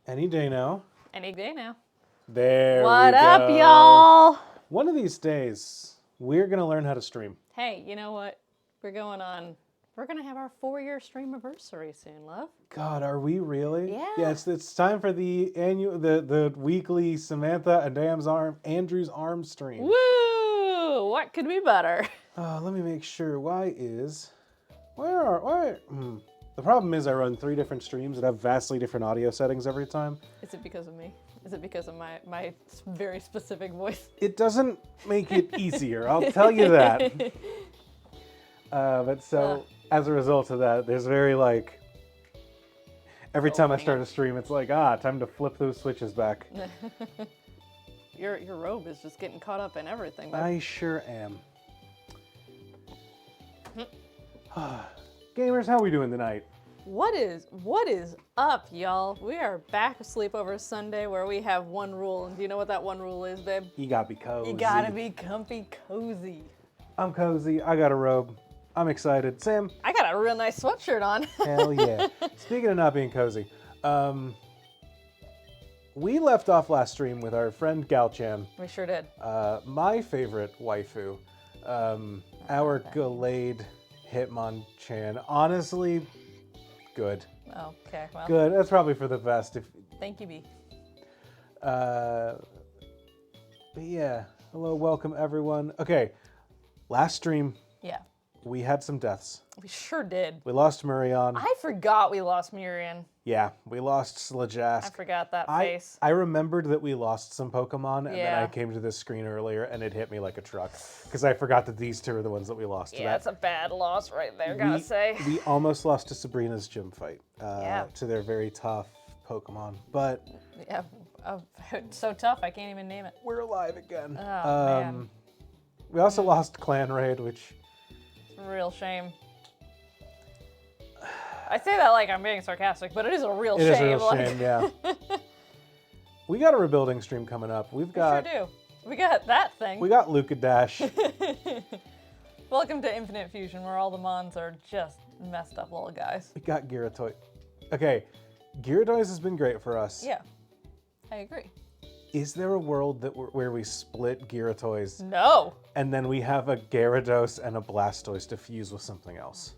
Any day now. Any day now. There What we up, go. y'all? One of these days, we're going to learn how to stream. Hey, you know what? We're going to have our 4-year stream anniversary soon, love. God, are we really? Yeah. Yeah, it's time for the weekly Samantha and Andrew's arm stream. Woo! What could be better? Let me make sure. The problem is I run 3 different streams that have vastly different audio settings every time. Is it because of me? Is it because of my very specific voice? It doesn't make it easier, I'll tell you that. As a result of that, there's every time I start a stream, it's like, time to flip those switches back. Your robe is just getting caught up in everything. I sure am. Gamers, how are we doing tonight? What is up, y'all? We are back with Sleepover Sunday, where we have one rule, and do you know what that one rule is, babe? You gotta be cozy. You gotta be comfy cozy. I'm cozy. I got a robe. I'm excited. Sam? I got a real nice sweatshirt on. Hell yeah. Speaking of not being cozy, we left off last stream with our friend Galchan. We sure did. My favorite waifu, our Gallade Hitmonchan. Honestly, good. Oh, okay, well. Good. That's probably for the best. Thank you, B. But yeah, hello, welcome everyone. Okay, last stream. Yeah. We had some deaths. We sure did. We lost Murion. I forgot we lost Murian. Yeah, we lost Slajask. I forgot that face. I remembered that we lost some Pokemon, and then Yeah. I came to this screen earlier, and it hit me like a truck. Because I forgot that these 2 are the ones that we lost to Yeah, that. it's a bad loss right there, gotta say. We almost lost to Sabrina's gym fight. Yeah. To their very tough Pokemon. But Yeah, it's so tough, I can't even name it. we're alive again. Oh, man. We also lost Clan Raid, which... It's a real shame. I say that like I'm being sarcastic, but it is a real shame. It is a real like... shame, yeah. We got a rebuilding stream coming up. We sure do. We got that thing. We got Luca Dash. Welcome to Infinite Fusion, where all the Mons are just messed up little guys. We got Gyarados. Okay, Gyarados has been great for us. Yeah, I agree. Is there a world where we split Gyarados No. and then we have a Gyarados and a Blastoise to fuse with something else?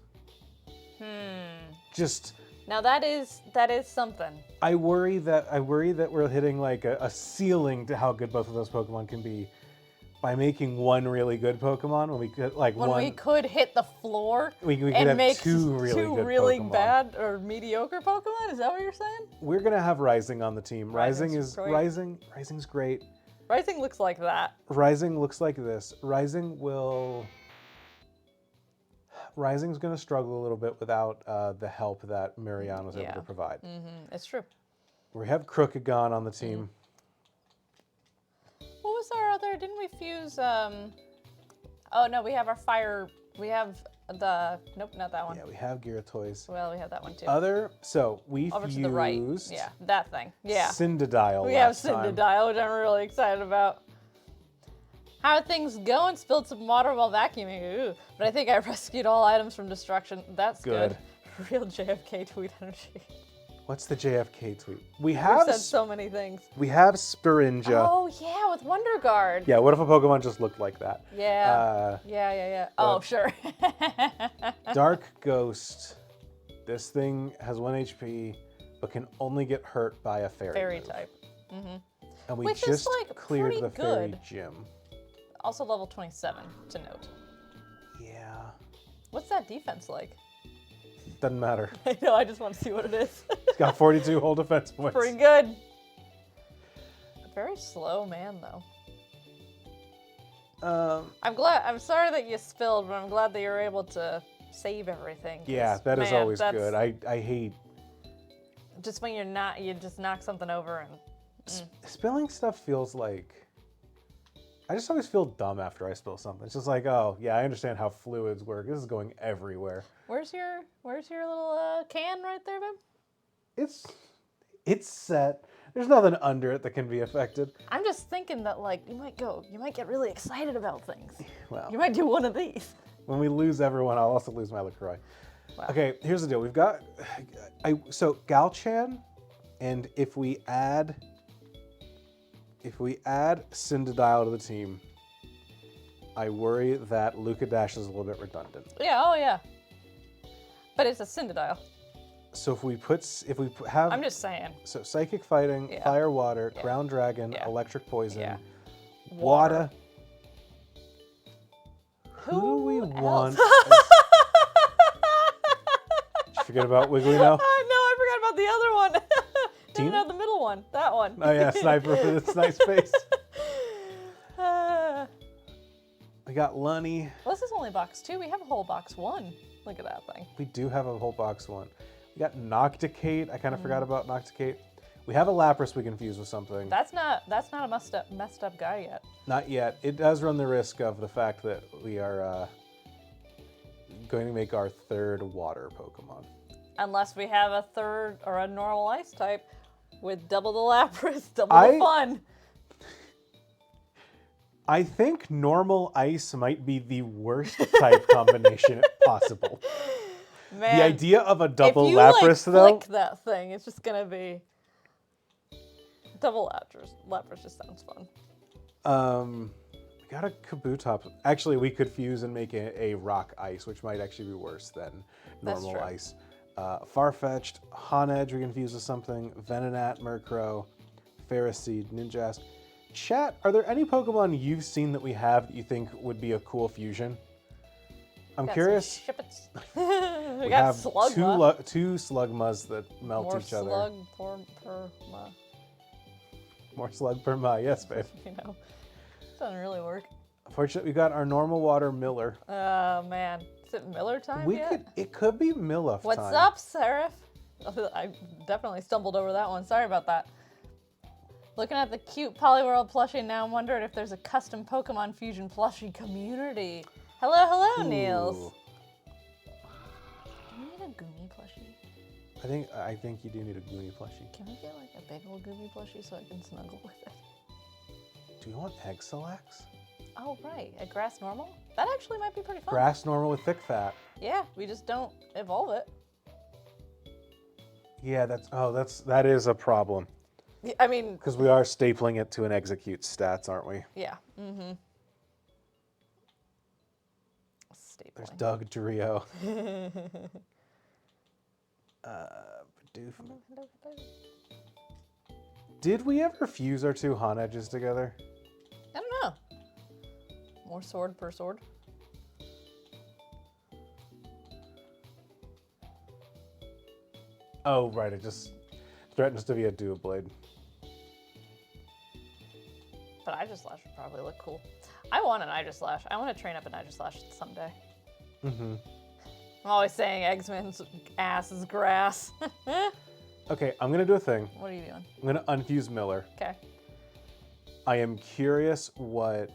Just... Now that is something. I worry that we're hitting like a ceiling to how good both of those Pokemon can be by making one really good Pokemon when we could we could hit the floor we could and have make 2 really good really Pokemon. bad or mediocre Pokemon. Is that what you're saying? We're gonna have Rising on the team. Rising's great. Rising's great. Rising looks like that. Rising looks like this. Rising's going to struggle a little bit without the help that Murion was able to provide. Mm-hmm. It's true. We have Crookagon on the team. What was our other? Didn't we fuse? Oh no, we have our fire. We have the. Nope, not that one. Yeah, we have Gyarados. Well, we have that one too. We Over fused to the right. Yeah, that thing. Yeah. Cyndaquil We have last time. Cyndaquil, which I'm really excited about. How are things going? Spilled some water while vacuuming. Ooh. But I think I rescued all items from destruction. That's good. Real JFK tweet energy. What's the JFK tweet? We've said so many things. We have Spirinja. Oh, yeah, with Wonder Guard. Yeah, what if a Pokemon just looked like that? Yeah. Yeah. Oh, sure. Dark Ghost. This thing has 1 HP, but can only get hurt by a fairy move. Type. Mm-hmm. And we Which just is, like, cleared pretty the fairy good. gym. Also level 27, to note. Yeah. What's that defense like? Doesn't matter. I know, I just want to see what it is. It's got 42 whole defense points. Pretty good. Very slow man, though. I'm sorry that you spilled, but I'm glad that you're able to save everything. Yeah, that is always good. I hate... Just when you just knock something over and... Spilling stuff feels like... I just always feel dumb after I spill something. It's just like, oh, yeah, I understand how fluids work. This is going everywhere. Where's your little can right there, babe? It's set. There's nothing under it that can be affected. I'm just thinking that, like, you might get really excited about things. Well, you might do one of these. When we lose everyone, I'll also lose my LaCroix. Wow. Okay, here's the deal. We've got, so Galchan And if we add Cyndaquil to the team, I worry that Lucadash is a little bit redundant. Yeah, oh yeah. But it's a Cyndaquil. So if we have... I'm just saying. So Psychic Fighting, Yeah. Fire Water, Yeah. Ground Dragon, Yeah. Electric Poison, Yeah. Water. Who do we want? Did you forget about Wiggly now? No, I forgot about the other one. Tina? No, the middle one. That one. Oh yeah, Sniper with its nice face. We got Lunny. Well, this is only box 2. We have a whole box 1. Look at that thing. We do have a whole box 1. We got Nocticate. I kind of forgot about Nocticate. We have a Lapras we can fuse with something. That's not a messed up guy yet. Not yet. It does run the risk of the fact that we are going to make our 3rd water Pokemon. Unless we have a 3rd or a normal ice type with double the Lapras, double the fun. I think normal ice might be the worst type combination possible. Man, the idea of a double if you, Lapras, though. flick that thing, it's just gonna be double Lapras. Lapras just sounds fun. We got a Kabutops. Actually, we could fuse and make a rock ice, which might actually be worse than normal ice. Farfetch'd, Honedge, we can fuse with something. Venonat, Murkrow, Ferroseed, Ninjask. Chat, are there any Pokemon you've seen that we have that you think would be a cool fusion? I'm curious. We have got Slugma. two Slugmas that melt More each other. slug per ma. More slug per ma, yes, babe. You know, doesn't really work. Fortunately, we got our normal water Miller. Oh man, is it Miller time yet? It could be Milluff What's time. up, Seraph? I definitely stumbled over that one. Sorry about that. Looking at the cute Poliwhirl plushie now, I'm wondering if there's a custom Pokemon Fusion plushie community. Hello, Niels. Do we need a Goomy plushie? I think you do need a Goomy plushie. Can we get like a big old Goomy plushie so I can snuggle with it? Do you want Exilax? Oh right, a grass normal? That actually might be pretty fun. Grass normal with thick fat. Yeah, we just don't evolve it. Yeah, that is a problem. I mean, because we are stapling it to an execute stats, aren't we? Yeah. Mm-hmm. Stapling. There's Doug Drio. Did we ever fuse our 2 Honedges together? I don't know. More sword per sword. Oh, right. It just threatens to be a Doublade. But Aegislash would probably look cool. I want an Aegislash. I want to train up an Aegislash someday. Mm-hmm. I'm always saying Eggsman's ass is grass. Okay, I'm going to do a thing. What are you doing? I'm going to unfuse Miller. Okay. I am curious what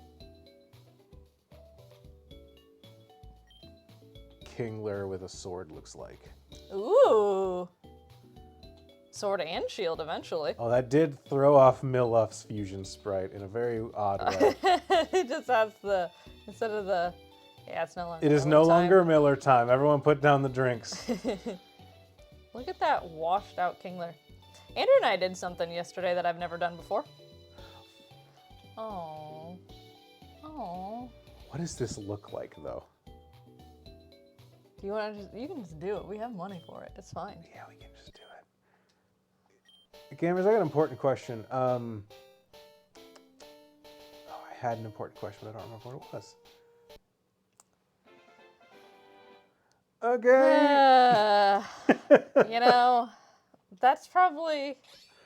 Kingler with a sword looks like. Ooh. Sword and shield eventually. Oh, that did throw off Milluff's fusion sprite in a very odd way. It just has the, instead of the, yeah, it's no longer It is no longer Miller time. Everyone put down the drinks. Look at that washed out Kingler. Andrew and I did something yesterday that I've never done before. Oh. Oh. What does this look like, though? Do you want to just, you can just do it. We have money for it. It's fine. Yeah, we can just do it. Gamers, I got an important question. I had an important question, but I don't remember what it was. Okay. You know, that's probably,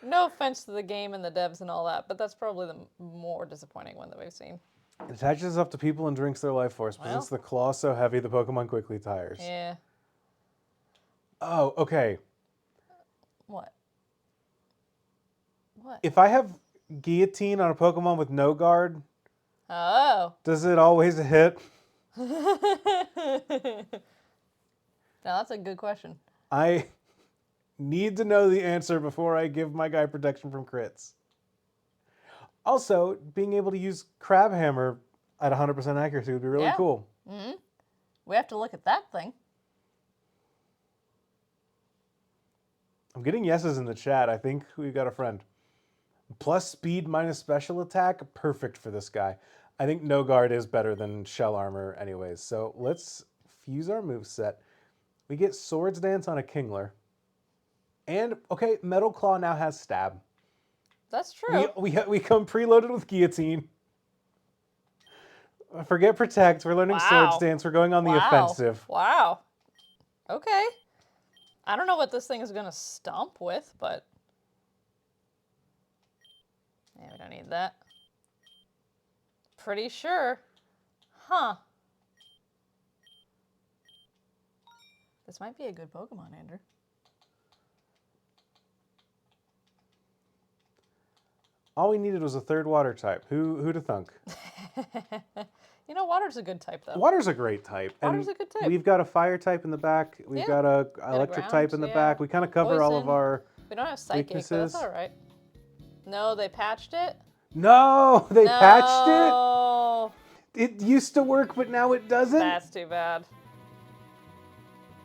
no offense to the game and the devs and all that, but that's probably the more disappointing one that we've seen. It attaches up to people and drinks their life force, but since the claw is so heavy, the Pokemon quickly tires. Yeah. Oh, okay. What? What? If I have Guillotine on a Pokemon with no guard, Oh. does it always hit? Now that's a good question. I need to know the answer before I give my guy protection from crits. Also, being able to use Crab Hammer at 100% accuracy would be really cool. Mm-hmm. We have to look at that thing. I'm getting yeses in the chat. I think we got a friend. Plus speed minus special attack. Perfect for this guy. I think no guard is better than shell armor anyways. So let's fuse our moveset. We get Swords Dance on a Kingler. And, okay, Metal Claw now has stab. That's true. We come preloaded with Guillotine. Forget Protect. We're learning Swords Dance. We're going on the offensive. Wow. Okay. I don't know what this thing is going to stomp with, but... Yeah, we don't need that. Pretty sure. Huh. This might be a good Pokemon, Andrew. All we needed was a third water type. Who'd have thunk? You know, water's a good type, though. Water's a great type. Water's a good type. We've got a fire type in the back. We've got a electric type in the back. We kind of cover all of our We don't have Psychic, but that's all right. No, they patched it? No, they patched it? It used to work, but now it doesn't? That's too bad.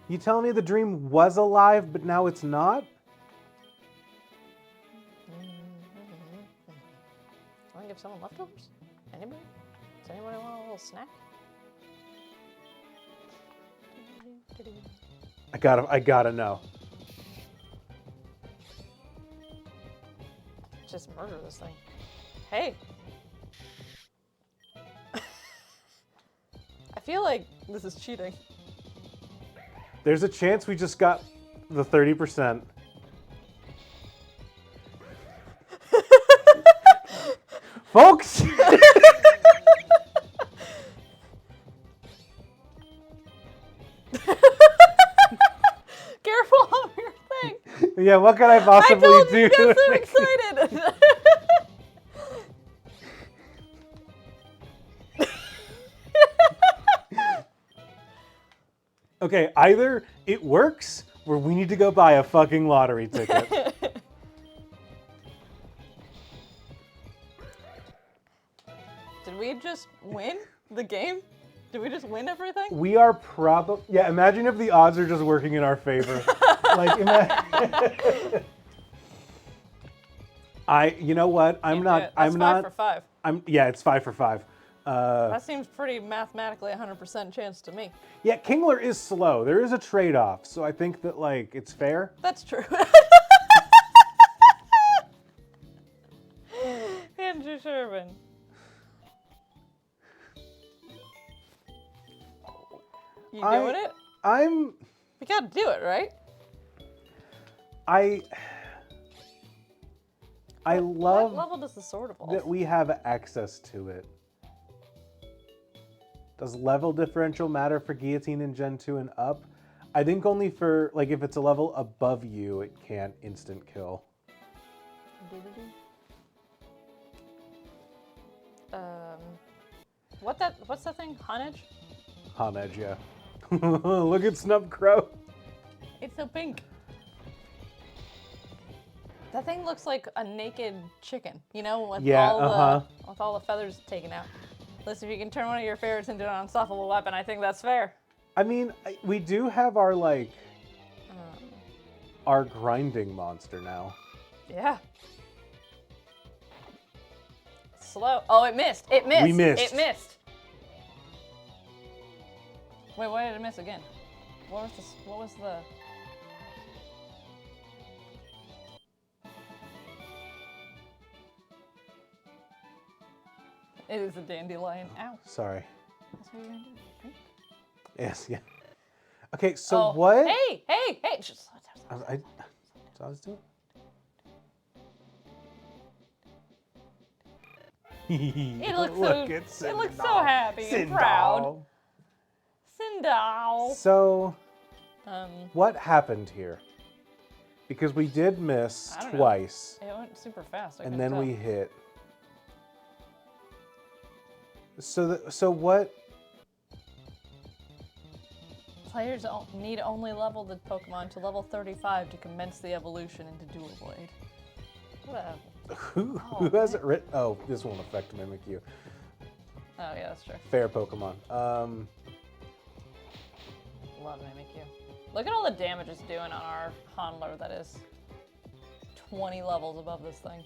You telling me the dream was alive, but now it's not? Want to give someone leftovers? Anybody? Does anybody want a little snack? I gotta know. Just murder this thing. Hey. I feel like this is cheating. There's a chance we just got the 30%. Folks! Careful of your thing. Yeah, what can I possibly do? I got so excited. Okay, either it works or we need to go buy a fucking lottery ticket. Did we just win the game? Did we just win everything? We are probably... Yeah, imagine if the odds are just working in our favor. Like, you know what? That's 5 for 5. Yeah, it's 5 for 5. That seems pretty mathematically 100% chance to me. Yeah, Kingler is slow. There is a trade-off, so I think that, like, it's fair. That's true. Andrew Sherman. You doing it? We gotta do it, right? I love what level does the sword evolve? that we have access to it. Does level differential matter for Guillotine in Gen 2 and up? I think only for, like, if it's a level above you, it can't instant kill. What's that thing? Honedge? Honedge, yeah. Look at Snub Crow. It's so pink. That thing looks like a naked chicken, you know, with all the feathers taken out. Listen, if you can turn one of your favorites into an unstoppable weapon, I think that's fair. I mean, we do have our, like, our grinding monster now. Yeah. Slow. Oh, it missed. It missed. We missed. It missed. Wait, why did it miss again? What was the... It is a dandelion. Ow. Sorry. That's what you're gonna do. Yes, yeah. Okay, so what? Hey! Just... I was doing. It looks so happy and proud. Sindal. So, what happened here? Because we did miss twice. It went super fast. And then we hit. So what? Players need only level the Pokemon to level 35 to commence the evolution into Dual Blade. What a... Who has it written? Oh, this won't affect Mimikyu. Oh, yeah, that's true. Fair Pokemon. Love Mimikyu. Look at all the damage it's doing on our Handler, that is. 20 levels above this thing.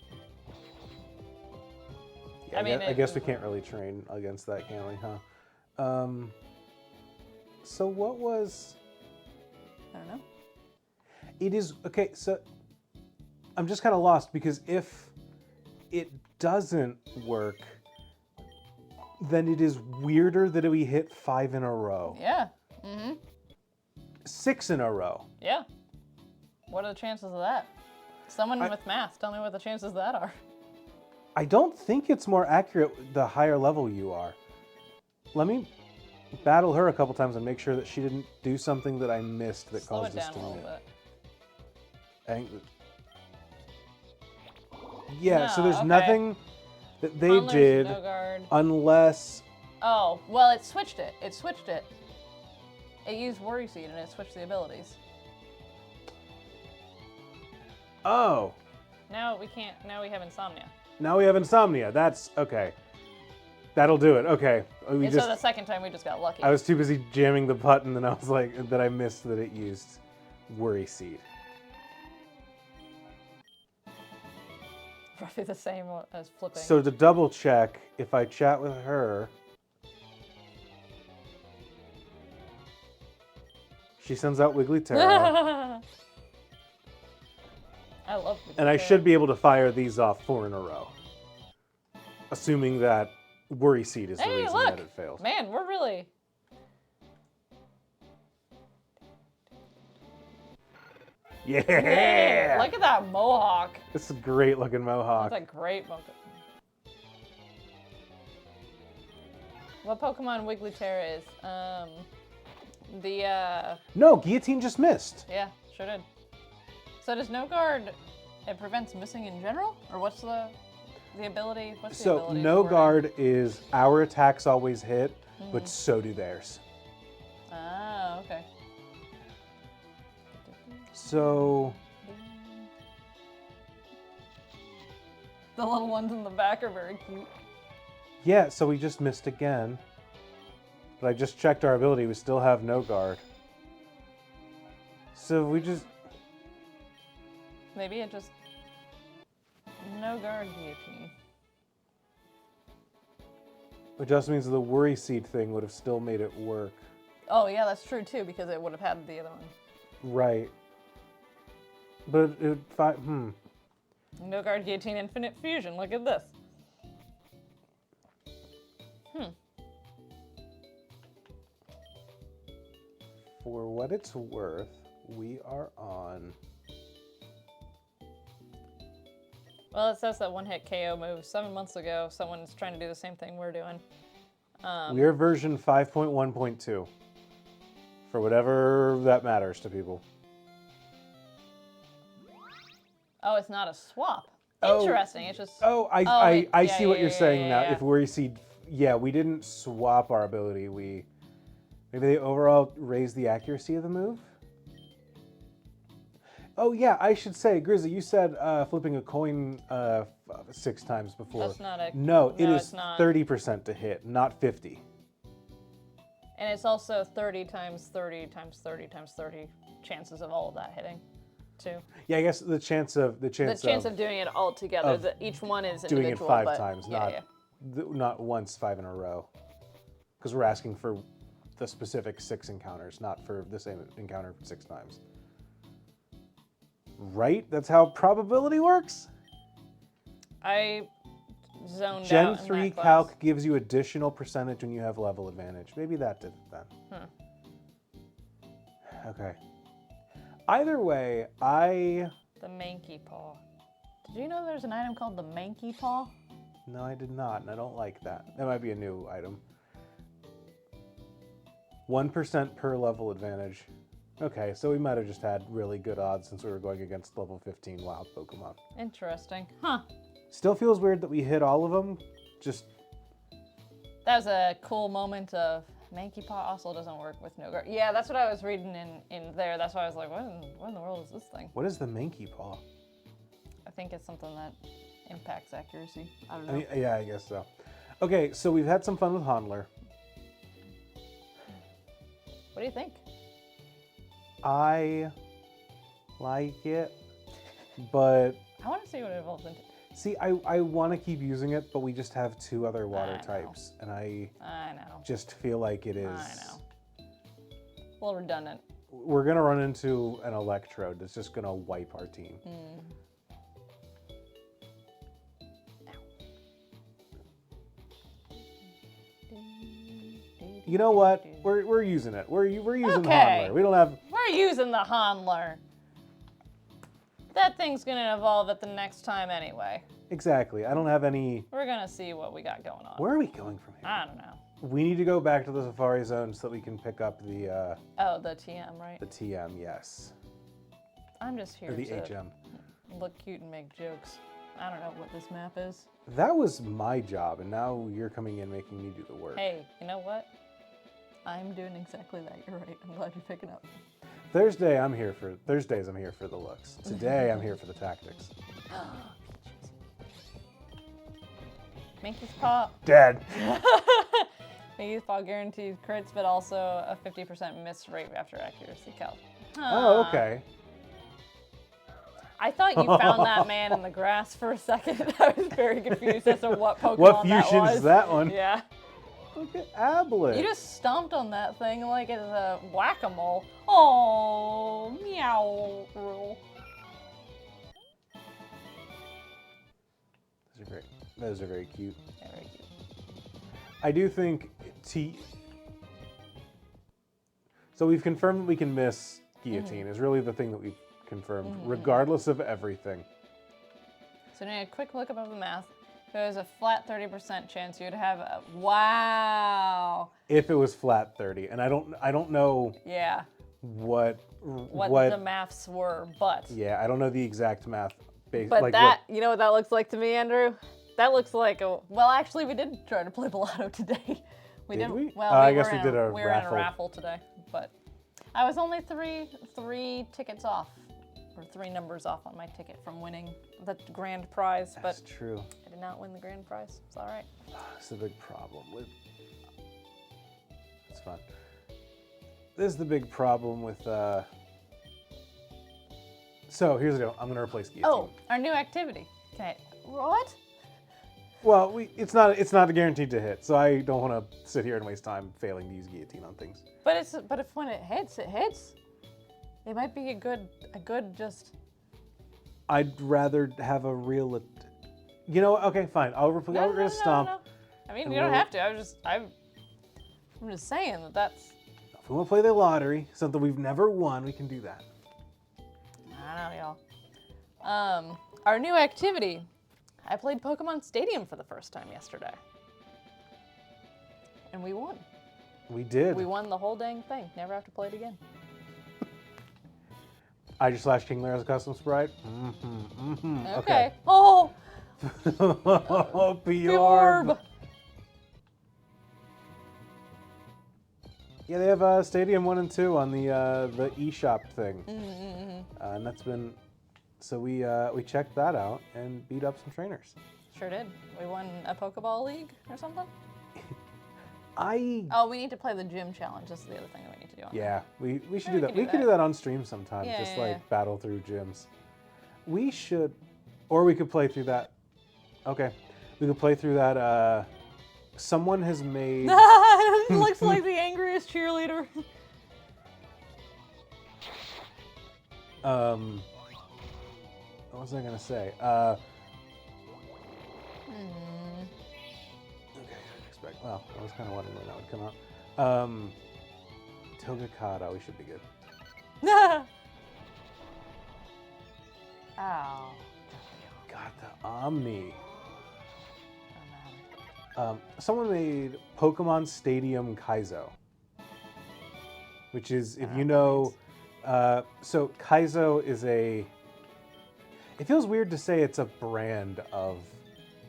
Yeah, I guess we can't really train against that, can we, huh? So what was... I don't know. It is... Okay, so I'm just kind of lost because if it doesn't work, then it is weirder that we hit 5 in a row. Yeah. Mm-hmm. 6 in a row. Yeah. What are the chances of that? Someone with math, tell me what the chances of that are. I don't think it's more accurate the higher level you are. Let me battle her a couple times and make sure that she didn't do something that I missed that Slow caused it us down to a little miss. bit. Yeah, No, so there's okay. nothing that they Handler's did no guard. unless... Oh, well, it switched it. It switched it. It used Worry Seed and it switched the abilities. Oh. Now we can't. Now we have Insomnia. Now we have Insomnia. That's okay. That'll do it. Okay. So the second time we just got lucky. I was too busy jamming the button and I was like, that I missed that it used Worry Seed. Roughly the same as flipping. So to double check, if I chat with her, she sends out Wiggly Terra. I love Wiggly And I Terra. should be able to fire these off 4 in a row. Assuming that Worry Seed is the reason that it failed. Man, we're really... Yeah! Look at that mohawk. It's a great looking mohawk. That's a great mohawk. What Pokemon Wiggly Terra is? No, Guillotine just missed. Yeah, sure did. So does No Guard, it prevents missing in general? Or what's the ability? What's the ability? So No for it? Guard is our attacks always hit, but so do theirs. Ah, okay. So The little ones in the back are very cute. yeah, so we just missed again. But I just checked our ability. We still have No Guard. So we just... Maybe it just... No Guard Guillotine. Which just means the Worry Seed thing would have still made it work. Oh, yeah, that's true, too, because it would have had the other one. Right. But it... No Guard Guillotine Infinite Fusion. Look at this. For what it's worth, we are on... Well, it says that one-hit KO move 7 months ago. Someone's trying to do the same thing we're doing. We are version 5.1.2. For whatever that matters to people. Oh, it's not a swap. Oh. Interesting. It's just... I see what you're saying now. yeah. If Worry Seed... Yeah, we didn't swap our ability. Maybe they overall raised the accuracy of the move? Oh, yeah, I should say, Grizzly, you said flipping a coin 6 times before. That's not a... No, it is it's not. 30% to hit, not 50. And it's also 30 times 30 times 30 times 30 chances of all of that hitting, too. Yeah, I guess the chance of doing it all together. of Each one is doing it individual. 5 times, not once 5 in a row. Because we're asking for the specific 6 encounters, not for the same encounter 6 times. Right? That's how probability works? I zoned Gen out in 3 that class. Calc gives you additional percentage when you have level advantage. Maybe that did it then. Okay. Either way, The Manky Paw. Did you know there's an item called the Manky Paw? No, I did not, and I don't like that. That might be a new item. 1% per level advantage. Okay, so we might have just had really good odds since we were going against level 15 wild Pokemon. Interesting. Huh. Still feels weird that we hit all of them. Just... That was a cool moment of Manky Paw also doesn't work with No Guard. Yeah, that's what I was reading in there. That's why I was like, what in the world is this thing? What is the Manky Paw? I think it's something that impacts accuracy. I don't know. Yeah, I guess so. Okay, so we've had some fun with Handler. What do you think? I like it, but I want to see what it evolves into. See, I want to keep using it, but we just have 2 other water I know. types, and I know. just feel like it is. I know. A little redundant. We're gonna run into an Electrode that's just gonna wipe our team. You know what? We're using it. We're using the Handler. We don't have. We're using the Handler. That thing's gonna evolve at the next time anyway. Exactly. I don't have any. We're gonna see what we got going on. Where are we going from here? I don't know. We need to go back to the Safari Zone so that we can pick up the. The TM, right? The TM, yes. I'm just here Or the to HM. look cute and make jokes. I don't know what this map is. That was my job, and now you're coming in making me do the work. Hey, you know what? I'm doing exactly that. You're right. I'm glad you're picking up. Thursdays I'm here for the looks. Today I'm here for the tactics. Mankey's Paw. Dead. Mankey's Paw guarantees crits, but also a 50% miss rate after accuracy count. Oh, okay. I thought you found that man in the grass for a second. I was very confused as to what Pokemon What that fusion was. is that one? Yeah. Look at Ablet. You just stomped on that thing like it's a whack-a-mole. Oh, meow. Those are very cute. Yeah, very cute. I do think So we've confirmed that we can miss Guillotine is really the thing that we've confirmed, regardless of everything. So doing a quick look above the math, there's a flat 30% chance you'd have a, wow. If it was flat 30, and I don't know Yeah. what the maths were, but. Yeah, I don't know the exact math base. But like that, you know what that looks like to me, Andrew? That looks like a, well, actually we did try to play Balado today. Did we? Well, I guess we did a we were in a raffle today, but I was only three tickets off, or 3 numbers off on my ticket from winning the grand prize. That's but true. I did not win the grand prize. It's all right. That's the big problem with. It's fun. This is the big problem with. So here's the deal. I'm gonna replace Guillotine. Oh, our new activity. Okay. What? Well, it's not guaranteed to hit, so I don't want to sit here and waste time failing to use Guillotine on things. But if when it hits, it hits. It might be a good just. I'd rather have a real. You know, okay, fine. We're gonna stomp. No. I mean, you don't have to. I'm just saying that's. If we want to play the lottery, something we've never won, we can do that. I know, y'all. Our new activity. I played Pokemon Stadium for the first time yesterday. And we won. We did. We won the whole dang thing. Never have to play it again. I just slash King Lear as a custom sprite. Okay. Oh! Bjorb! Yeah, they have Stadium 1 and 2 on the eShop thing. And that's been... So we checked that out and beat up some trainers. Sure did. We won a Pokeball League or something? We need to play the gym challenge. That's the other thing that we need to do. Yeah, we should do that. We could do that on stream sometime. Yeah, just yeah. battle through gyms. We should, or we could play through that. Okay, we could play through that. Someone has made. It looks like the angriest cheerleader. What was I gonna say? Okay, expect. Well, I was kind of wondering when that would come out. Togekata, we should be good. Ow. Got the Omni. Someone made Pokemon Stadium Kaizo, which is, if you know, so Kaizo is a. It feels weird to say it's a brand of,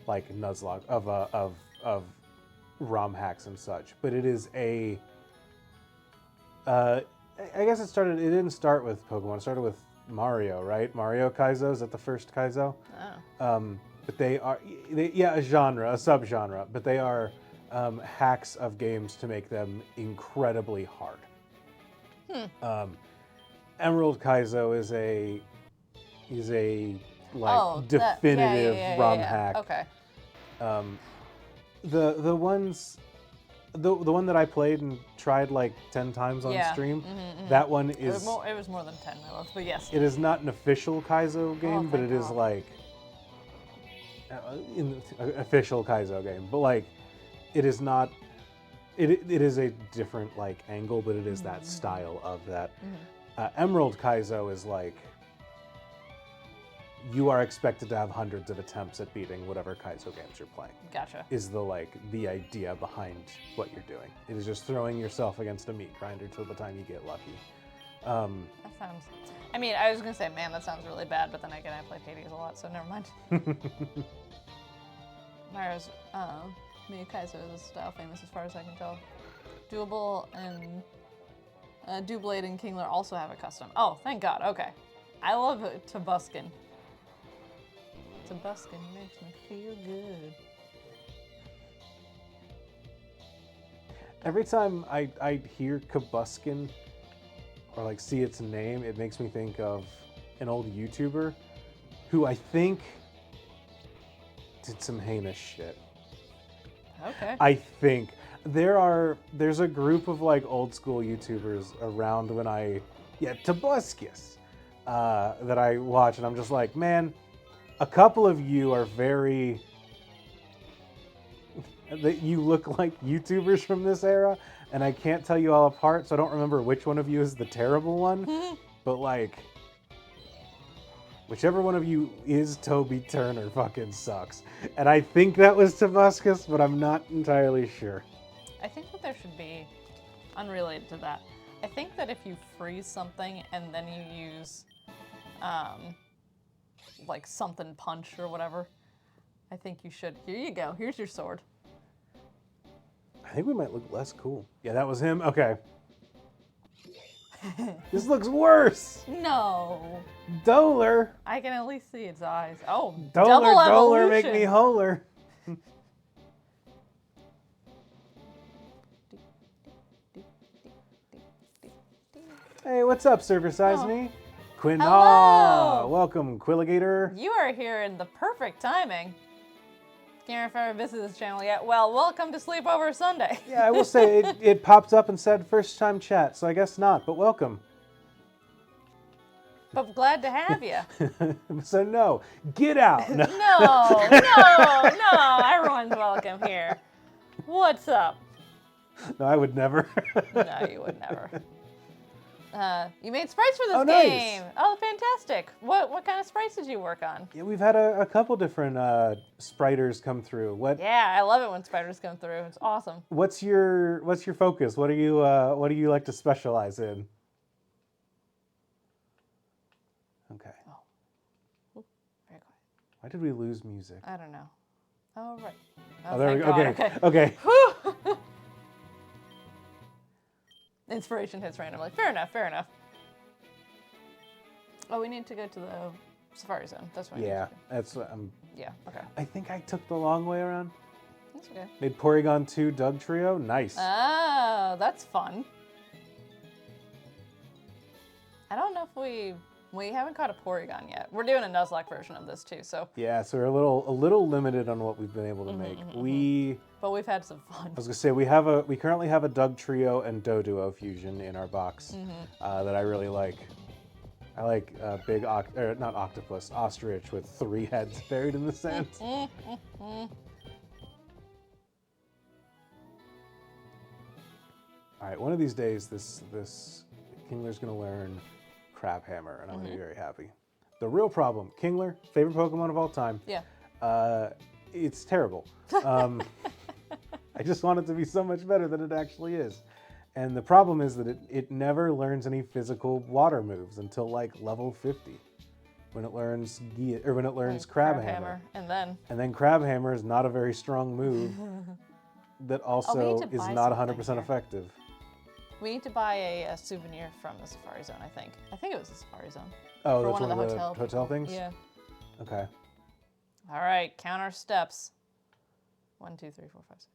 like, Nuzlocke of ROM hacks and such, but it is a. I guess it didn't start with Pokemon. It started with Mario, right? Mario Kaizo, is that the first Kaizo? Oh. But they are, a subgenre, but they are hacks of games to make them incredibly hard. Emerald Kaizo is a like definitive ROM hack. Okay. The ones, the one that I played and tried like 10 times on stream, that one is. It was more than 10, my love, but yes. It is not an official Kaizo game, but it is God. like an official Kaizo game. But like, it is not. It is a different like angle, but it is that style of that. Emerald Kaizo is like you are expected to have hundreds of attempts at beating whatever Kaizo games you're playing. Gotcha. Is the idea behind what you're doing. It is just throwing yourself against a meat grinder till the time you get lucky. That sounds. I mean, I was gonna say, man, that sounds really bad, but then again, I play Hades a lot, so never mind. Mario's Mia Kaizo is style famous as far as I can tell. Doable and Doublade and Kingler also have a custom. Oh, thank God. Okay, I love Tobuskin. Tobuskin makes me feel good. Every time I hear Kabuskin or like see its name, it makes me think of an old YouTuber who I think did some heinous shit. Okay. I think there's a group of like old school YouTubers around when Tobuskis that I watch, and I'm just like, man, a couple of you are very that you look like YouTubers from this era, and I can't tell you all apart, so I don't remember which one of you is the terrible one, but like whichever one of you is Toby Turner fucking sucks. And I think that was Tobuscus, but I'm not entirely sure. I think that there should be, unrelated to that, I think that if you freeze something and then you use, like something punch or whatever, I think you should. Here you go. Here's your sword. I think we might look less cool. Yeah, that was him. Okay. This looks worse. No. Doler. I can at least see its eyes. Oh, Doler, make me holer. Hey, what's up, Surfer Size Me? Quinn. Hello. Welcome, Quilligator. You are here in the perfect timing. Can't remember if I visited this channel yet. Well, welcome to Sleepover Sunday. Yeah, I will say it popped up and said first time chat, so I guess not, but welcome. But glad to have you. So no, get out. No. no, everyone's welcome here. What's up? No, I would never. No, you would never. You made sprites for this nice. game. Oh, fantastic. What kind of sprites did you work on? Yeah, we've had a couple different spriters come through. Yeah, I love it when spiders come through. It's awesome. What's your focus? What do you like to specialize in? Okay. Oh, very quiet. Why did we lose music? I don't know. Oh, right. Oh, there we go. God. Okay. Inspiration hits randomly. Fair enough. Oh, we need to go to the Safari Zone. That's what Yeah, I need to do. Yeah, okay. I think I took the long way around. That's okay. Made Porygon 2 Doug Trio. Nice. Oh, that's fun. I don't know if we haven't caught a Porygon yet. We're doing a Nuzlocke version of this too, so. Yeah, so we're a little limited on what we've been able to make. But we've had some fun. I was gonna say we currently have a Doug Trio and Doduo fusion in our box that I really like. I like big not octopus, ostrich with 3 heads buried in the sand. All right, one of these days this Kingler's gonna learn Crabhammer, and I'm gonna be very happy. The real problem, Kingler, favorite Pokemon of all time. Yeah. It's terrible. I just want it to be so much better than it actually is. And the problem is that it never learns any physical water moves until like level 50. When it learns Crabhammer. And then Crabhammer is not a very strong move that also is not 100% effective. We need to buy a souvenir from the Safari Zone, I think. I think it was the Safari Zone. Oh, for that's one of the hotel things? Yeah. Okay. All right, count our steps. 1, 2, 3, 4, 5, 6.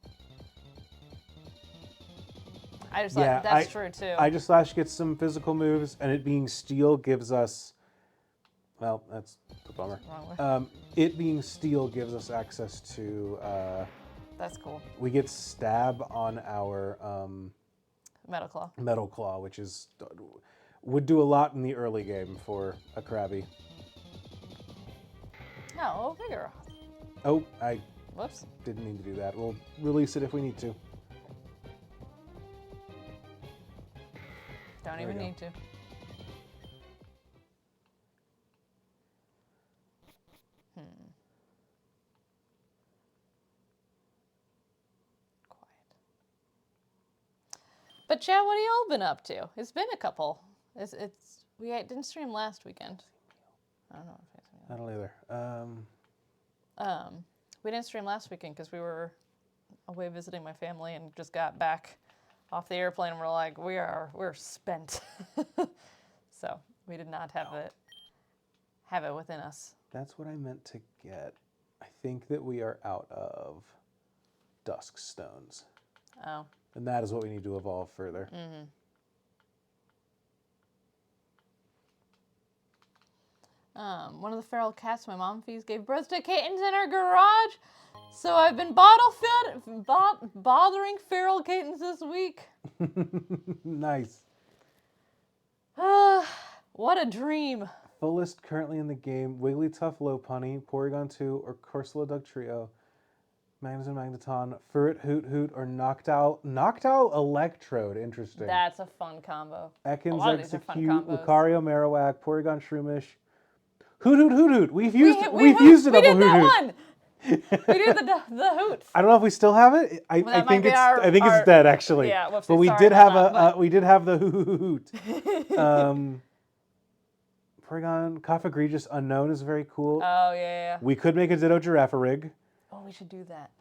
I just thought that's true too. Aegislash gets some physical moves, and it being steel gives us, well, that's a bummer. Wrong way. It being steel gives us access to. That's cool. We get stab on our Metal Claw. metal claw, which would do a lot in the early game for a Krabby. Oh, Vigoroth. Oh, I Whoops. didn't mean to do that. We'll release it if we need to. Don't even need to. Quiet. But Chad, what have y'all been up to? It's been a couple. We didn't stream last weekend. I don't know if it's I don't either. We didn't stream last weekend because we were away visiting my family and just got back off the airplane and we're like, we're spent. So we did not have it within us. That's what I meant to get. I think that we are out of dusk stones. Oh. And that is what we need to evolve further. Mm-hmm. One of the feral cats my mom feeds gave birth to kittens in our garage. So I've been bothering feral kittens this week. Nice. What a dream. Fullest currently in the game, Wigglytuff Lopunny, Porygon 2, or Corsola Doug Trio, Magnus and Magneton, Furret Hoot Hoot, or Noctowl Electrode. Interesting. That's a fun combo. Ekans A lot of these are fun Execute, combos. Lucario Marowak, Porygon Shroomish. Hoot Hoot Hoot Hoot. We've used a we double did Hoot Hoot. that one. We did the hoots. I don't know if we still have it. I think it's dead actually. Yeah, whoopsie, but we sorry did about have that, we did have the hoot. Porygon Coffegregious Unknown is very cool. Oh yeah. We could make a Ditto Girafarig. Oh, we should do that.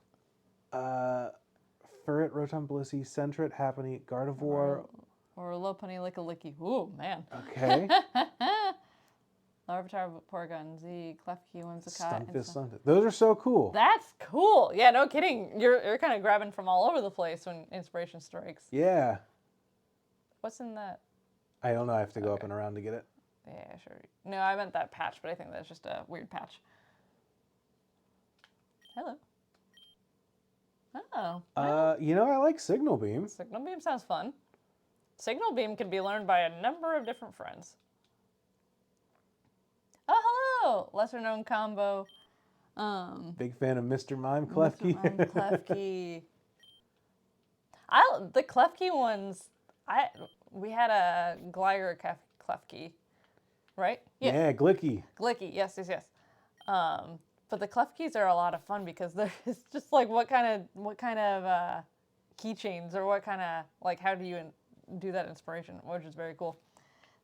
Furret, Rotom Blissey, Sentret, Happiny, Gardevoir. Or Lopunny Lickalicky. Ooh, man. Okay. Larvitar, Porygon Z, Klefki, Whimsicott. Stunfisk. Those are so cool. That's cool. Yeah, no kidding. You're kind of grabbing from all over the place when inspiration strikes. Yeah. What's in that? I don't know. I have to go up and around to get it. Yeah, sure. No, I meant that patch, but I think that's just a weird patch. Hello. Oh. I like Signal Beam. Signal Beam sounds fun. Signal Beam can be learned by a number of different friends. Oh, hello! Lesser known combo. Big fan of Mr. Mime Klefki. Mr. Mime Klefki. The Klefki ones, we had a Gligar Klefki, right? Yeah, Glicky. Glicky, yes. But the Klefkis are a lot of fun because it's just like what kind of keychains or what kind of, like, how do you do that inspiration, which is very cool.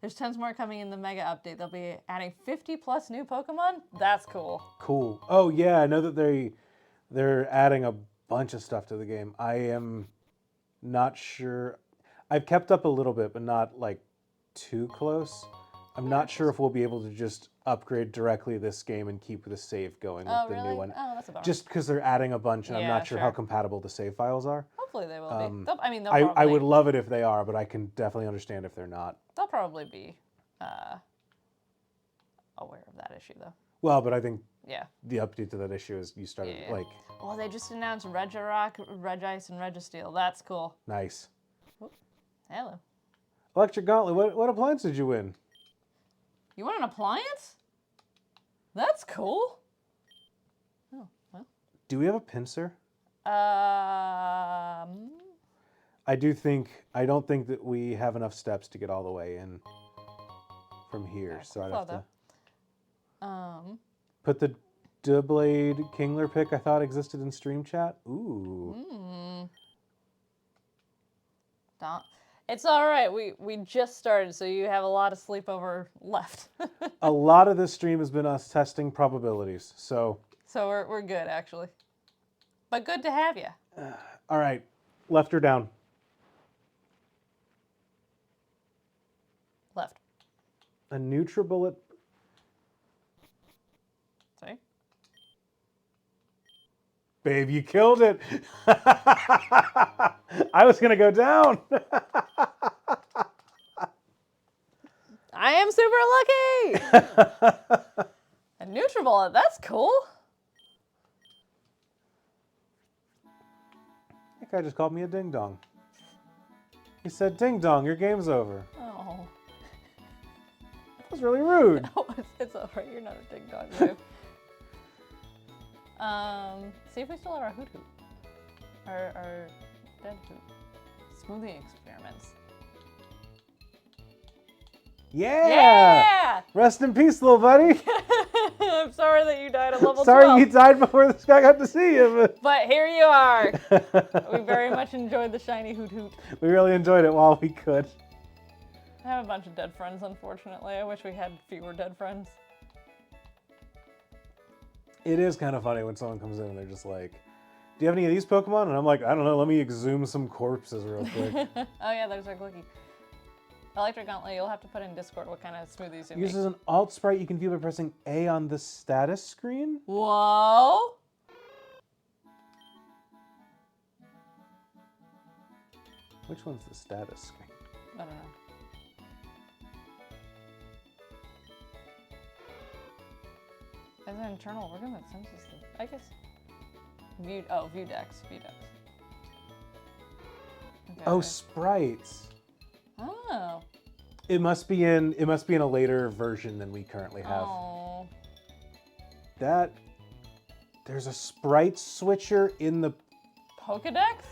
There's tons more coming in the Mega Update. They'll be adding 50 plus new Pokemon. That's cool. Cool. Oh yeah, I know that they're adding a bunch of stuff to the game. I am not sure. I've kept up a little bit, but not like too close. I'm not sure if we'll be able to just upgrade directly this game and keep the save going with the new one. Oh, that's a bummer. Just because they're adding a bunch, and I'm Yeah, not sure how sure. compatible the save files are. Hopefully they will be. They'll I probably, would love it if they are, but I can definitely understand if they're not. They'll probably be aware of that issue, though. Well, but I think Yeah. the update to that issue is you started Yeah. Well, they just announced Regirock, Regice, and Registeel. That's cool. Nice. Hello. Electric Gauntlet. What appliance did you win? You want an appliance? That's cool. Oh, well. Do we have a pincer? Um. I don't think that we have enough steps to get all the way in from here. So I'd have to put the Doublade Kingler pick I thought existed in stream chat. Ooh. It's all right. We just started, so you have a lot of sleepover left. A lot of this stream has been us testing probabilities. So we're good, actually. But good to have you. All right. Left or down? Left. A NutriBullet. Sorry? Babe, you killed it. I was going to go down. I am super lucky! I Nutribullet, that's cool. That guy just called me a ding-dong. He said, ding-dong, your game's over. Oh. That was really rude. No, it's over. You're not a ding dong, babe. See if we still have our hoot hoot. Our dead hoot. Smoothie experiments. Yeah! Rest in peace, little buddy. I'm sorry that you died at level 12. Sorry you died before this guy got to see you. But here you are. We very much enjoyed the shiny hoot hoot. We really enjoyed it while we could. I have a bunch of dead friends, unfortunately. I wish we had fewer dead friends. It is kind of funny when someone comes in and they're just like, do you have any of these Pokemon? And I'm like, I don't know, let me exhume some corpses real quick. Oh yeah, there's our Glicky. Electric Gauntlet, you'll have to put in Discord what kind of smoothies you make. Uses an alt sprite you can view by pressing A on the status screen. Whoa! Which one's the status screen? I don't know. As an internal organ that senses the, I guess. View decks. Okay, Oh, sprites. Oh. It must be in a later version than we currently have. Oh. There's a sprite switcher in the Pokedex?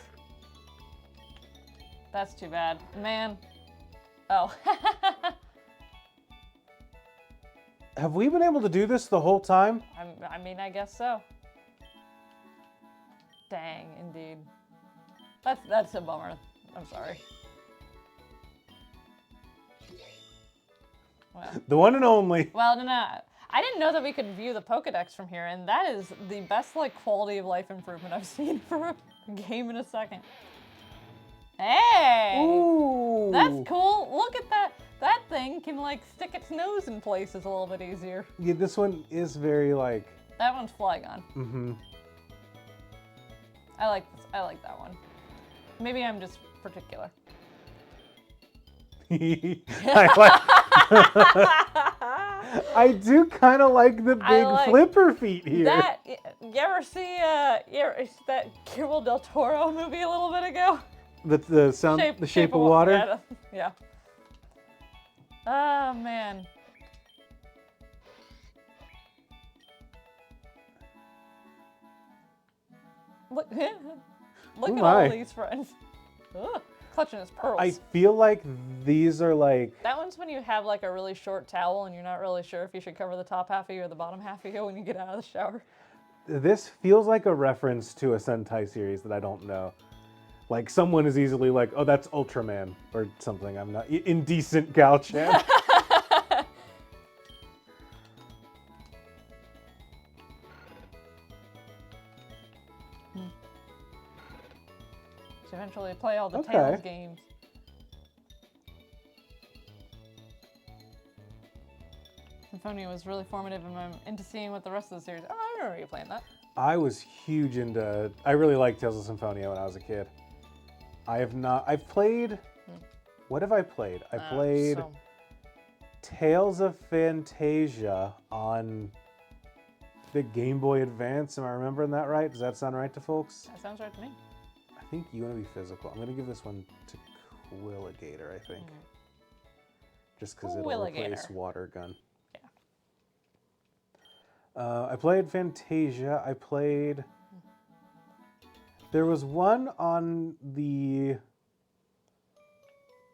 That's too bad. Man. Oh. Have we been able to do this the whole time? I mean, I guess so. Dang, indeed. That's a bummer. I'm sorry. Well, The one and only. well, no. I didn't know that we could view the Pokedex from here, and that is the best quality of life improvement I've seen for a game in a second. Hey! Ooh. That's cool. Look at that. That thing can stick its nose in places a little bit easier. Yeah, this one is very That one's Flygon. Mm-hmm. I like this. I like that one. Maybe I'm just particular. I do kind of like the big flipper feet here. You ever see that Guillermo del Toro movie a little bit ago? The shape of water. Yeah. Oh man. Look at all these friends. Ugh, clutching his pearls. I feel like these are That one's when you have a really short towel and you're not really sure if you should cover the top half of you or the bottom half of you when you get out of the shower. This feels like a reference to a Sentai series that I don't know. Like someone is easily like, oh, that's Ultraman or something. I'm not indecent Gal-chan. To eventually play all the Tails games. Symphonia was really formative and I'm into seeing what the rest of the series. Oh, I remember you playing that. I was huge into. I really liked Tales of Symphonia when I was a kid. I've played. What have I played? I played Tales of Phantasia on the Game Boy Advance. Am I remembering that right? Does that sound right to folks? That sounds right to me. I think you want to be physical. I'm going to give this one to Quilligator, I think. Just because it'll replace Water Gun. Yeah. I played Phantasia. I played... There was one on the...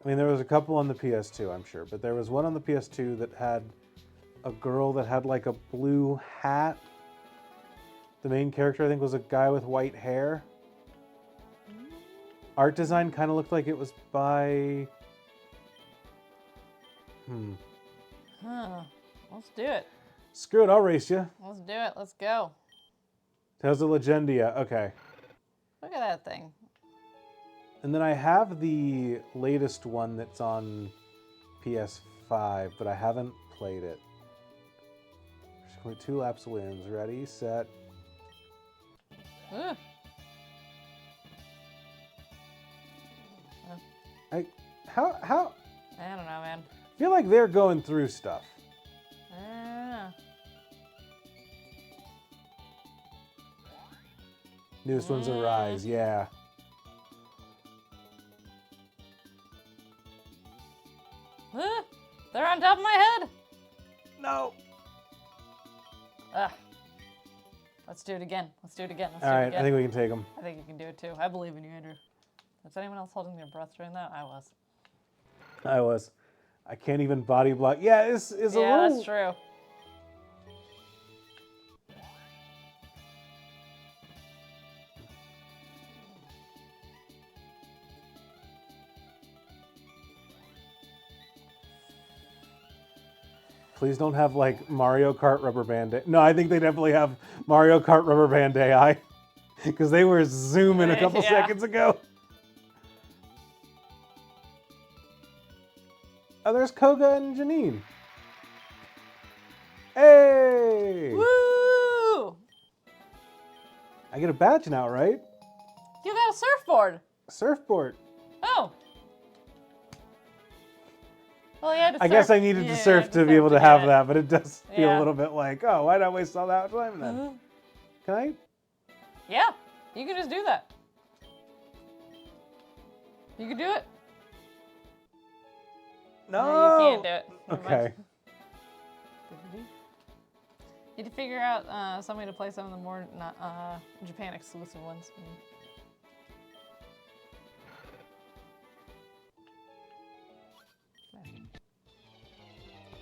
I mean, there was a couple on the PS2, I'm sure. But there was one on the PS2 that had a girl that had a blue hat. The main character, I think, was a guy with white hair. Art design kind of looked like it was by... Huh. Let's do it. Screw it, I'll race you. Let's do it. Let's go. Tales of Legendia, okay. Look at that thing. And then I have the latest one that's on PS5, but I haven't played it. Just going 2 laps wins. Ready, set. How? I don't know, man. I feel like they're going through stuff. Newest one's Arise, yeah. They're on top of my head. No. Let's do it again. All right, I think we can take them. I think you can do it too. I believe in you, Andrew. Was anyone else holding their breath during that? I was. I can't even body block. Yeah, it's a little... Yeah, that's true. Please don't have like Mario Kart Rubber Band. No, I think they definitely have Mario Kart Rubber Band AI because they were zooming a couple seconds ago. Oh, there's Koga and Janine. Hey! Woo! I get a badge now, right? You got a surfboard. Surfboard. Oh. Well, yeah. I guess I needed to surf to be able to have that, but it does feel a little bit like, oh, why did I waste all that time then? Can I? Yeah, you can just do that. You can do it. No, you can't do it. Okay. Need to figure out some way to play some of the more Japan exclusive ones.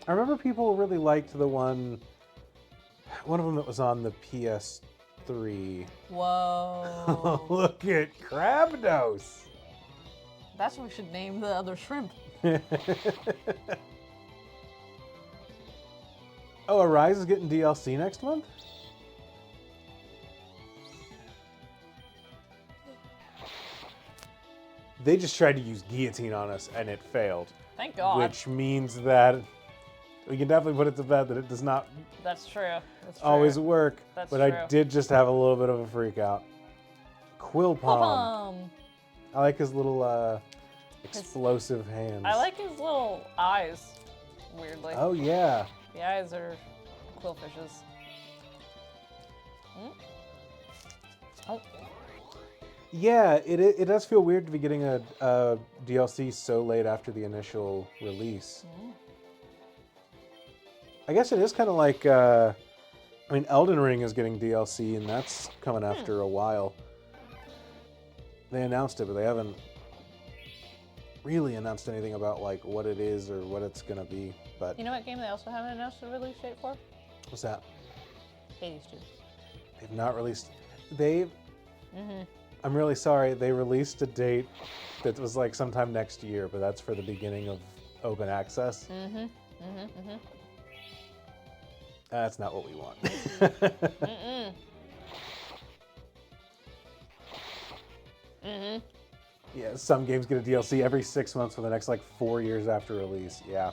I remember people really liked the one of them that was on the PS3. Whoa. Look at Crabdos. That's what we should name the other shrimp. Oh, Arise is getting DLC next month? They just tried to use guillotine on us and it failed. Thank God. Which means that we can definitely put it to bed that it does not That's true. always work. That's but true. I did just have a little bit of a freak out. Quilpom. I like his little explosive hands. I like his little eyes, weirdly. Oh, yeah. The eyes are quillfishes. Oh. Yeah, it does feel weird to be getting a DLC so late after the initial release. I guess it is kind of like, I mean, Elden Ring is getting DLC, and that's coming after a while. They announced it, but they haven't really announced anything about like what it is or what it's gonna be. But you know what game they also haven't announced a release date for? What's that? Hades 2. They've not released. I'm really sorry. They released a date that was like sometime next year, but that's for the beginning of open access. That's not what we want. Yeah, some games get a DLC every 6 months for the next like 4 years after release. Yeah.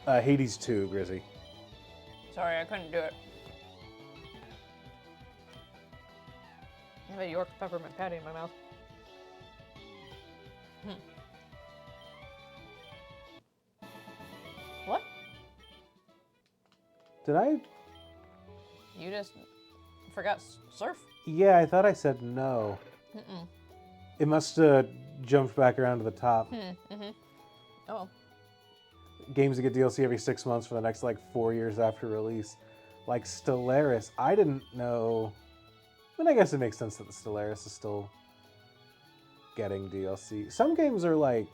Hades 2, Grizzy. Sorry, I couldn't do it. I have a York peppermint patty in my mouth. What? Did I? You just forgot surf? Yeah, I thought I said no. It must have jumped back around to the top. Oh. Games that get DLC every 6 months for the next like 4 years after release. Like Stellaris, I didn't know. I mean, I guess it makes sense that the Stellaris is still getting DLC. Some games are like,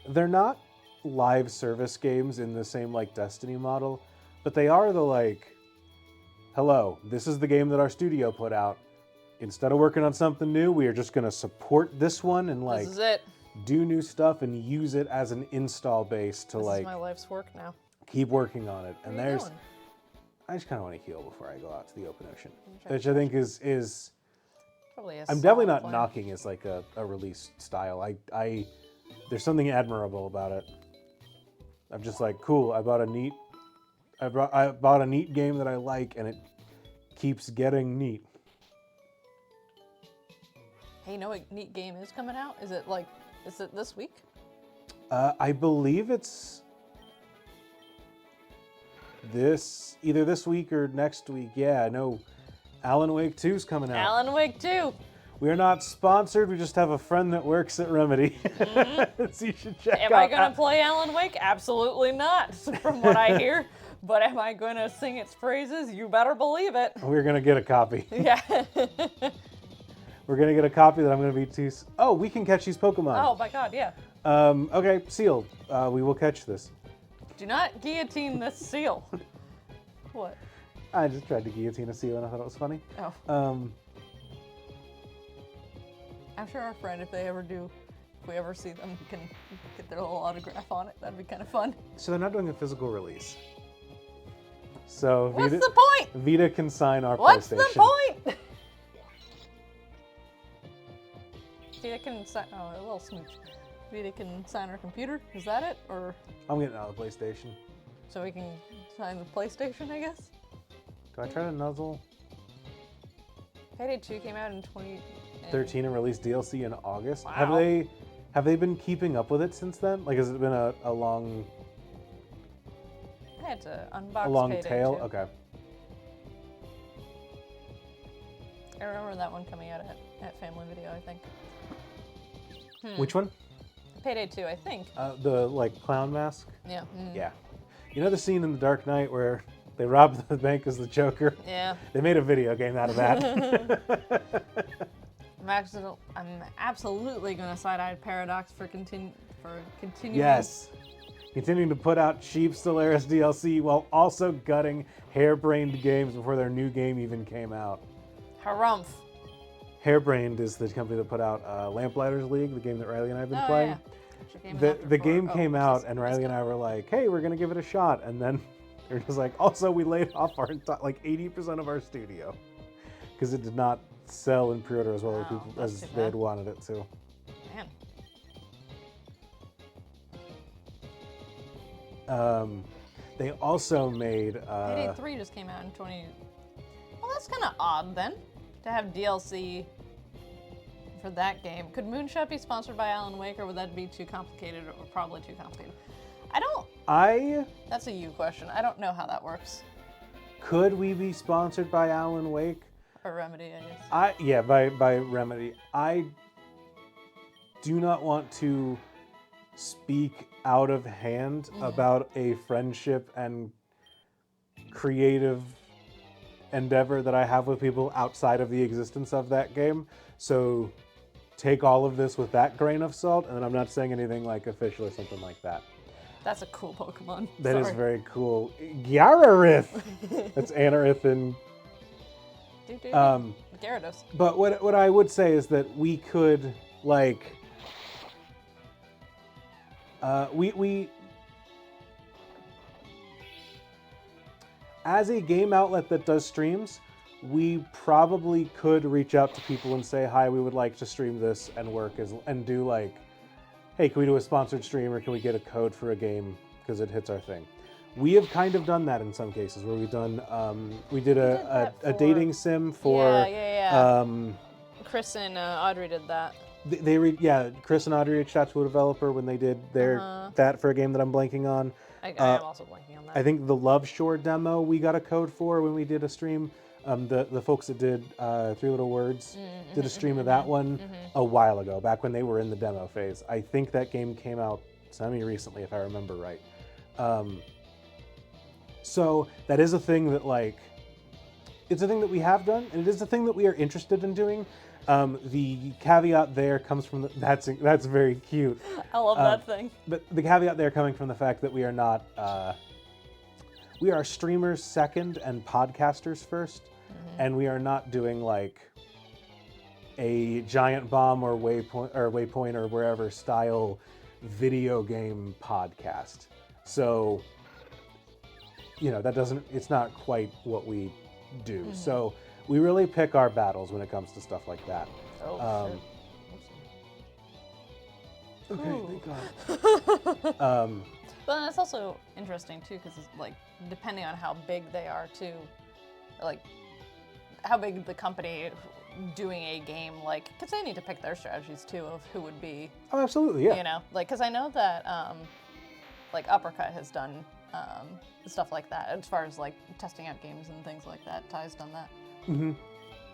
they're not live service games in the same like Destiny model, but they are the like, hello, this is the game that our studio put out. Instead of working on something new, we are just going to support this one and like This is it. do new stuff and use it as an install base to This like is my life's work now. keep working on it. And Where are you there's, going? I just kind of want to heal before I go out to the open ocean, which I think is Probably a I'm definitely solid not plan. knocking as like a release style. I there's something admirable about it. I'm just like, cool. I bought a neat game that I like, and it keeps getting neat. Hey, you know what neat game is coming out? Is it this week? I believe it's either this week or next week. Yeah, I know Alan Wake 2's coming out. Alan Wake 2. We are not sponsored. We just have a friend that works at Remedy. So you should check out. Am I going to play Alan Wake? Absolutely not, from what I hear. But am I going to sing its praises? You better believe it. We're going to get a copy. Yeah. We're going to get a copy that I'm going to be too... Oh, we can catch these Pokemon. Oh, my God, yeah. Okay, Seal. We will catch this. Do not guillotine this seal. What? I just tried to guillotine a seal and I thought it was funny. Oh. I'm sure our friend, if we ever see them, can get their little autograph on it. That'd be kind of fun. So they're not doing a physical release. So What's the point? Vita can sign our What's PlayStation. the point? Vita can sign. Oh, a little smooch. Vita can sign our computer. Is that it, or? I'm getting out of the PlayStation. So we can sign the PlayStation, I guess. Do I try to nuzzle? Payday 2 came out in 2013 and released DLC in August. Wow. Have they been keeping up with it since then? Like, has it been a long? I had to unbox a long Payday tail. 2. Okay. I remember that one coming out at Family Video, I think. Which one? Payday 2, I think. The clown mask. Yeah. Yeah. You know the scene in The Dark Knight where they robbed the bank as the Joker? Yeah. They made a video game out of that. I'm absolutely going to side-eye Paradox for continuing. Yes. Continuing to put out cheap Stellaris DLC while also gutting harebrained games before their new game even came out. Harumph. Harebrained is the company that put out Lamplighters League, the game that Riley and I have been playing. Yeah. The game came out, and Riley and I were like, hey, we're going to give it a shot. And then they're just like, also, we laid off our 80% of our studio because it did not sell in pre-order as well as they had wanted it to. Man. They also made... Payday 3 just came out in 20... Well, that's kind of odd, then, to have DLC for that game. Could Moonshot be sponsored by Alan Wake, or would that be too complicated, or probably too complicated? That's a you question. I don't know how that works. Could we be sponsored by Alan Wake? Or Remedy, I guess. Yeah, by Remedy. I do not want to speak out of hand about a friendship and creative endeavor that I have with people outside of the existence of that game. So take all of this with that grain of salt, and then I'm not saying anything like official or something like that. That's a cool Pokemon. That is very cool. Gyarados! That's Anorith and... Gyarados. But what I would say is that we could, we as a game outlet that does streams, we probably could reach out to people and say, hi, we would like to stream this and work and do hey, can we do a sponsored stream, or can we get a code for a game because it hits our thing? We have kind of done that in some cases where we've done, we did a dating sim for... Yeah. Chris and Audrey did that. Chris and Audrey reached out to a developer when they did that for a game that I'm blanking on. I am also blanking on that. I think the Love Shore demo we got a code for when we did a stream. The folks that did Three Little Words did a stream of that one a while ago, back when they were in the demo phase. I think that game came out semi-recently, if I remember right. So that is a thing that it's a thing that we have done, and it is a thing that we are interested in doing. The caveat there comes from that's very cute. I love that thing. But the caveat there coming from the fact that we are not we are streamers second and podcasters first, and we are not doing a Giant Bomb or Waypoint or wherever style video game podcast. So it's not quite what we do. So we really pick our battles when it comes to stuff like that. Shit. Okay, thank God. But that's also interesting too, because depending on how big they are too, how big the company doing a game, because they need to pick their strategies too of who would be. Oh, absolutely, yeah. Because I know that Uppercut has done stuff like that. As far as like testing out games and things like that, Ty's done that. Mm-hmm.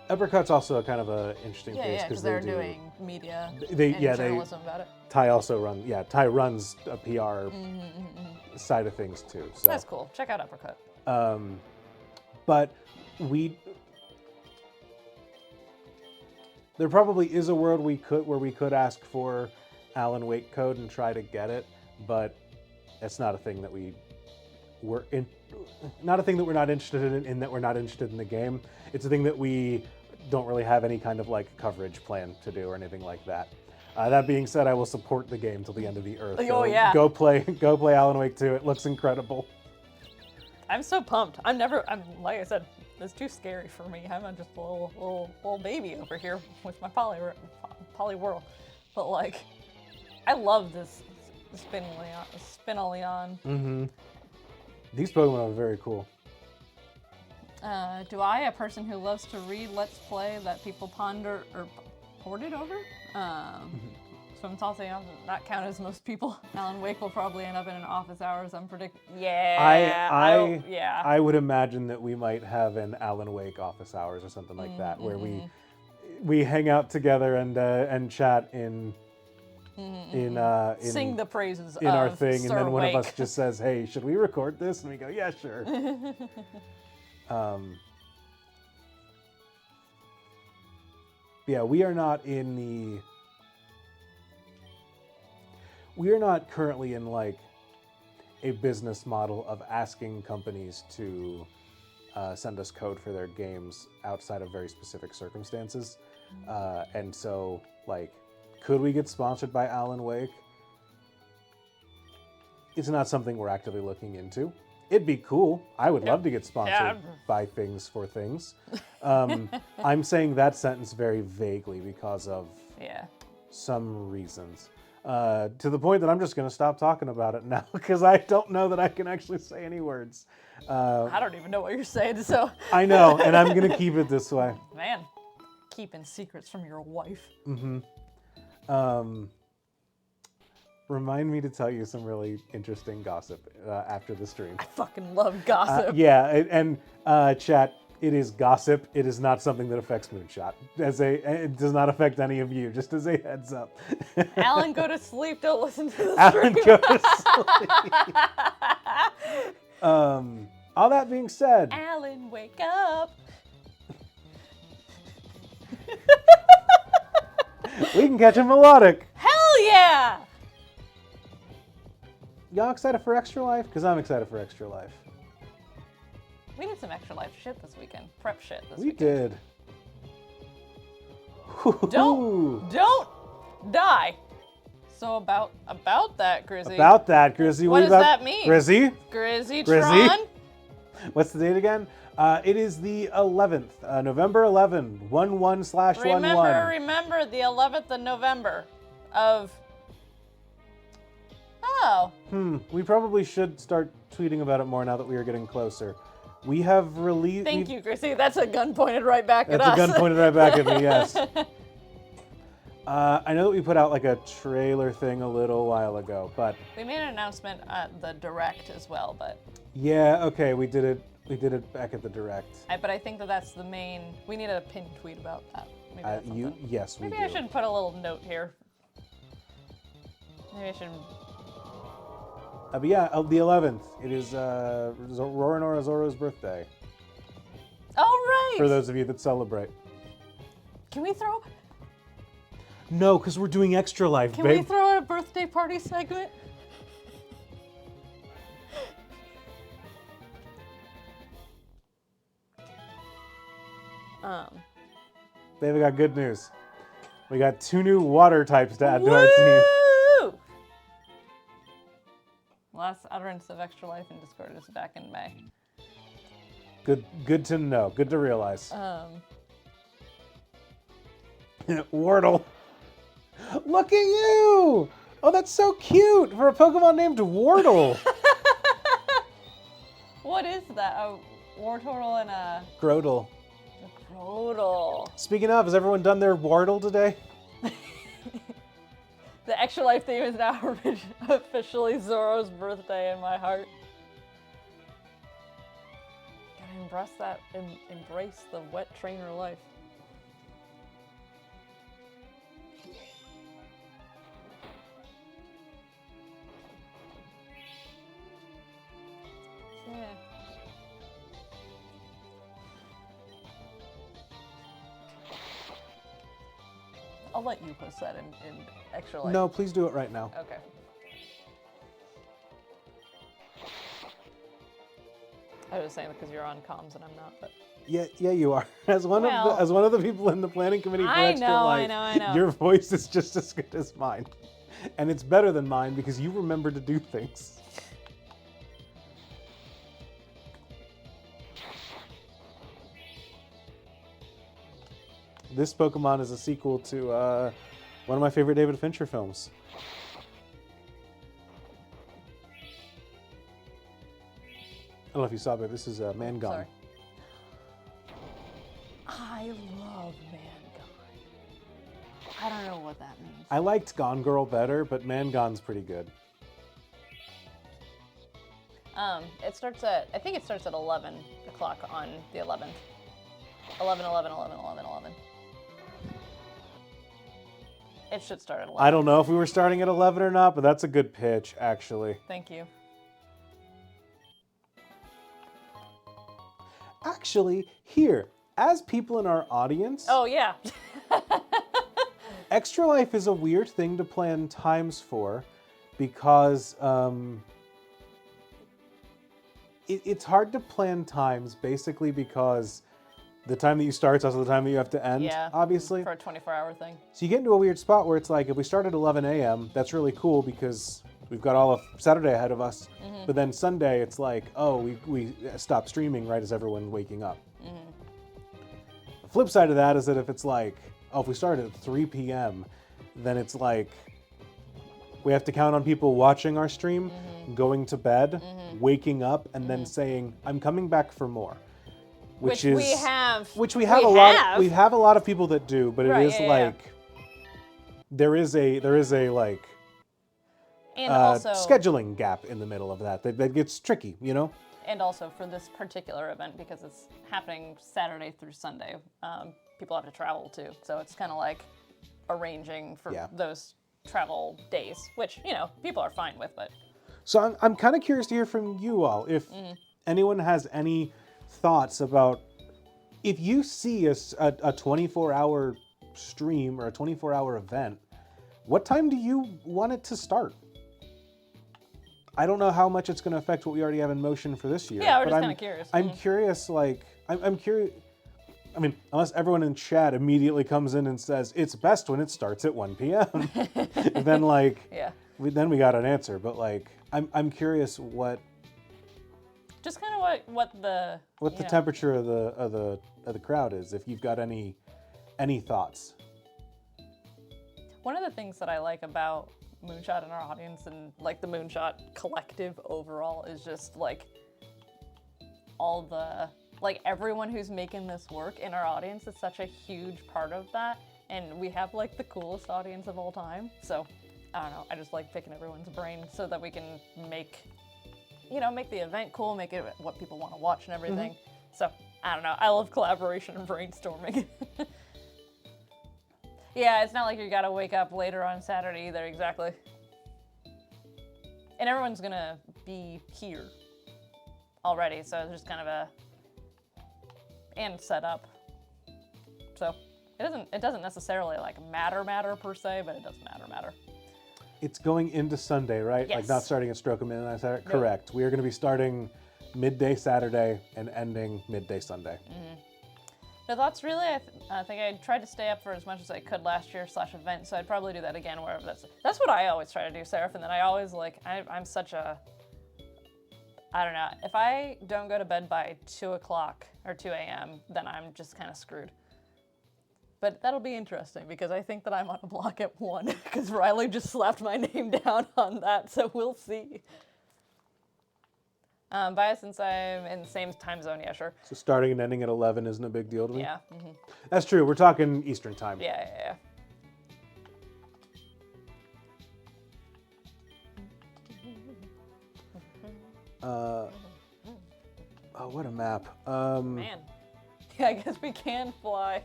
Apricot's also a kind of a interesting case because they're doing media and journalism about it. Ty also runs a PR side of things too. So that's cool. Check out Apricot. But there probably is a world where we could ask for Alan Wake code and try to get it, but it's not a thing that we're not interested in that we're not interested in the game. It's a thing that we don't really have any kind of like coverage plan to do or anything like that. That being said, I will support the game till the end of the earth. Go play Alan Wake 2. It looks incredible. I'm so pumped. I'm like I said, it's too scary for me. I'm just a little baby over here with my poly world. But like, I love this Spinaleon. Mm-hmm. These Pokemon are very cool. Do I, a person who loves to read Let's Play that people ponder or hoarded over? So I'm tossing out not count as most people. Alan Wake will probably end up in an office hours. I'm predicting. Yeah. I would imagine that we might have an Alan Wake office hours or something like that, where we hang out together and chat in sing the praises in our thing, Sir and then one Wake. of us just says, "Hey, should we record this?" And we go, "Yeah, sure." Yeah, we are not currently in like a business model of asking companies to send us code for their games outside of very specific circumstances. And so, like, could we get sponsored by Alan Wake? It's not something we're actively looking into. It'd be cool. I would love to get sponsored by things for things. I'm saying that sentence very vaguely because of some reasons. To the point that I'm just going to stop talking about it now because I don't know that I can actually say any words. I don't even know what you're saying, so. I know, and I'm going to keep it this way. Man, keeping secrets from your wife. Mm-hmm. Remind me to tell you some really interesting gossip after the stream. I fucking love gossip. And chat, it is gossip. It is not something that affects Moonshot. It does not affect any of you, just as a heads up. Alan, go to sleep. Don't listen to the Alan, stream. go to sleep. All that being said. Alan, wake up. We can catch a melodic. Hell yeah! Y'all excited for Extra Life? Because I'm excited for Extra Life. We did some Extra Life shit this weekend. Prep shit this We weekend. did. Don't die. So about that, Grizzy. About that, Grizzy. What does that mean? Grizzy? Grizzy-tron? What's the date again? It is the 11th, November 11, 11/11. Remember the 11th of November of... Oh. We probably should start tweeting about it more now that we are getting closer. We have released... Thank you, Grizzy. That's a gun pointed right back at us. That's a gun pointed right back at me, yes. I know that we put out like a trailer thing a little while ago, but... We made an announcement at the Direct as well, but... Yeah, okay, we did it back at the Direct. But I think that's the main... We need a pinned tweet about that. Maybe that's something. Yes, we do. Maybe I should put a little note here. Maybe I should... But yeah, the 11th. It is Roronoa Zoro's birthday. Oh, right! For those of you that celebrate. Can we throw... No, because we're doing Extra Life, Can babe. we throw in a birthday party segment? Babe, we got good news. We got 2 new water types to add to our team. Last utterance of Extra Life in Discord is back in May. Good to know. Good to realize. Wordle. Look at you! Oh, that's so cute for a Pokemon named Wordle. What is that? A Wartortle and a... Grotle. A Grotle. Speaking of, has everyone done their Wordle today? The Extra Life theme is now officially Zoro's birthday in my heart. Embrace the wet trainer life. Yeah. I'll let you post that in extra life. No, please do it right now. Okay. I was saying because you're on comms and I'm not, but. Yeah, you are. As one of the people in the planning committee for Extra Life, I know. your voice is just as good as mine, and it's better than mine because you remember to do things. This Pokemon is a sequel to one of my favorite David Fincher films. I don't know if you saw, but this is Man Gone. Sorry. I love Man Gone. I don't know what that means. I liked Gone Girl better, but Man Gone's pretty good. I think it starts at 11 o'clock on the 11th. 11. It should start at 11. I don't know if we were starting at 11 or not, but that's a good pitch, actually. Thank you. Actually, here, as people in our audience, Oh, yeah. Extra Life is a weird thing to plan times for because it's hard to plan times basically because the time that you start is also the time that you have to end, obviously. For a 24-hour thing. So you get into a weird spot where it's like, if we start at 11 a.m., that's really cool because we've got all of Saturday ahead of us. Mm-hmm. But then Sunday, it's like, oh, we stop streaming right as everyone's waking up. Mm-hmm. The flip side of that is that if it's like, oh, if we start at 3 p.m., then it's like, we have to count on people watching our stream, going to bed, waking up, and then saying, I'm coming back for more. Which we have a lot of people that do, but it is like there is a and also scheduling gap in the middle of that gets tricky, you know. And also for this particular event, because it's happening Saturday through Sunday, people have to travel too, so it's kind of like arranging for those travel days, which people are fine with. But so I'm kind of curious to hear from you all if anyone has any thoughts about if you see a 24-hour stream or a 24-hour event, what time do you want it to start? I don't know how much it's going to affect what we already have in motion for this year. Yeah, we're just kind of curious. I'm curious, I'm curious. I mean, unless everyone in chat immediately comes in and says it's best when it starts at 1 p.m. then then we got an answer. But I'm curious what. Just kind of what the temperature of the crowd is. If you've got any thoughts. One of the things that I like about Moonshot and our audience and the Moonshot collective overall is just all the everyone who's making this work in our audience is such a huge part of that, and we have the coolest audience of all time. So I don't know. I just like picking everyone's brain so that we can make the event cool, make it what people want to watch and everything. So, I don't know. I love collaboration and brainstorming. Yeah, it's not like you gotta wake up later on Saturday either, exactly. And everyone's gonna be here already, so it's just kind of and set up. So, it doesn't necessarily matter per se, but it does matter. It's going into Sunday, right? Yes. Not starting at stroke of midnight Saturday? No. Correct. We are going to be starting midday Saturday and ending midday Sunday. No thoughts, really? I think I tried to stay up for as much as I could last year /event, so I'd probably do that again wherever that's what I always try to do, Seraph, and then I always I'm such a, I don't know, if I don't go to bed by 2 o'clock or 2 a.m., then I'm just kind of screwed. But that'll be interesting because I think that I'm on a block at 1 because Riley just slapped my name down on that, so we'll see. Bias since I'm in the same time zone, yeah, sure. So starting and ending at 11 isn't a big deal to me? Yeah. That's true. We're talking Eastern time. Yeah. Oh, what a map. Man. Yeah, I guess we can fly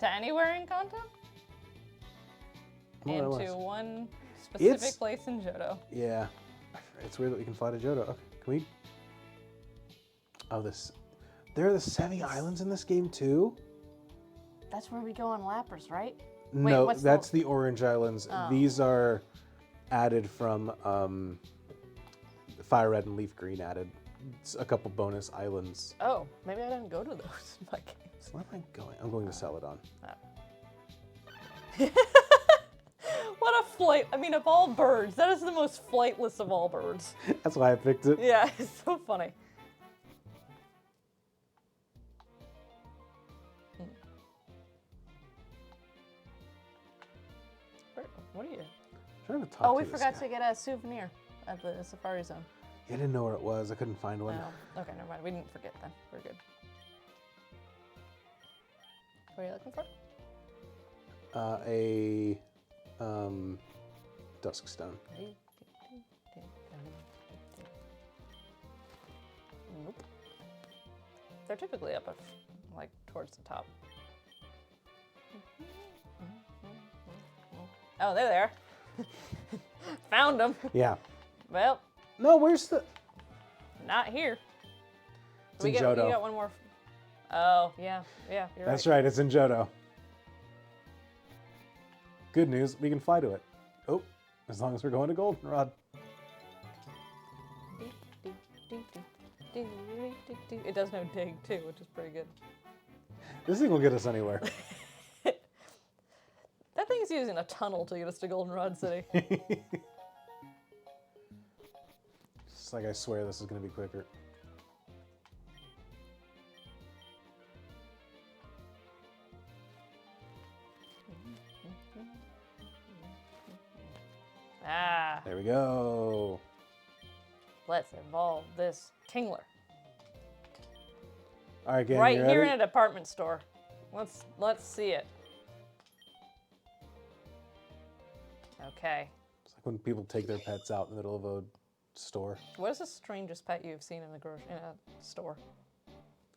to anywhere in Kanto? More or And to less. one specific place in Johto. Yeah. It's weird that we can fly to Johto. Okay, can we? Oh, there are the Sevi Islands in this game too? That's where we go on Lappers, right? No, what's that's the Orange Islands. Oh. These are added from Fire Red and Leaf Green added. It's a couple bonus islands. Oh, maybe I didn't go to those in my games. Where am I going? I'm going to Celadon. What a flight. I mean, of all birds, that is the most flightless of all birds. That's why I picked it. Yeah, it's so funny. What are you? I'm trying to talk Oh, to we this forgot guy. to get a souvenir at the Safari Zone. I didn't know where it was. I couldn't find one. Oh, okay, never mind. We didn't forget then. We're good. What are you looking for? A dusk stone. Nope. They're typically up, like, towards the top. Oh, they're there. Found them. Yeah. Well, No, where's the? not here. It's in Johto. We got one more. Oh, yeah, you're That's right. right. It's in Johto. Good news. We can fly to it. Oh, as long as we're going to Goldenrod. It does no dig too, which is pretty good. This thing will get us anywhere. That thing's using a tunnel to get us to Goldenrod City. It's like I swear this is going to be quicker. Ah, There we go. let's evolve this Kingler. All right, gang, Right you here ready? in a department store. Let's see it. Okay. It's like when people take their pets out in the middle of a store. What is the strangest pet you've seen in a store?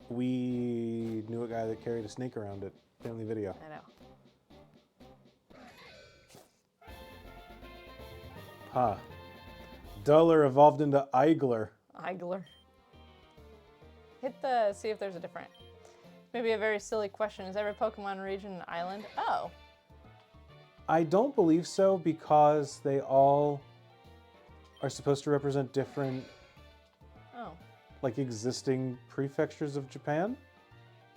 We knew a guy that carried a snake around it. Family video. I know. Huh. Duller evolved into Eigler. Eigler. See if there's a different. Maybe a very silly question. Is every Pokemon region an island? Oh. I don't believe so because they all are supposed to represent different, Oh. like, existing prefectures of Japan.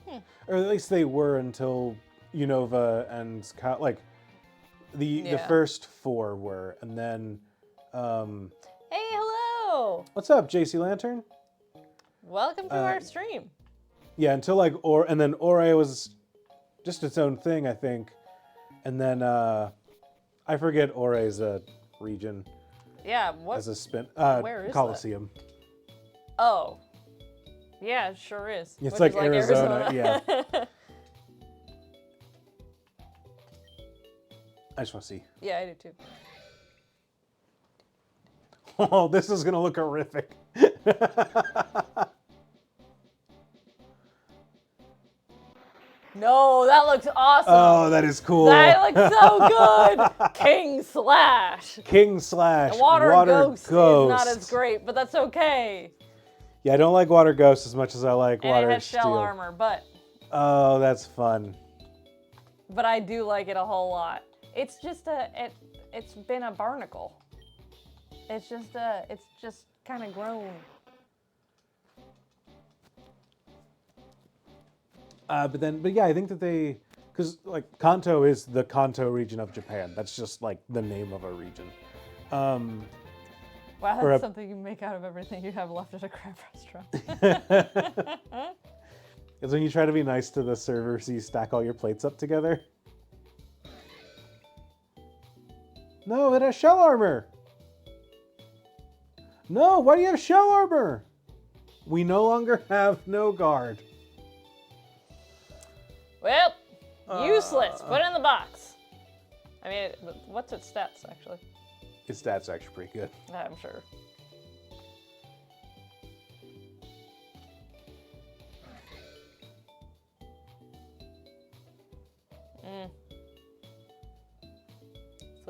Hmm. Or at least they were until Unova and the Yeah. first four were, and then Hey, hello! what's up, JC Lantern? Welcome to our stream. Yeah, until and then Ore was just its own thing, I think, and then I forget Ore's region Yeah, what? as a spin. where is Coliseum. Oh. Yeah, it sure is. It's Which like is Arizona, yeah. I just want to see. Yeah, I do too. Oh, this is gonna look horrific. No, that looks awesome. Oh, that is cool. That looks so good. King Slash. King Slash. Water Ghost is Ghost. not as great, but that's okay. Yeah, I don't like Water Ghost as much as I like And Water it has Steel. shell armor, but Oh, that's fun. I do like it a whole lot. It's just it's been a barnacle. It's just kind of grown. But yeah, I think that because like Kanto is the Kanto region of Japan. That's just like the name of a region. Wow, Or that's a- something you make out of everything you have left at a crab restaurant. It's when you try to be nice to the server, so you stack all your plates up together. No, it has shell armor. No, why do you have shell armor? We no longer have no guard. Well, useless. Put it in the box. I mean, what's its stats, actually? Its stats are actually pretty good. I'm sure.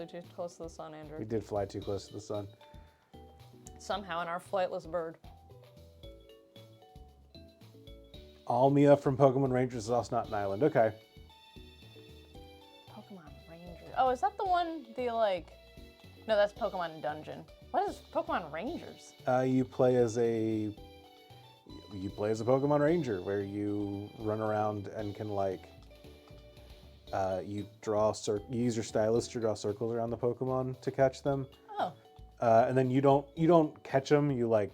flew too close to the sun, Andrew. We did fly too close to the sun. Somehow in our flightless bird. Almia from Pokemon Rangers is also not an island. Okay. Pokemon Rangers. Oh, is that the one, no, that's Pokemon Dungeon. What is Pokemon Rangers? You play as a Pokemon Ranger where you run around and can you use your stylus to draw circles around the Pokemon to catch them. Oh. And then you don't catch them. You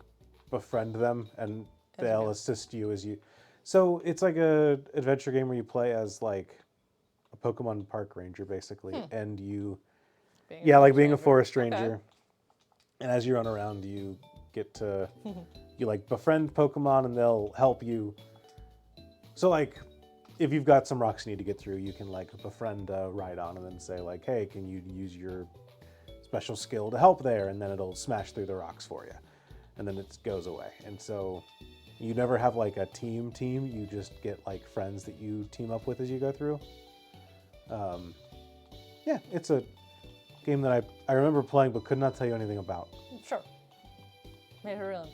befriend them, and they'll assist you as you. So it's like a adventure game where you play as a Pokemon Park Ranger basically, and you. Being a forest ranger. Okay. And as you run around, you get to befriend Pokemon, and they'll help you. So if you've got some rocks you need to get through, you can befriend Rhydon and then say hey, can you use your special skill to help there? And then it'll smash through the rocks for you, and then it goes away. And so you never have a team. You just get friends that you team up with as you go through. It's a game that I remember playing but could not tell you anything about. Sure. Made her real.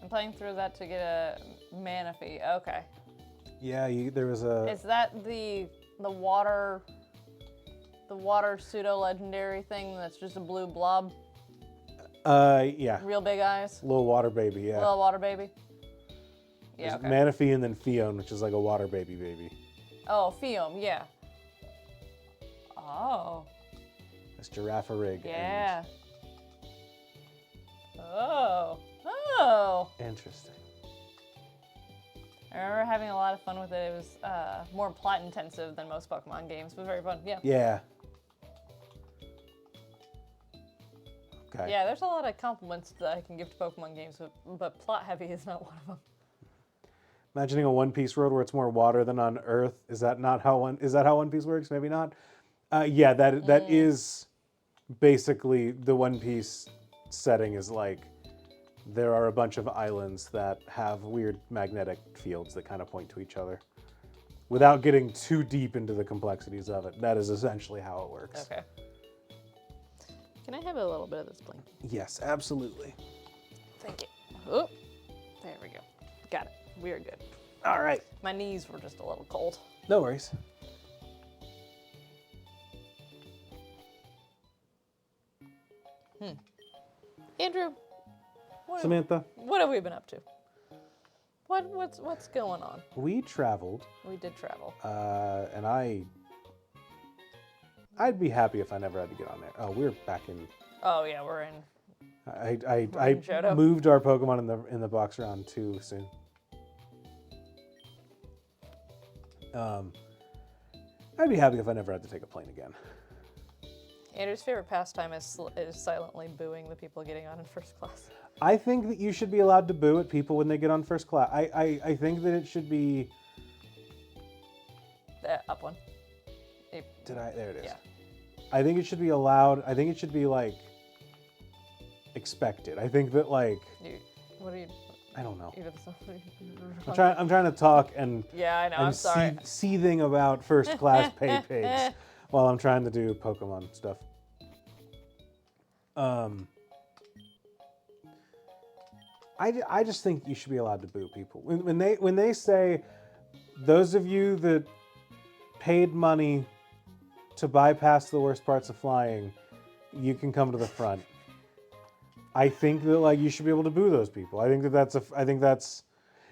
I'm playing through that to get a Manaphy. Okay. Yeah, there was a. Is that the water pseudo legendary thing that's just a blue blob? Yeah. Real big eyes. Little water baby, yeah. Little water baby. Yeah. There's Manaphy and then Fion, which is a water baby. Oh, Fion, yeah. Oh. It's Girafarig. Yeah. Oh. Interesting. I remember having a lot of fun with it. It was more plot intensive than most Pokemon games, but very fun. Yeah. Yeah. Okay. Yeah, there's a lot of compliments that I can give to Pokemon games, but plot heavy is not one of them. Imagining a One Piece world where it's more water than on Earth. Is that how One Piece works? Maybe not. Yeah, that is basically the One Piece setting is there are a bunch of islands that have weird magnetic fields that kind of point to each other. Without getting too deep into the complexities of it, that is essentially how it works. Okay. Can I have a little bit of this blanket? Yes, absolutely. Thank you. Oh, there we go. Got it. We are good. All right. My knees were just a little cold. No worries. Andrew, Samantha, what have we been up to? What's going on? we traveled, We did travel. and I'd be happy if I never had to get on there. Oh, we're back in. Oh yeah, we're in. I Johto. moved our Pokemon in the box round too soon. I'd be happy if I never had to take a plane again. Andrew's favorite pastime is silently booing the people getting on in first class. I think that you should be allowed to boo at people when they get on first class. I think that it should be. Up one. There it is. Yeah. I think it should be allowed. I think it should be expected. I think that What are you? I don't know. You did this- I'm trying to talk and Yeah, I know. I'm sorry. Seething about first class pay pigs while I'm trying to do Pokemon stuff. I just think you should be allowed to boo people when they say, those of you that paid money to bypass the worst parts of flying, you can come to the front. I think that you should be able to boo those people. I think that's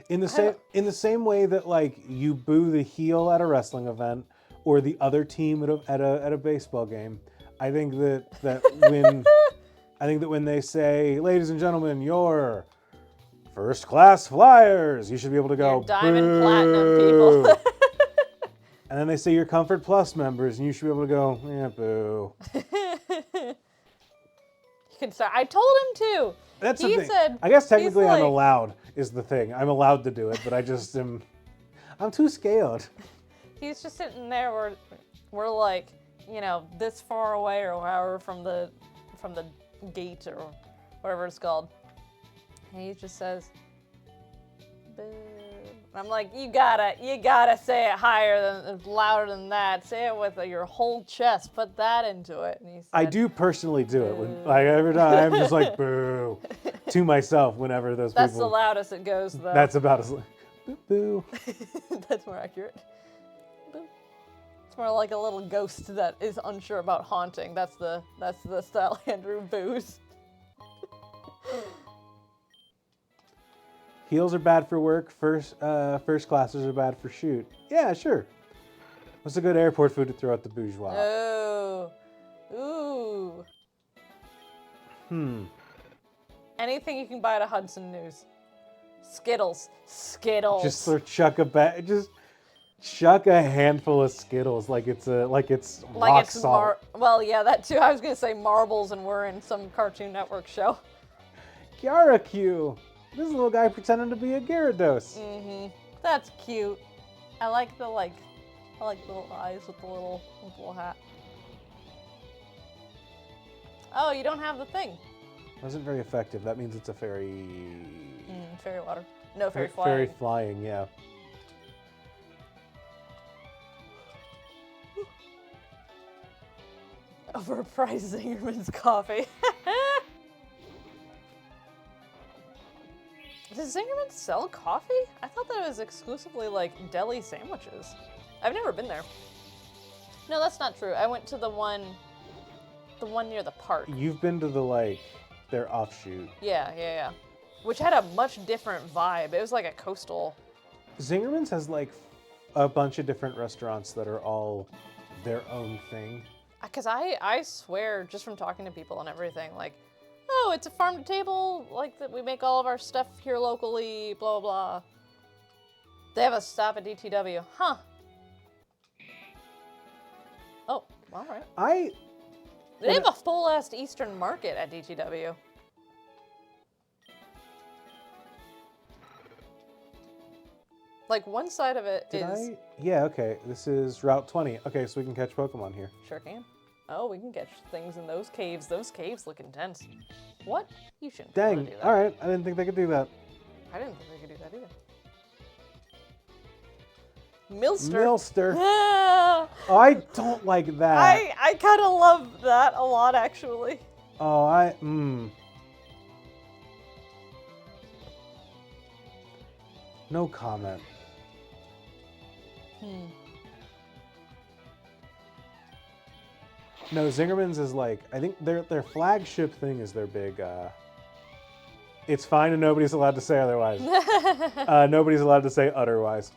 in the same way that you boo the heel at a wrestling event or the other team at a baseball game. I think that when they say, ladies and gentlemen, you're first class flyers, you should be able to go, You're diamond boo. platinum people. And then they say you're Comfort Plus members, and you should be able to go, yeah, boo. You can start. I told him to. That's He the thing. said- I guess technically he's I'm like- allowed is the thing. I'm allowed to do it, but I just am. I'm too scared. He's just sitting there where we're this far away or however from the gate or whatever it's called. And he just says, boo. And I'm like, you gotta say it higher than, louder than that. Say it with your whole chest. Put that into it. And he said, I do personally do it. When, like, every time I'm just like, boo, to myself whenever those That's people. the loudest it goes, though. That's about as, boo, boo. That's more accurate. Boo. It's more like a little ghost that is unsure about haunting. That's the style Andrew boos. Heels are bad for work. First classes are bad for shoot. Yeah, sure. What's a good airport food to throw at the bourgeois? Oh. Ooh. Anything you can buy at a Hudson News. Skittles. Just sort of chuck a handful of Skittles like it's rock salt. Well, yeah, that too. I was gonna say marbles, and we're in some Cartoon Network show. Gyaraku. This is a little guy pretending to be a Gyarados. Mm-hmm. That's cute. I like the little eyes with the little hat. Oh, you don't have the thing. Wasn't very effective. That means it's a fairy. Fairy water. No, fairy flying. Fairy flying, yeah. Overpriced Zingerman's coffee. Does Zingerman sell coffee? I thought that it was exclusively like deli sandwiches. I've never been there. No, that's not true. I went to the one near the park. You've been to their offshoot. Yeah. Which had a much different vibe. It was like a coastal. Zingerman's has like a bunch of different restaurants that are all their own thing. Because I swear, just from talking to people and everything, like, oh, it's a farm to table, like that we make all of our stuff here locally, blah, blah, blah. They have a stop at DTW. Huh. Oh, all right. They have a full-ass Eastern market at DTW. Like, one side of it is... Yeah, okay. This is Route 20. Okay, so we can catch Pokemon here. Sure can. Oh, we can catch things in those caves. Those caves look intense. What? You shouldn't be able to Dang. do that. All right. I didn't think they could do that. I didn't think they could do that either. Milster. Oh, I don't like that. I kind of love that a lot, actually. Oh, No comment. No, Zingerman's is like, I think their flagship thing is their big, it's fine and nobody's allowed to say otherwise. Nobody's allowed to say otherwise.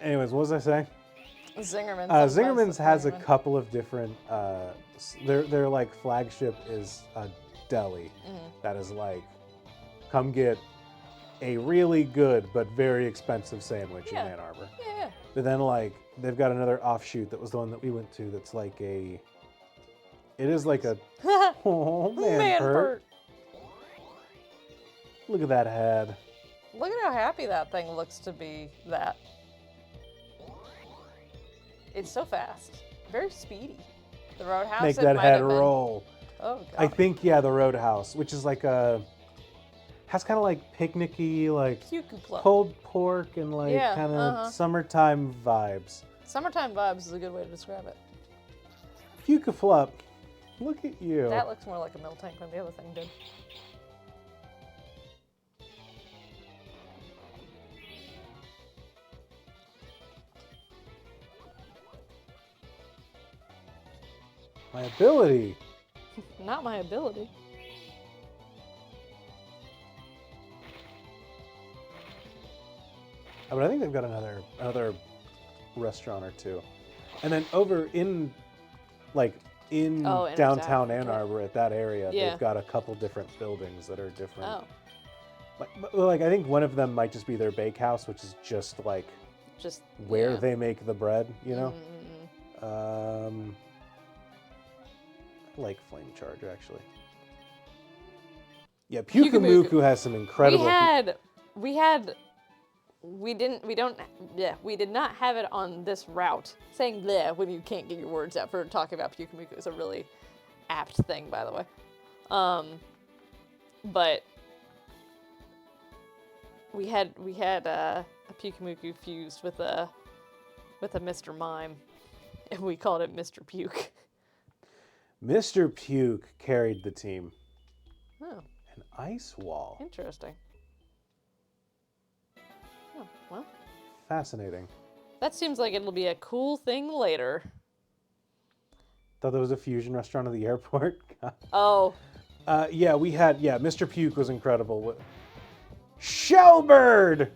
Anyways, what was I saying? Zingerman's. Zingerman's has a couple of different, their like flagship is a deli that is like, come get a really good but very expensive sandwich in Ann Arbor. Yeah. But then like they've got another offshoot that was the one that we went to that's like it is like a oh man pert. Look at that head. Look at how happy that thing looks to be that. It's so fast. Very speedy. The Roadhouse. Make that head roll. Oh god. I think the Roadhouse, which is like has kind of like picnicky, like pulled pork and like kind of summertime vibes. Summertime vibes is a good way to describe it. Pukeflup, look at you. That looks more like a milk tank than the other thing did. My ability. Not my ability. But I think they've got another restaurant or two. And then over in downtown Ann Arbor at that area, they've got a couple different buildings that are different. Oh. Like I think one of them might just be their bakehouse, which is just where they make the bread, you know? I like Flame Charge actually. Yeah, Pyukumuku has some incredible. We did not have it on this route. Saying bleh when you can't get your words out for talking about Pyukumuku is a really apt thing, by the way. But we had a Pukumuku fused with a Mr. Mime, and we called it Mr. Puke. Mr. Puke carried the team. Oh, An ice wall. interesting. Oh, well, Fascinating. that seems like it'll be a cool thing later. Thought there was a fusion restaurant at the airport. Oh, Yeah, Mr. Puke was incredible. Shellbird!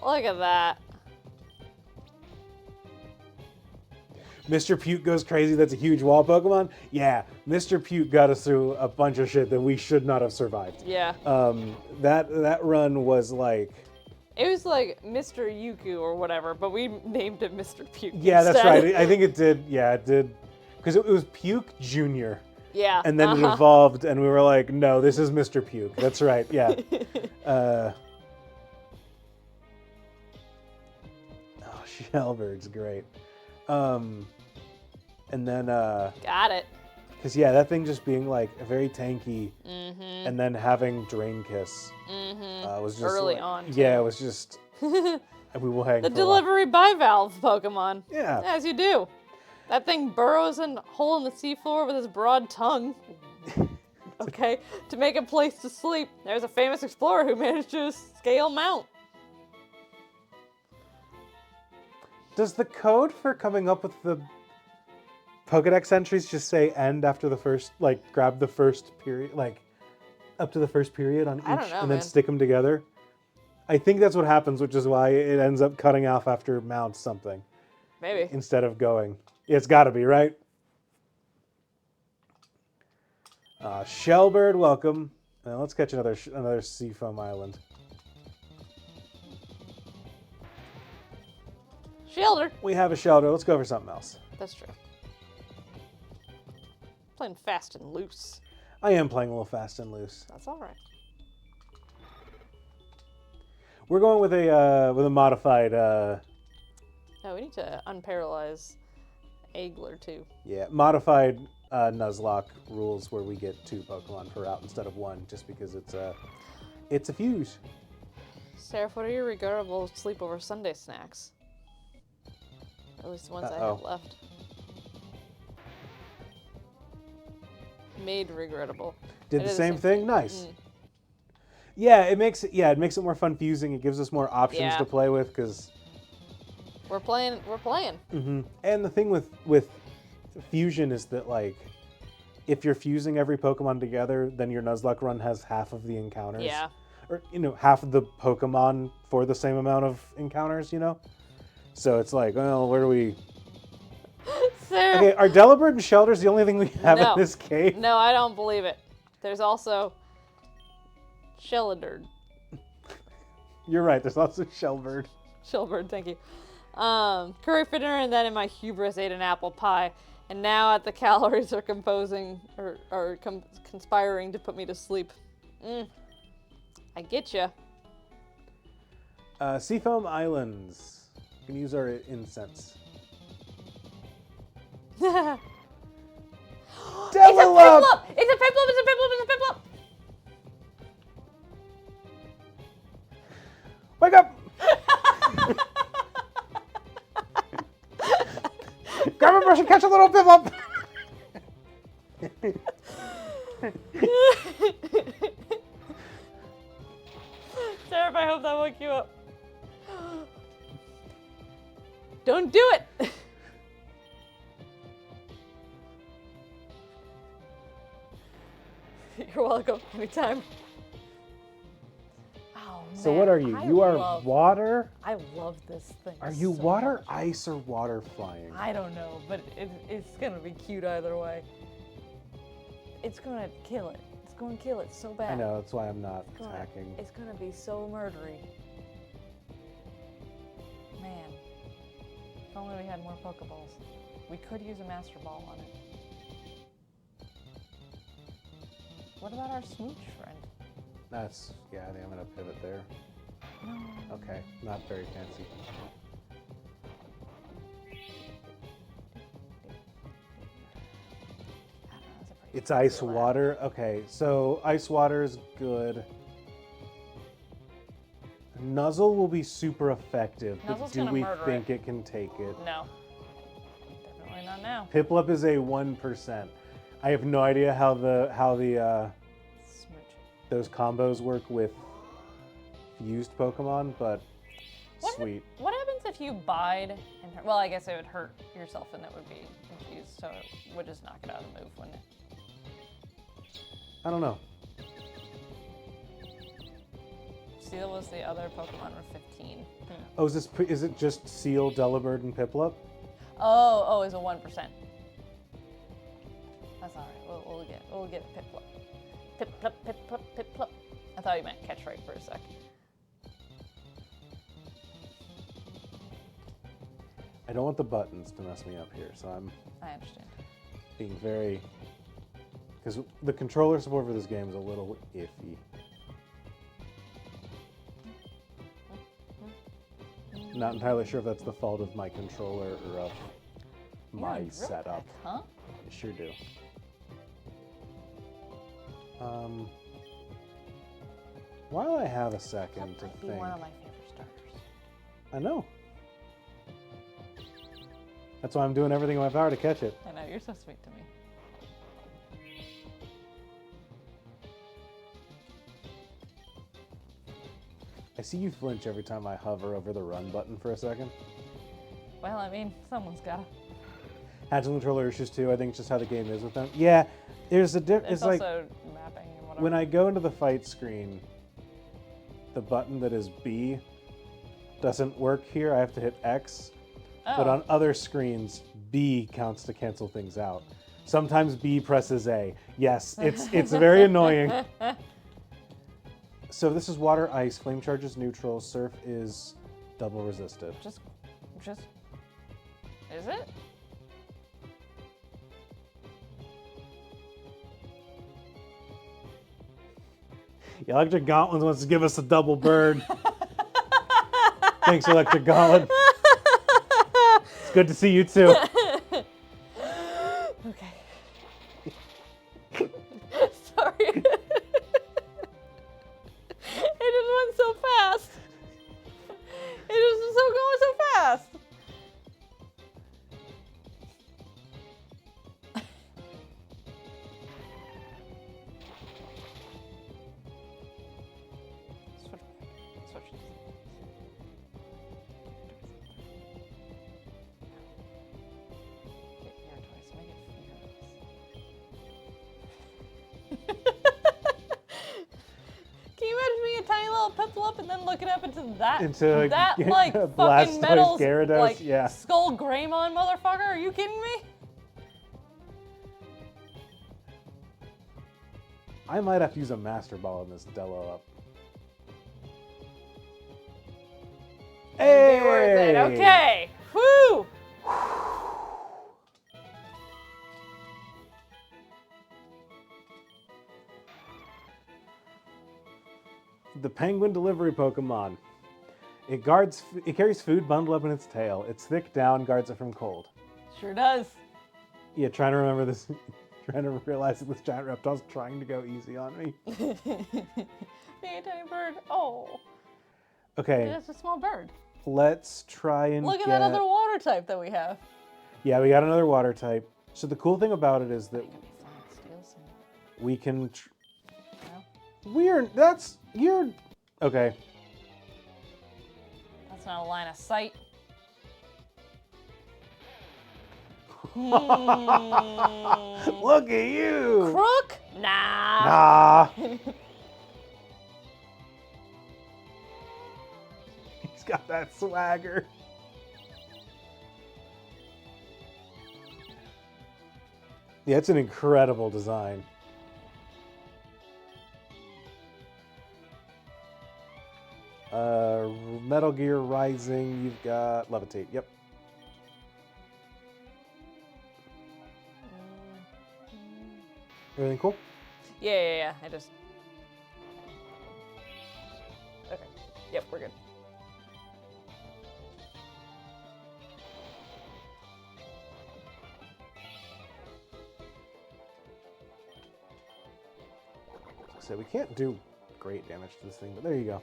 look at that. Mr. Puke goes crazy. That's a huge wall Pokemon. Yeah, Mr. Puke got us through a bunch of shit that we should not have survived. Yeah. That run was like... It was like Mr. Yuku or whatever, but we named it Mr. Puke. Yeah, instead. that's right. I think it did. Yeah, it did. Because it was Puke Jr. Yeah. And then it evolved, and we were like, no, this is Mr. Puke. That's right, yeah. Shellbird's great. And then... Got it. Because, yeah, that thing just being, like, very tanky, and then having Drain Kiss was just... Early on, too. Yeah, it was just... we will hang The for delivery bivalve Pokemon. Yeah. As you do. That thing burrows in a hole in the seafloor with his broad tongue. Okay, to make a place to sleep. There's a famous explorer who managed to scale Mount. Does the code for coming up with the Pokedex entries just say end after the first, like, grab the first period, like, up to the first period on each, I don't know, and then man. stick them together? I think that's what happens, which is why it ends up cutting off after Mount something Maybe. instead of going. It's got to be, right? Shellbird, welcome. Now let's catch another Seafoam Island. Shielder. We have a shelter. Let's go for something else. That's true. Playing fast and loose. I am playing a little fast and loose. That's all right. We're going with a modified. No, we need to unparalyze Aigler too. Yeah, modified Nuzlocke rules where we get 2 Pokemon per route instead of 1, just because it's a fuse. Seraph, what are your regrettable sleepover Sunday snacks? Or at least the ones I have left. Made regrettable. Did the same thing? Nice. Yeah, it makes it more fun fusing. It gives us more options to play with because we're playing. And the thing with fusion is that, like, if you're fusing every Pokemon together, then your Nuzlocke run has half of the encounters. Yeah. Or, half of the Pokemon for the same amount of encounters, So it's like, well, where do we... Sarah. Okay, are Delibird and Shelters the only thing we have in this cave? No, I don't believe it. There's also Shellbird. You're right, there's also Shellbird. Shellbird, thank you. Curry for dinner, and then in my hubris ate an apple pie. And now at the calories are conspiring to put me to sleep. I get you. Seafoam Islands. You can use our incense. It's a Develop! Piplup! It's a Piplup! It's a Piplup! It's a Piplup! Wake up! Grab a brush and catch a little Piplup! Sarah, I hope that woke you up. Don't do it! You're welcome. Anytime. Oh, man. So what are you? You are water? I love this thing. Are you so water, much. ice, or water flying? I don't know, but it's gonna be cute either way. It's gonna kill it. It's gonna kill it so bad. I know, that's why I'm not attacking. It's gonna be so murdery. Man. If only we had more Pokeballs. We could use a Master Ball on it. What about our smooch friend? I think I'm gonna pivot there. No. Okay, not very fancy. That's a pretty It's ice fancy lab. water. Okay, so ice water is good. Nuzzle will be super effective, Nuzzle's but do gonna we murder think it can take it? No. Definitely not now. Piplup is a 1%. I have no idea how the Smooch. those combos work with fused Pokemon, but sweet. What happens if you bide and hurt? Well, I guess it would hurt yourself and it would be confused, so it would just knock it out of the move, wouldn't it? I don't know. Seal was the other Pokemon with 15. Oh, is it just Seal, Delibird, and Piplup? Oh, it's a 1%. That's all right. We'll get Piplup. Piplup, Piplup, Piplup. I thought you meant Catchray for a sec. I don't want the buttons to mess me up here, so I understand. being very, because the controller support for this game is a little iffy. Not entirely sure if that's the fault of my controller or of my Drill setup. Peck, huh? I sure do. While I have a second to That might be think, one of my favorite starters. I know. That's why I'm doing everything in my power to catch it. I know, you're so sweet to me. I see you flinch every time I hover over the run button for a second. Well, I mean, someone's gotta. Had some controller issues too. I think it's just how the game is with them. Yeah, there's a difference. It's like also mapping and whatever. when I go into the fight screen, the button that is B doesn't work here. I have to hit X. But on other screens, B counts to cancel things out. Sometimes B presses A. Yes, it's very annoying. So this is water, ice, flame charge is neutral, surf is double resisted. Just, is it? Yeah, Electric Gauntlet wants to give us a double bird. Thanks, Electric Gauntlet. It's good to see you too. Okay. Sorry. It just went so fast. It just was going so fast. Switch. Get your toys. Make it fierce. Can you imagine being a tiny little Piplup and then looking up into that like fucking metal Gyarados? like Yeah. Skull Greymon motherfucker? Are you kidding me? I might have to use a Master Ball in this Delo up. It'd be worth it. Okay. Woo! The Penguin Delivery Pokemon. It carries food bundled up in its tail. Its thick down guards it from cold. Sure does. Yeah, trying to remember this, trying to realize that this giant reptile's trying to go easy on me. Being a tiny bird. Oh. Okay, It's a small bird. let's try and Look at that other water type that we have. Yeah, we got another water type. So the cool thing about it is that Steal some. we can... No? You're... Okay. That's not a line of sight. Look at you! Crook? Nah. Nah. He's got that swagger. Yeah, it's an incredible design. Metal Gear Rising, you've got Levitate, yep. Everything cool? Yeah. I just. Okay. Yep, we're good. So we can't do great damage to this thing, but there you go.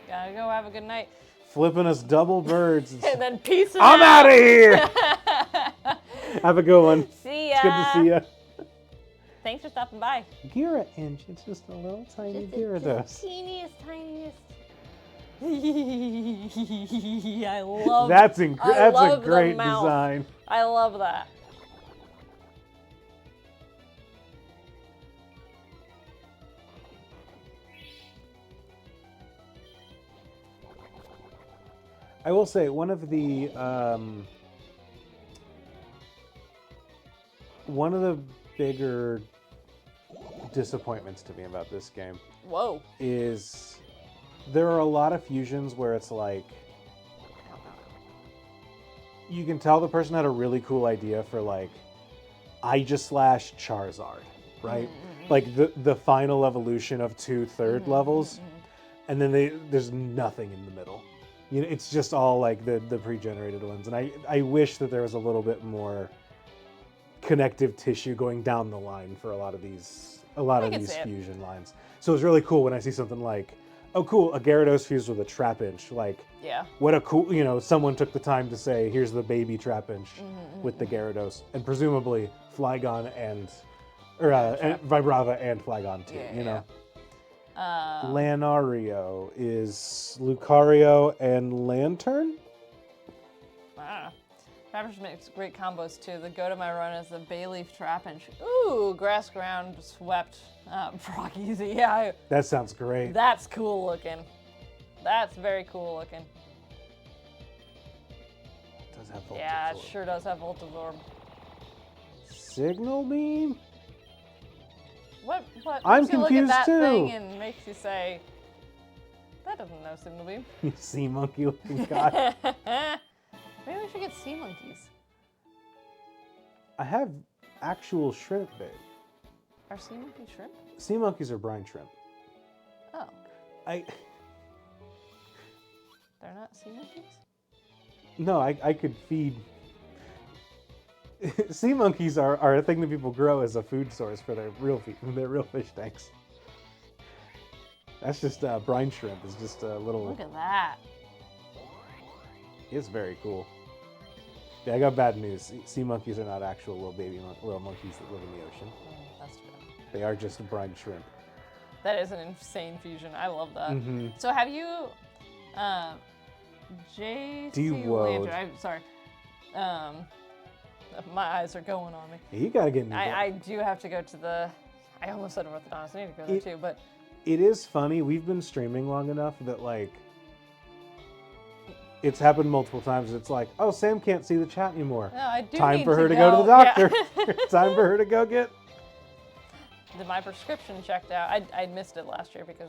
Gotta go. Have a good night. Flipping us double birds. And then peace I'm out of here. Have a good one. See ya. It's good to see ya. Thanks for stopping by. Gira inch. It's just a little tiny Gyarados. Teeniest, tiniest. I love. That's a love great the mouth. design. I love that. I will say one of the bigger disappointments to me about this game Whoa. is there are a lot of fusions where it's like you can tell the person had a really cool idea for like Aegislash Charizard, right? Like the final evolution of 2 third levels, and then there's nothing in the middle. You know, it's just all like the pre-generated ones, and I wish that there was a little bit more connective tissue going down the line for a lot of these fusion lines. So it's really cool when I see something like, oh cool, a Gyarados fused with a Trapinch. Like, yeah, what a cool, you know, someone took the time to say, here's the baby Trapinch with the Gyarados, and presumably Flygon and Vibrava and Flygon too. Yeah, you know. Lanario is Lucario and Lantern. Trapinch makes great combos too. The go to my run is the Bayleaf Trapinch. Ooh, grass ground swept Froggy. Yeah, That sounds great. that's cool looking. That's very cool looking. It does have Voltazor. Yeah, it sure does have Voltazorb. Signal Beam? What I'm makes you look at confused that too. thing and makes you say, that doesn't know Signal Beam? You sea monkey looking guy. Maybe we should get sea monkeys. I have actual shrimp bait. Are sea monkeys shrimp? Sea monkeys are brine shrimp. Oh, They're not sea monkeys? No, I could feed. Sea monkeys are a thing that people grow as a food source for their real fish tanks. That's just brine shrimp. It's just a little. Look at that. It's very cool. Yeah, I got bad news. Sea monkeys are not actual little monkeys that live in the ocean. That's true. They are just brine shrimp. That is an insane fusion. I love that. Mm-hmm. So have you, JC Dewoed. Landry, I'm sorry. My eyes are going on me. Yeah, you gotta get in. I do have to go to the, I almost said orthodontist. I need to go there too, but. It is funny. We've been streaming long enough that like, it's happened multiple times. It's like, oh, Sam can't see the chat anymore. No, I do Time need for her to go to the doctor. Yeah. Time for her to go get. My prescription checked out. I missed it last year because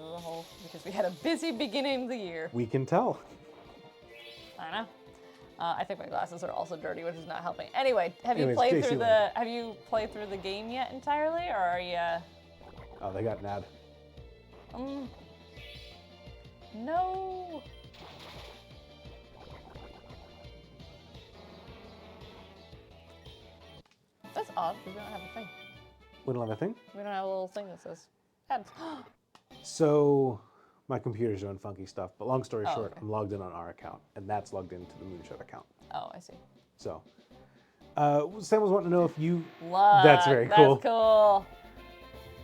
we had a busy beginning of the year. We can tell. I know. I think my glasses are also dirty, which is not helping. Anyway, have you Anyways, played JC through Landry. have you played through the game yet entirely, or are you? Oh, they got Nad. No. That's odd. We don't have a thing. We don't have a thing. We don't have a little thing that says ads. So my computer's doing funky stuff. But long story short, okay. I'm logged in on our account, and that's logged into the Moonshot account. Oh, I see. So Sam was wanting to know if you. Love. That's very cool. That's cool.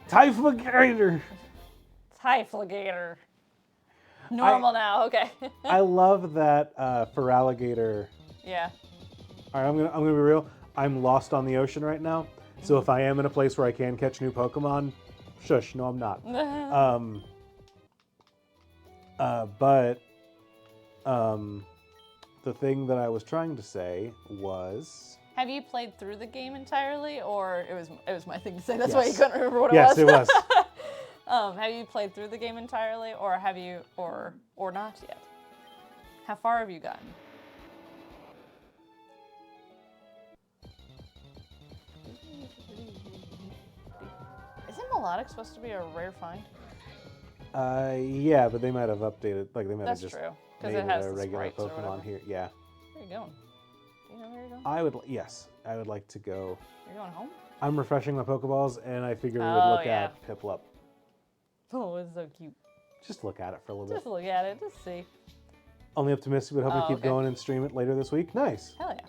Typhlogator. Typhlogator. Normal now. Okay. I love that for alligator. Yeah. All right, I'm gonna be real. I'm lost on the ocean right now. So if I am in a place where I can catch new Pokemon, shush, no, I'm not. But the thing that I was trying to say was. Have you played through the game entirely, or it was my thing to say? That's Yes. why you couldn't remember what Yes, it was. it was. Have you played through the game entirely, or have you, or not yet? How far have you gotten? Isn't Melodic supposed to be a rare find? Yeah, but they might have updated. Like they might That's have just true, because made it has a the regular sprites or Pokemon whatever. here. Yeah. Where are you going? Do you know where you're going? I would. Yes, I would like to go. You're going home? I'm refreshing my Pokeballs, and I figure we would Oh, look yeah. at Piplup. Oh, it's so cute. Just look at it for a little Just bit. look at it. Just see. Only optimistic, but hoping to keep going and stream it later this week. Nice. Hell yeah.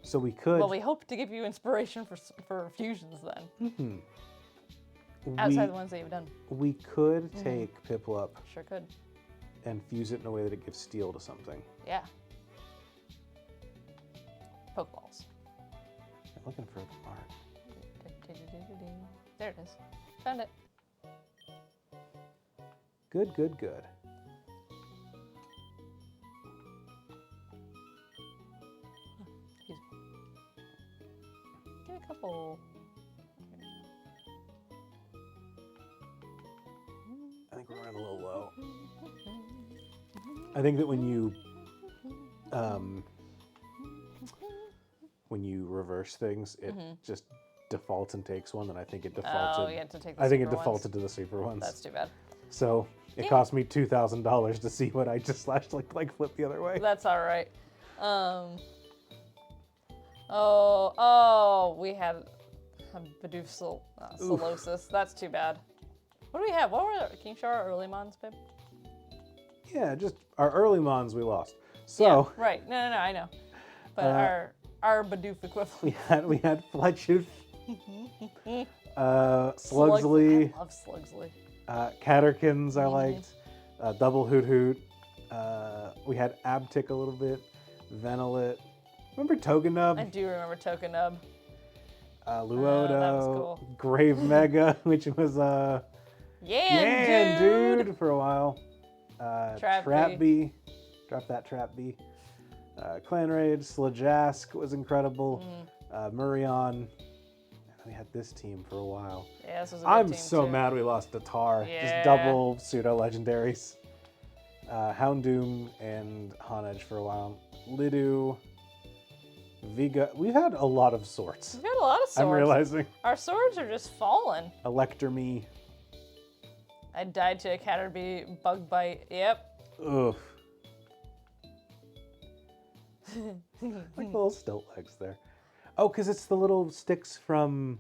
So we could. Well, we hope to give you inspiration for fusions then. Outside the ones that you've done. We could take Piplup Sure could. and fuse it in a way that it gives steel to something. Yeah. Pokeballs. I'm looking for the art. There it is. Found it. Good, good, good. Get a couple. I think we're running a little low. I think that when you reverse things, it just defaults and takes one, and I think it defaulted. Oh, you had to take the I think it super defaulted ones. to the super ones. That's too bad. So it cost me $2,000 to see what I just slashed like flip the other way. That's all right. We had a Bidoof Solosis. That's too bad. What do we have? What were can you show our early mons, babe? Yeah, just our early mons we lost. So Yeah, right. No, I know. But our Bidoof equivalent. we had Fletchooth, I Slugsley, love Slugsley. Caterkins I liked, Double Hoot Hoot. We had Abtic a little bit, Venelit. Remember Togenub? I do remember Tokenub. Luodo, that was cool. Grave Mega, which was dude for a while. Trapbee, drop that Trapbee. Clanraid, Slajask was incredible. Murion. We had this team for a while. Yeah, this was a good I'm team so too. mad we lost to Tar. Yeah. Just double pseudo legendaries. Houndoom and Honedge for a while. Lidu, Viga. We've had a lot of sorts. We've got a lot of swords. I'm realizing. Our swords are just falling. Electorme. I died to a Caterpie bug bite. Yep. Ugh. Like the little stilt legs there. Oh, because it's the little sticks from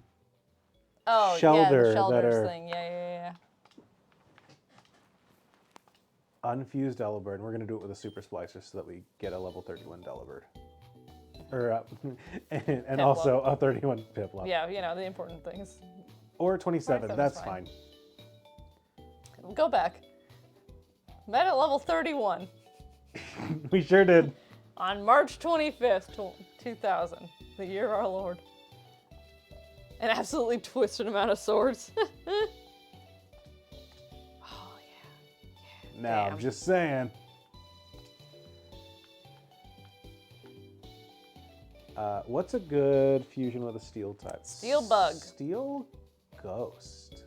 Shelder the Shelders that are thing. Yeah. unfused Delibird. And we're going to do it with a super splicer so that we get a level 31 Delibird. Or, and also a 31 Piplup. Yeah, the important things. Or 27, 27's that's fine. fine. Go back. Met at level 31 We sure did. on March 25th, 2000, the year of our Lord. An absolutely twisted amount of swords. Oh, yeah. Now, Damn. I'm just saying. What's a good fusion with a steel type? Steel Bug. Steel Ghost.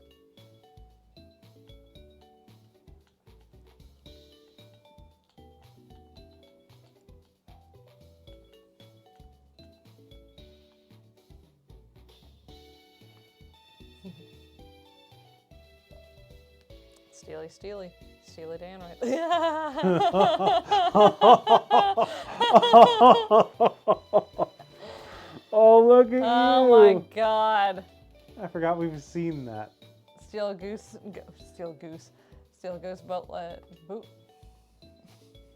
Steely Dan, right? Oh, look at you. Oh my god. I forgot we've seen that. Steel Ghost boot.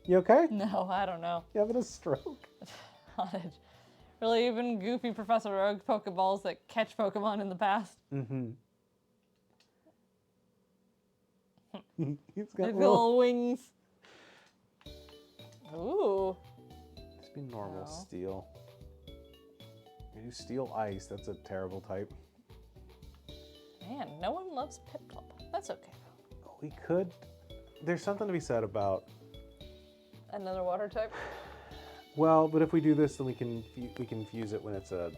You okay? No, I don't know. You having a stroke? Really even goofy Professor Oak Pokeballs that catch Pokemon in the past. Mm-hmm. He's got They've got little wings. Ooh. Just be normal No. steel. You do steel ice, that's a terrible type. Man, no one loves Piplup. That's okay though. We could. There's something to be said about. Another water type? Well, but if we do this, then we can fuse it when it's a.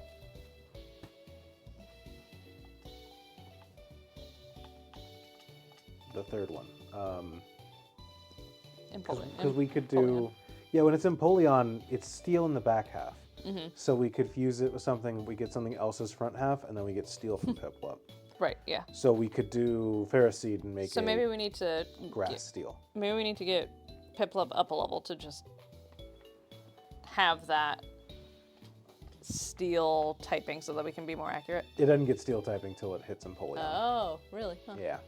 The third one. Because we could do. Yeah, when it's Empoleon, it's steel in the back half. Mm-hmm. So we could fuse it with something. We get something else's front half, and then we get steel from Piplup. Right, yeah. So we could do Ferroseed and make So maybe we need to grass steel. Maybe we need to get Piplup up a level to just have that steel typing so that we can be more accurate? It doesn't get steel typing till it hits Empoleon. Oh, really? Huh. Yeah.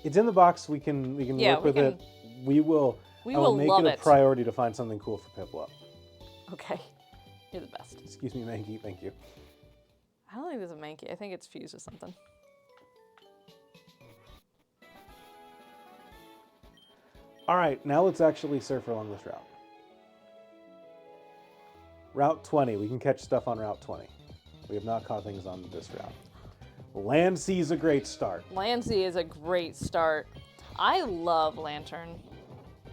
It's in the box. We can work with it. I will make it a priority to find something cool for Piplup. Okay. You're the best. Excuse me, Mankey. Thank you. I don't think there's a Mankey. I think it's fused with something. All right, now let's actually surf along this route. Route 20. We can catch stuff on Route 20. We have not caught things on this route. Land Sea is a great start. Land Sea is a great start. I love Lantern.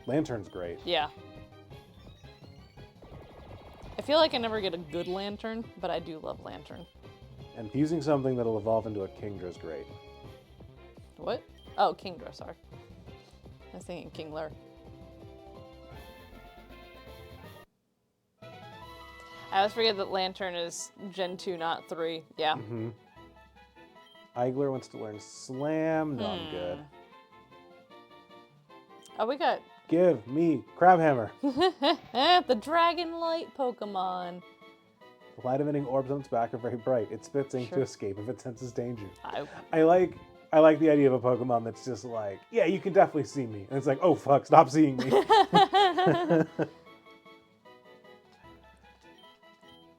Lantern's great. Yeah. I feel like I never get a good Lantern, but I do love Lantern. And fusing something that'll evolve into a Kingdra is great. What? Oh, Kingdra, sorry. I was thinking Kingler. I always forget that Lantern is Gen 2, not 3. Yeah. Mm-hmm. Eigler wants to learn Slam. No, I'm good. Oh, we got... Give me Crabhammer. the Dragon Light Pokemon. The light emitting orbs on its back are very bright. It spits ink to escape if it senses danger. I like the idea of a Pokemon that's just like, yeah, you can definitely see me. And it's like, oh fuck, stop seeing me.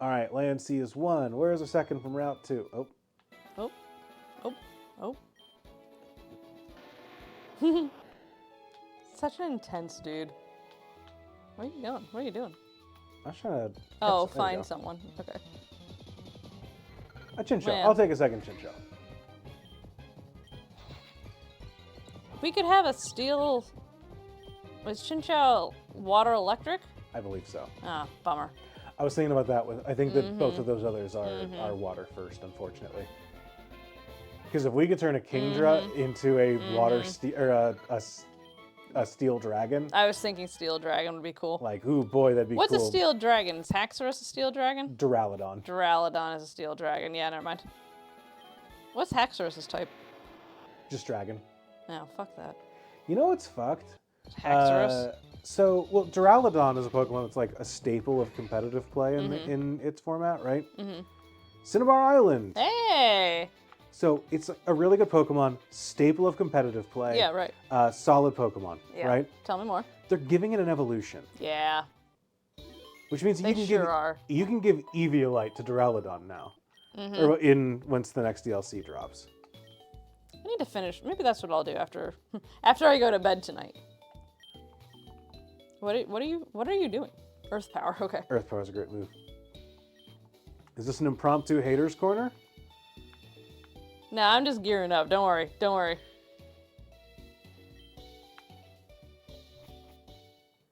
All right, Land Sea is 1. Where's the second from Route 2? Oh. Oh. Oh. Oh. Such an intense dude. Where are you going? What are you doing? I was trying to... Oh, find someone. Okay. A Chinchou. I'll take a second Chinchou. We could have a steel... Was Chinchou water electric? I believe so. Ah, bummer. I was thinking about that. I think that both of those others are water first, unfortunately. Because if we could turn a Kingdra into a water or a steel dragon. I was thinking steel dragon would be cool. Like, ooh, boy, that'd be What's cool. a steel dragon? Is Haxorus a steel dragon? Duraludon. Duraludon is a steel dragon. Yeah, never mind. What's Haxorus's type? Just dragon. Oh, fuck that. You know what's fucked? Haxorus? Duraludon is a Pokemon that's like a staple of competitive play in its format, right? Mm-hmm. Cinnabar Island. Hey! So it's a really good Pokemon, staple of competitive play. Yeah, right. Solid Pokemon, right? Tell me more. They're giving it an evolution. Yeah. Which means you can give Eviolite to Duraludon now. Or once the next DLC drops. I need to finish. Maybe that's what I'll do after I go to bed tonight. What are you doing? Earth Power, okay. Earth Power is a great move. Is this an impromptu haters corner? Nah, I'm just gearing up. Don't worry. Don't worry.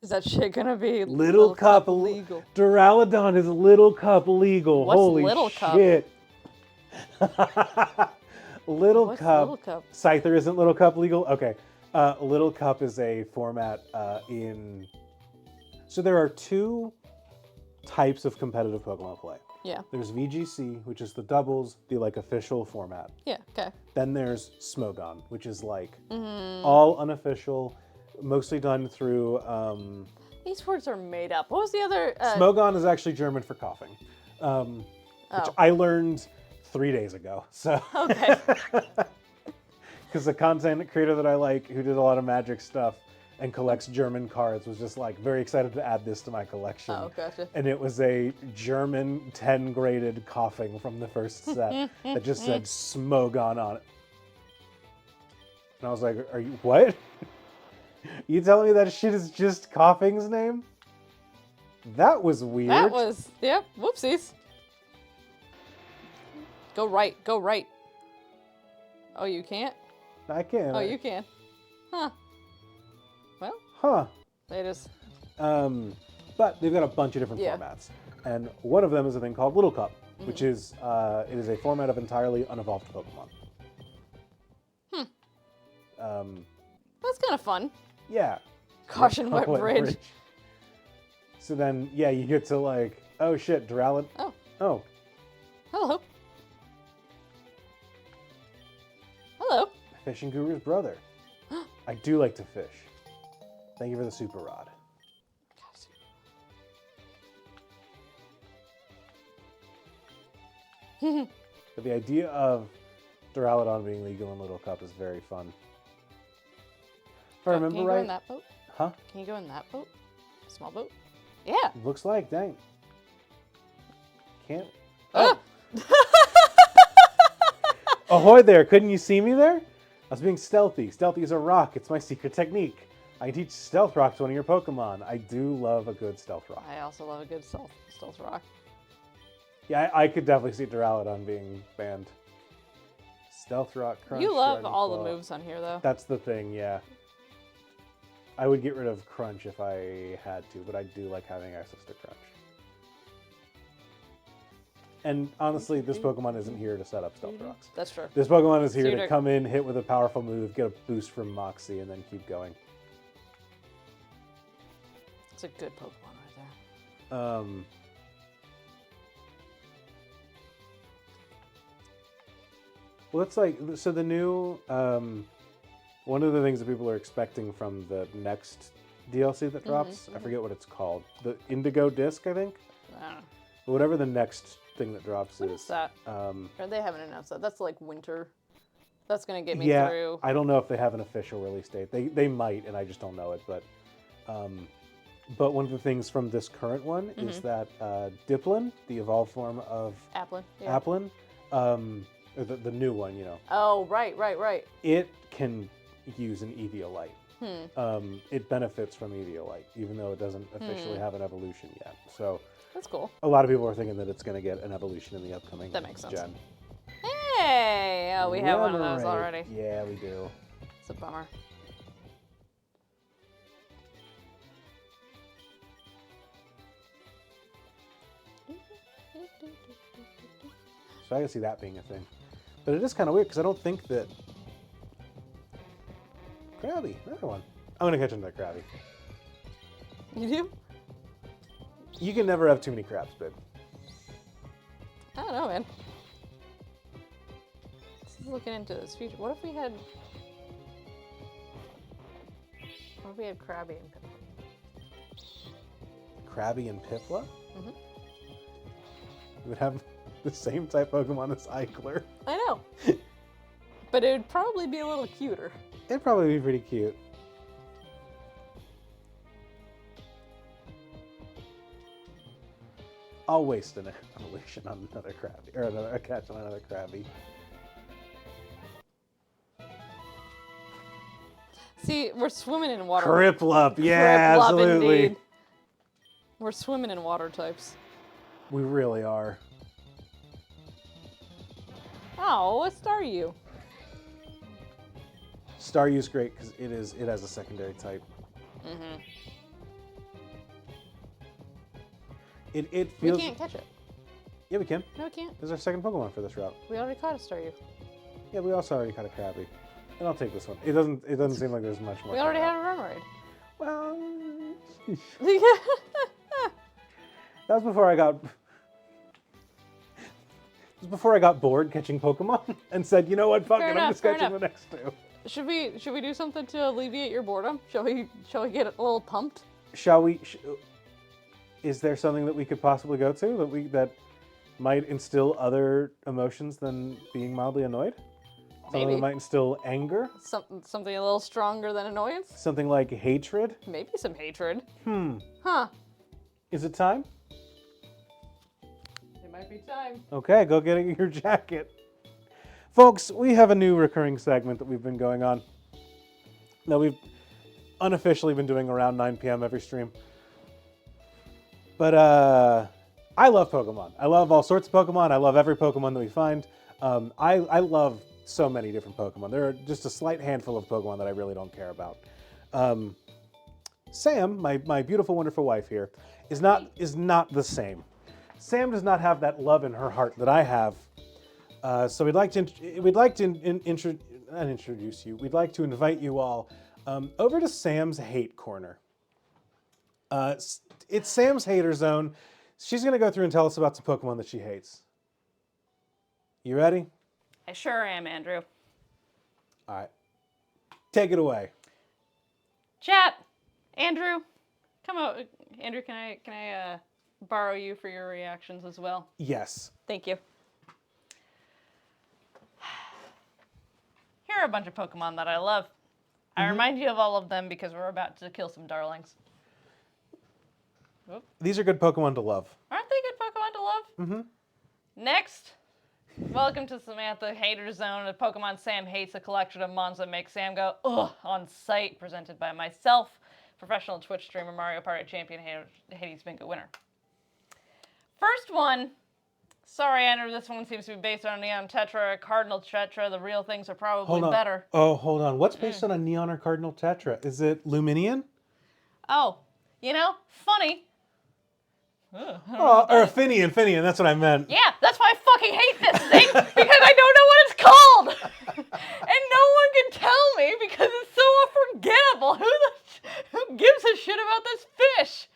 Is that shit gonna be Little Cup legal? Duraludon is Little Cup legal. What's Holy Little shit. Cup? Little Cup. Little Cup? Scyther isn't Little Cup legal? Okay. Little Cup is a format in... So there are 2 types of competitive Pokemon play. Yeah. There's VGC, which is the doubles, the like official format. Yeah, okay. Then there's Smogon, which is like all unofficial, mostly done through... These words are made up. What was the other... Smogon is actually German for coughing, which I learned 3 days ago. So. Okay. Because the content creator that I like, who did a lot of Magic stuff and collects German cards, was just like very excited to add this to my collection. Oh, gotcha. And it was a German 10 graded coughing from the first set that just said Smogon on it. And I was like, are you, what? You telling me that shit is just coughing's name? That was weird. That was, yep, whoopsies. Go right, go right. Oh, you can't? I can. Oh, you can. Huh. Well. Huh. They just... But they've got a bunch of different formats. And one of them is a thing called Little Cup, which is, it is a format of entirely unevolved Pokemon. That's kind of fun. Yeah. Caution wet bridge. So then, yeah, you get to like, oh shit, Duraludon. Oh. Oh. Hello. Hello. Fishing Guru's brother. I do like to fish. Thank you for the super rod. But the idea of Duraludon being legal in Little Cup is very fun. If I remember Can you right. go in that boat? Huh? Can you go in that boat? A small boat? Yeah. Looks like, dang. Can't. Oh. Ahoy there, couldn't you see me there? I was being stealthy. Stealthy is a rock. It's my secret technique. I can teach stealth rock to one of your Pokemon. I do love a good stealth rock. I also love a good stealth rock. Yeah, I could definitely see Duraludon being banned. Stealth rock, crunch. You love Shiny all Claw. the moves on here, though. That's the thing, yeah. I would get rid of crunch if I had to, but I do like having access to crunch. And honestly, this Pokemon isn't here to set up stealth rocks. That's true. This Pokemon is here to come in, hit with a powerful move, get a boost from Moxie, and then keep going. It's a good Pokemon right there. Well, it's like, so the new, one of the things that people are expecting from the next DLC that drops, I forget what it's called, the Indigo Disc, I think? I don't know. But whatever the next thing that drops What is that? Or they haven't announced that. That's like winter. That's going to get me through. I don't know if they have an official release date. They might, and I just don't know it. But one of the things from this current one is that Diplin, the evolved form of Applin. Yeah. Applin, or the new one, you know. Oh, right. It can use an Eviolite. It benefits from Eviolite, even though it doesn't officially have an evolution yet. So that's cool. a lot of people are thinking that it's going to get an evolution in the upcoming That makes sense. gen. Hey! Oh, we have one of those Remoraid. already. Yeah, we do. It's a bummer. So I can see that being a thing. But it is kind of weird because I don't think that... Krabby, another one. I'm going to catch another Krabby. You do? You can never have too many crabs, babe. I don't know, man. This is looking into this future. What if we had... What if we had Krabby and Piplup? Krabby and Piplup? Mm-hmm. You would have the same type Pokemon as Eichler. I know. But it would probably be a little cuter. It'd probably be pretty cute. I'll waste an evolution on another Krabby, or a catch on another Krabby. See, we're swimming in water. Kriplup, yeah, Kriplup, absolutely. indeed. We're swimming in water types. We really are. Oh, what star you? Staryu's great because it has a secondary type. Mm-hmm. It We feels. can't catch it. Yeah, we can. No, we can't. There's our second Pokemon for this route. We already caught a Staryu. Yeah, we also already caught a Krabby. And I'll take this one. It doesn't seem like there's much more. We already had a Remoraid. Well, that was before I got. It was before I got bored catching Pokemon and said, you know what, fuck it, I'm just catching the next two. Should we do something to alleviate your boredom? Shall we get a little pumped? Shall we? Is there something that we could possibly go to that might instill other emotions than being mildly annoyed? Something Maybe. that might instill anger? Something a little stronger than annoyance? Something like hatred? Maybe some hatred. Huh. Is it time? It might be time. Okay, go get your jacket. Folks, we have a new recurring segment that we've been going on. Now, we've unofficially been doing around 9 p.m. every stream. But I love Pokemon. I love all sorts of Pokemon. I love every Pokemon that we find. I love so many different Pokemon. There are just a slight handful of Pokemon that I really don't care about. Sam, my beautiful, wonderful wife here, is not the same. Sam does not have that love in her heart that I have. So we'd like to introduce you. We'd like to invite you all over to Sam's Hate Corner. It's Sam's Hater Zone. She's going to go through and tell us about some Pokemon that she hates. You ready? I sure am, Andrew. All right. Take it away. Chat, Andrew, come out. Andrew, can I borrow you for your reactions as well? Yes. Thank you. here are a bunch of Pokemon that I love. I remind you of all of them because we're about to kill some darlings. Oop. These are good Pokemon to love. Aren't they good Pokemon to love? Mm-hmm. Next, welcome to Samantha Hater Zone, a Pokemon Sam hates, a collection of mons that make Sam go, ugh, on site, presented by myself, professional Twitch streamer, Mario Party champion, Hades Bingo winner. First one, sorry, Andrew, this one seems to be based on a Neon Tetra, a Cardinal Tetra. The real things are probably better. Oh, hold on. What's based on a Neon or Cardinal Tetra? Is it Luminion? Oh, funny. Or Finian, that's what I meant. Yeah, that's why I fucking hate this thing, because I don't know what it's called. And no one can tell me because it's so unforgettable. Who gives a shit about this fish?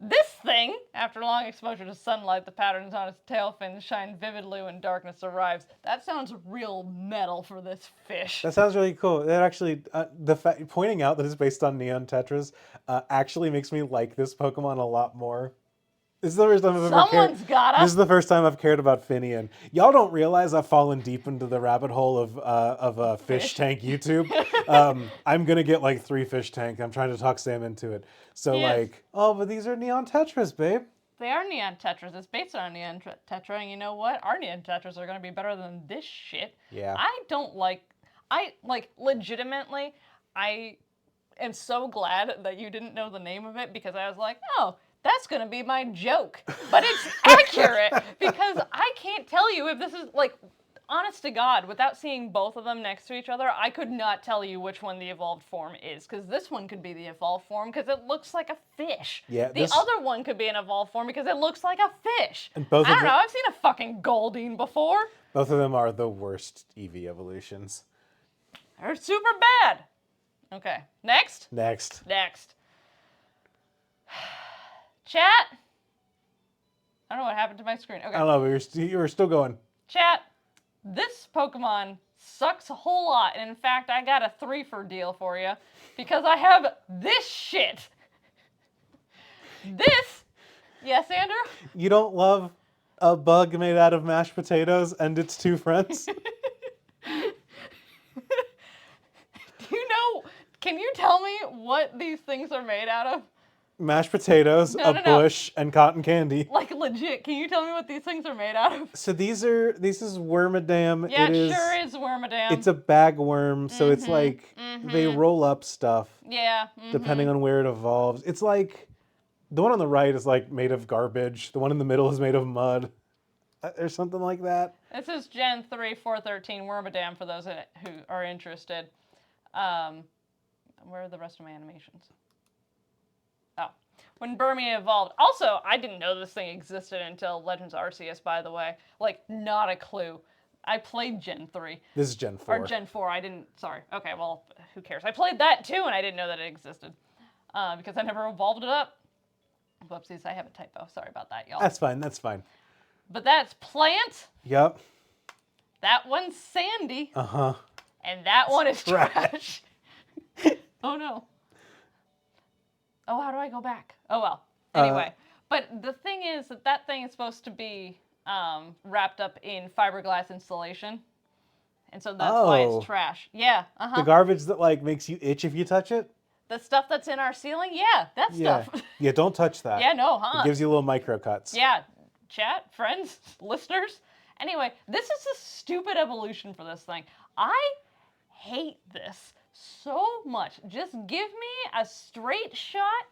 This thing, after long exposure to sunlight, the patterns on its tail fins shine vividly when darkness arrives. That sounds real metal for this fish. That sounds really cool. That actually, pointing out that it's based on Neon Tetras actually makes me like this Pokemon a lot more. This is the first time I've ever cared. Someone's gotta. This is the first time I've cared about Finian. Y'all don't realize I've fallen deep into the rabbit hole of fish tank YouTube. I'm gonna get like 3 fish tank. I'm trying to talk Sam into it. So Yes. but these are Neon Tetras, babe. They are Neon Tetras. It's based on a Neon Tetra, and you know what? Our Neon Tetras are gonna be better than this shit. Yeah. Legitimately, I am so glad that you didn't know the name of it because I was like, oh, that's going to be my joke. But it's accurate because I can't tell you if this is, honest to God, without seeing both of them next to each other, I could not tell you which one the evolved form is, because this one could be the evolved form because it looks like a fish. Yeah, the other one could be an evolved form because it looks like a fish. And I don't know, I've seen a fucking Goldeen before. Both of them are the worst Eevee evolutions. They're super bad. Okay, next. Chat. I don't know what happened to my screen. Okay. I don't know, but you were still going. Chat. This Pokemon sucks a whole lot. And in fact, I got a 3-for deal for you because I have this shit. This. Yes, Andrew? You don't love a bug made out of mashed potatoes and its 2 friends? Can you tell me what these things are made out of? Mashed potatoes, bush, and cotton candy. Like legit, can you tell me what these things are made out of? So this is Wormadam. Yeah, it sure is Wormadam. It's a bagworm, so it's like they roll up stuff. Yeah. Depending on where it evolves. It's like the one on the right is like made of garbage. The one in the middle is made of mud. Or something like that. This is Gen 3 413 Wormadam for those who are interested. Where are the rest of my animations? Oh, when Burmy evolved. Also, I didn't know this thing existed until Legends Arceus, by the way. Not a clue. I played Gen 3. This is Gen 4. Or Gen 4, sorry. Okay, well, who cares? I played that too, and I didn't know that it existed. Because I never evolved it up. Whoopsies, I have a typo. Sorry about that, y'all. That's fine. But that's Plant. Yep. That one's Sandy. Uh-huh. And that one is trash. Oh, no. Oh, how do I go back? Oh, well. Anyway. But the thing is that thing is supposed to be wrapped up in fiberglass insulation. And so that's why it's trash. Yeah, The garbage that, makes you itch if you touch it? The stuff that's in our ceiling? Yeah, that stuff. Yeah, don't touch that. Yeah, no, huh? It gives you little micro cuts. Yeah. Chat, friends, listeners. Anyway, this is a stupid evolution for this thing. I hate this so much. Just give me a straight shot.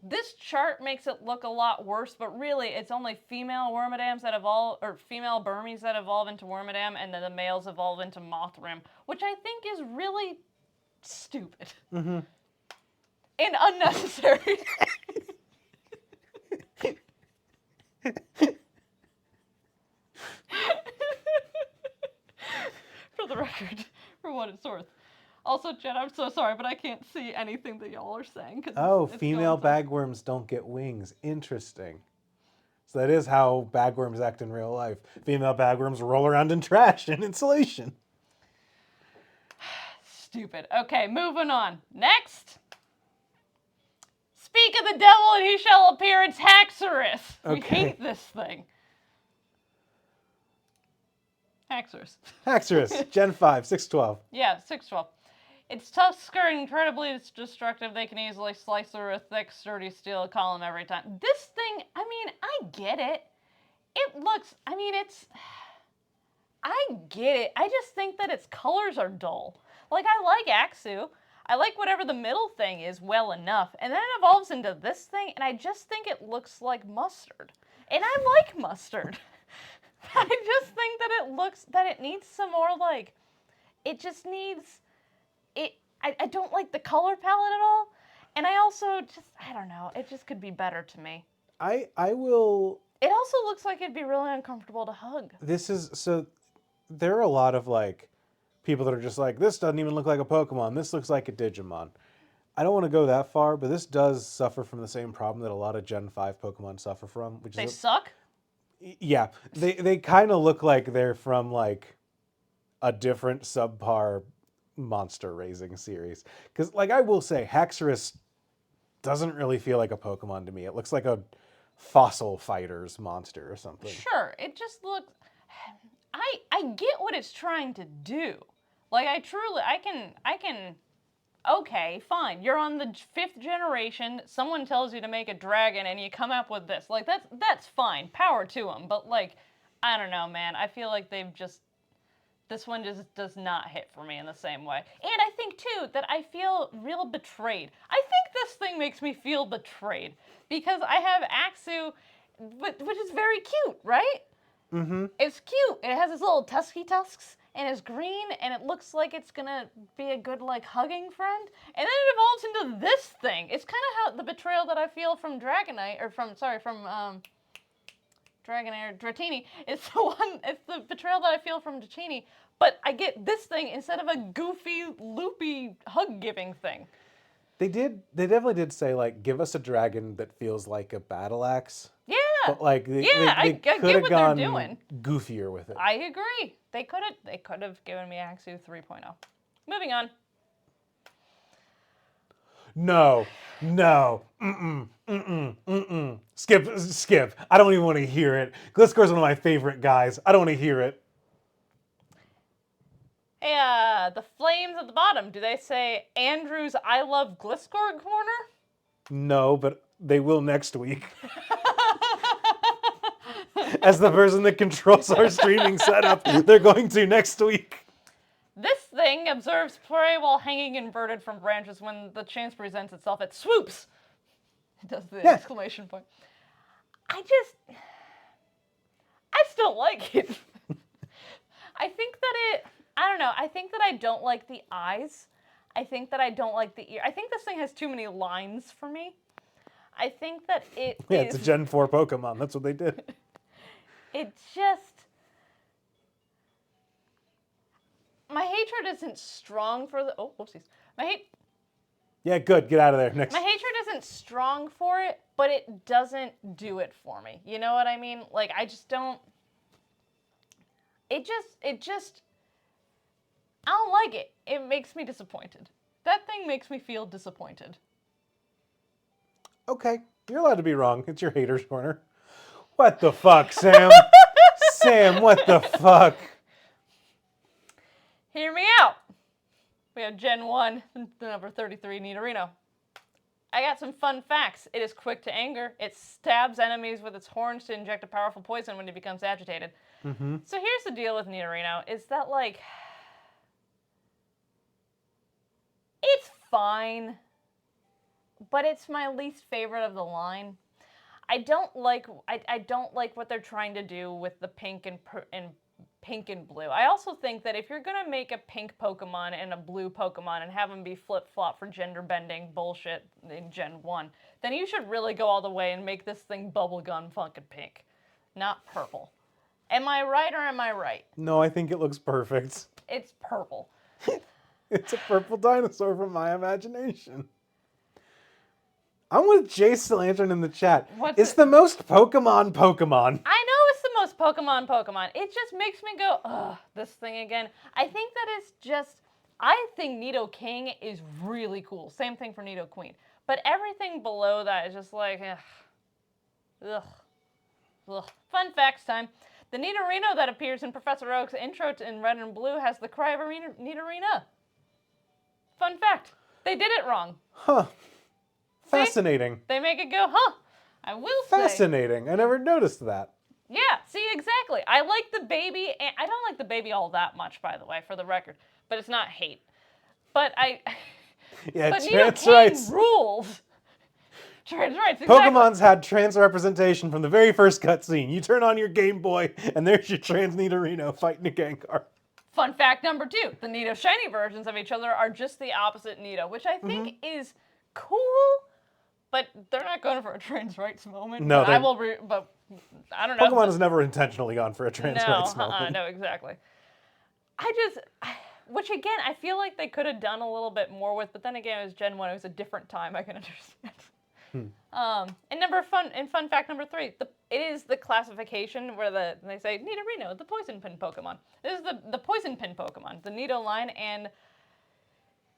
This chart makes it look a lot worse, but really it's only female Wormadams that evolve, or female Burmies that evolve into Wormadam, and then the males evolve into Mothrim, which I think is really stupid. Mm-hmm. And unnecessary. For the record, for what it's worth. Also, Jen, I'm so sorry, but I can't see anything that y'all are saying. It's female bagworms don't get wings. Interesting. So that is how bagworms act in real life. Female bagworms roll around in trash and insulation. Stupid. Okay, moving on. Next. Speak of the devil and he shall appear. It's Haxorus. We hate this thing. Haxorus. Haxorus, Gen 5, 612. Yeah, 612. Its tusk are incredibly destructive. They can easily slice through a thick, sturdy steel column every time. This thing, I mean, I get it. It looks, I mean, I get it. I just think that its colors are dull. Like, I like Axu. I like whatever the middle thing is well enough. And then it evolves into this thing, and I just think it looks like mustard. And I like mustard. I just think that it needs some more, like, it just needs, I don't like the color palette at all. And I also just, I don't know, it just could be better to me. I will... It also looks like it'd be really uncomfortable to hug. There are a lot of, like, people that are just like, this doesn't even look like a Pokemon. This looks like a Digimon. I don't want to go that far, but this does suffer from the same problem that a lot of Gen 5 Pokemon suffer from. Which they suck? Yeah. They kind of look like they're from, like, a different subpar monster raising series. Because, like, I will say, Haxorus doesn't really feel like a Pokemon to me. It looks like a Fossil Fighters monster or something. Sure. It just looks... I get what it's trying to do. Like, I can... Okay, fine. You're on the 5th generation. Someone tells you to make a dragon and you come up with this. Like, that's fine. Power to them. But, like, I don't know, man. I feel like they've just... This one just does not hit for me in the same way. And I think, too, that I feel real betrayed. I think this thing makes me feel betrayed. Because I have Axu, which is very cute, right? Mm-hmm. It's cute. It has its little tusky tusks, and it's green, and it looks like it's gonna be a good, like, hugging friend. And then it evolves into this thing. It's kind of how the betrayal that I feel from Dragonite, or from Dragonair, Dratini. It's the betrayal that I feel from Dratini, but I get this thing instead of a goofy, loopy, hug-giving thing. They definitely did say, like, give us a dragon that feels like a battle axe. Yeah. But, like, I get what they're doing. Goofier with it. I agree. They could have given me Axu 3.0. Moving on. No. Skip. I don't even want to hear it. Gliscor's one of my favorite guys. I don't want to hear it. Hey, the flames at the bottom, do they say Andrew's I love Gliscor corner? No, but they will next week. As the person that controls our streaming setup, they're going to next week. This thing observes prey while hanging inverted from branches. When the chance presents itself, it swoops. It does the exclamation point. I still like it. I think that I don't like the eyes. I think that I don't like the ear. I think this thing has too many lines for me. I think that it's a Gen 4 Pokemon. That's what they did. It just... My hatred isn't strong for the... Oh, whoopsies. Yeah, good. Get out of there. Next. My hatred isn't strong for it, but it doesn't do it for me. You know what I mean? Like, I just don't... It just... I don't like it. It makes me disappointed. That thing makes me feel disappointed. Okay. You're allowed to be wrong. It's your hater's corner. What the fuck, Sam? Sam, what the fuck? Hear me out. We have Gen 1, the number 33, Nidorino. I got some fun facts. It is quick to anger. It stabs enemies with its horns to inject a powerful poison when it becomes agitated. Mm-hmm. So here's the deal with Nidorino, is that, like... It's fine, but it's my least favorite of the line. I don't like what they're trying to do with the pink and pink and blue. I also think that if you're gonna make a pink Pokemon and a blue Pokemon and have them be flip-flop for gender bending bullshit in Gen 1, then you should really go all the way and make this thing bubblegum fucking pink, not purple. Am I right or am I right? No, I think it looks perfect. It's purple. It's a purple dinosaur from my imagination. I'm with Jace Lantern in the chat. It's the most Pokemon. I know it's the most Pokemon. It just makes me go, ugh, this thing again. I think that it's just, I think Nidoking is really cool. Same thing for Nidoqueen. But everything below that is just like, ugh. Fun facts time. The Nidorino that appears in Professor Oak's intro in Red and Blue has the cry of a Nidorina. Fun fact. They did it wrong. Huh. See? Fascinating. They make it go, huh? I will say. Fascinating. I never noticed that. Yeah, see, exactly. I like the baby, and I don't like the baby all that much, by the way, for the record. But it's not hate. But Yeah, but trans Nidoking rights. rules. Trans rights, exactly. Pokemon's had trans representation from the very first cutscene. You turn on your Game Boy, and there's your trans Nidorino fighting a Gengar. Fun fact number 2. The Nido shiny versions of each other are just the opposite Nido, which I think is cool, but they're not going for a trans rights moment. No, but I don't know. Pokemon has never intentionally gone for a trans rights moment. No, exactly. Which again, I feel like they could have done a little bit more with, but then again, it was Gen 1, it was a different time, I can understand. And fun fact number 3, it is the classification where they say Nidorino, the poison pin Pokemon. This is the poison pin Pokemon, the Nido line, and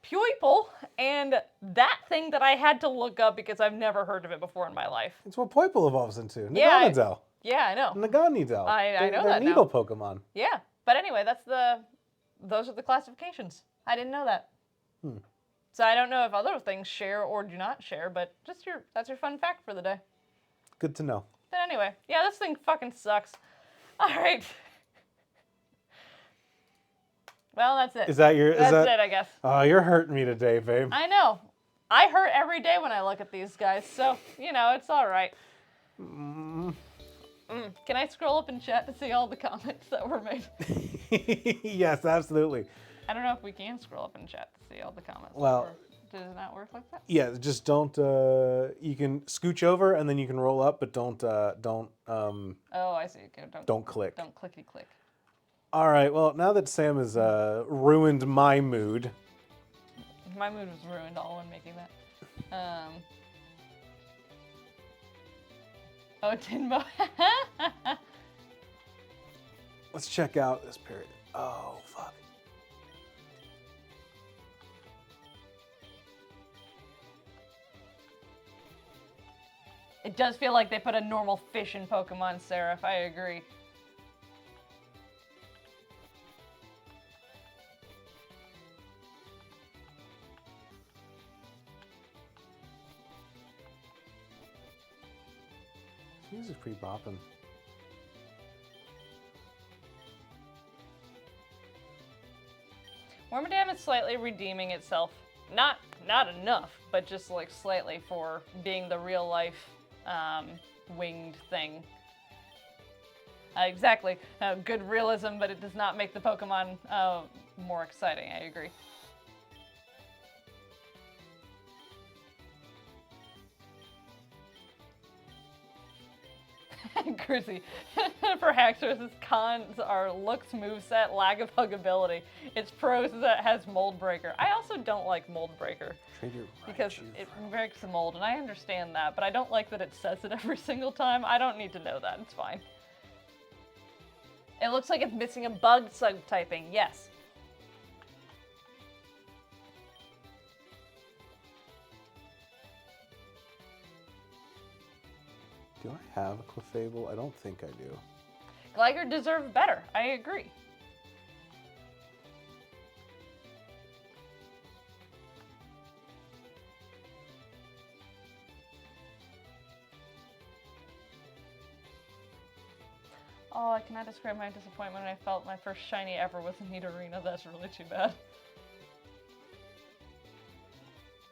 Pupil, and that thing that I had to look up because I've never heard of it before in my life. It's what Poipole evolves into. Yeah, Naganadel. Yeah, I know. Naganadel. I know they're that needle now. Pokemon. Yeah, but anyway, those are the classifications. I didn't know that. So I don't know if other things share or do not share, but that's your fun fact for the day. Good to know. But anyway, yeah, this thing fucking sucks. All right. Well, that's it. That's it, I guess. Oh, you're hurting me today, babe. I know. I hurt every day when I look at these guys, so, it's all right. Can I scroll up in chat to see all the comments that were made? Yes, absolutely. I don't know if we can scroll up in chat to see all the comments. Well, does it not work like that? Yeah, just don't. You can scooch over and then you can roll up, but don't. Oh, I see. Okay, don't click. Don't clicky click. All right. Well, now that Sam has ruined my mood. My mood was ruined all when making that. Oh, Tinbo. Let's check out this period. Oh, fuck. It does feel like they put a normal fish in Pokemon Seraph, I agree. This music's pretty bopping. Wormadam is slightly redeeming itself. Not enough, but just like slightly for being the real life winged thing. Exactly. Good realism, but it does not make the Pokemon more exciting, I agree. Cruzy. For Haxorus, its cons are looks, moveset, lack of huggability. Its pros is that it has Mold Breaker. I also don't like Mold Breaker. Because it breaks the mold, and I understand that, but I don't like that it says it every single time. I don't need to know that. It's fine. It looks like it's missing a bug subtyping. Yes. Do I have a Clefable? I don't think I do. Gligar deserved better. I agree. Oh, I cannot describe my disappointment when I felt my first shiny ever was a Nidorino. That's really too bad.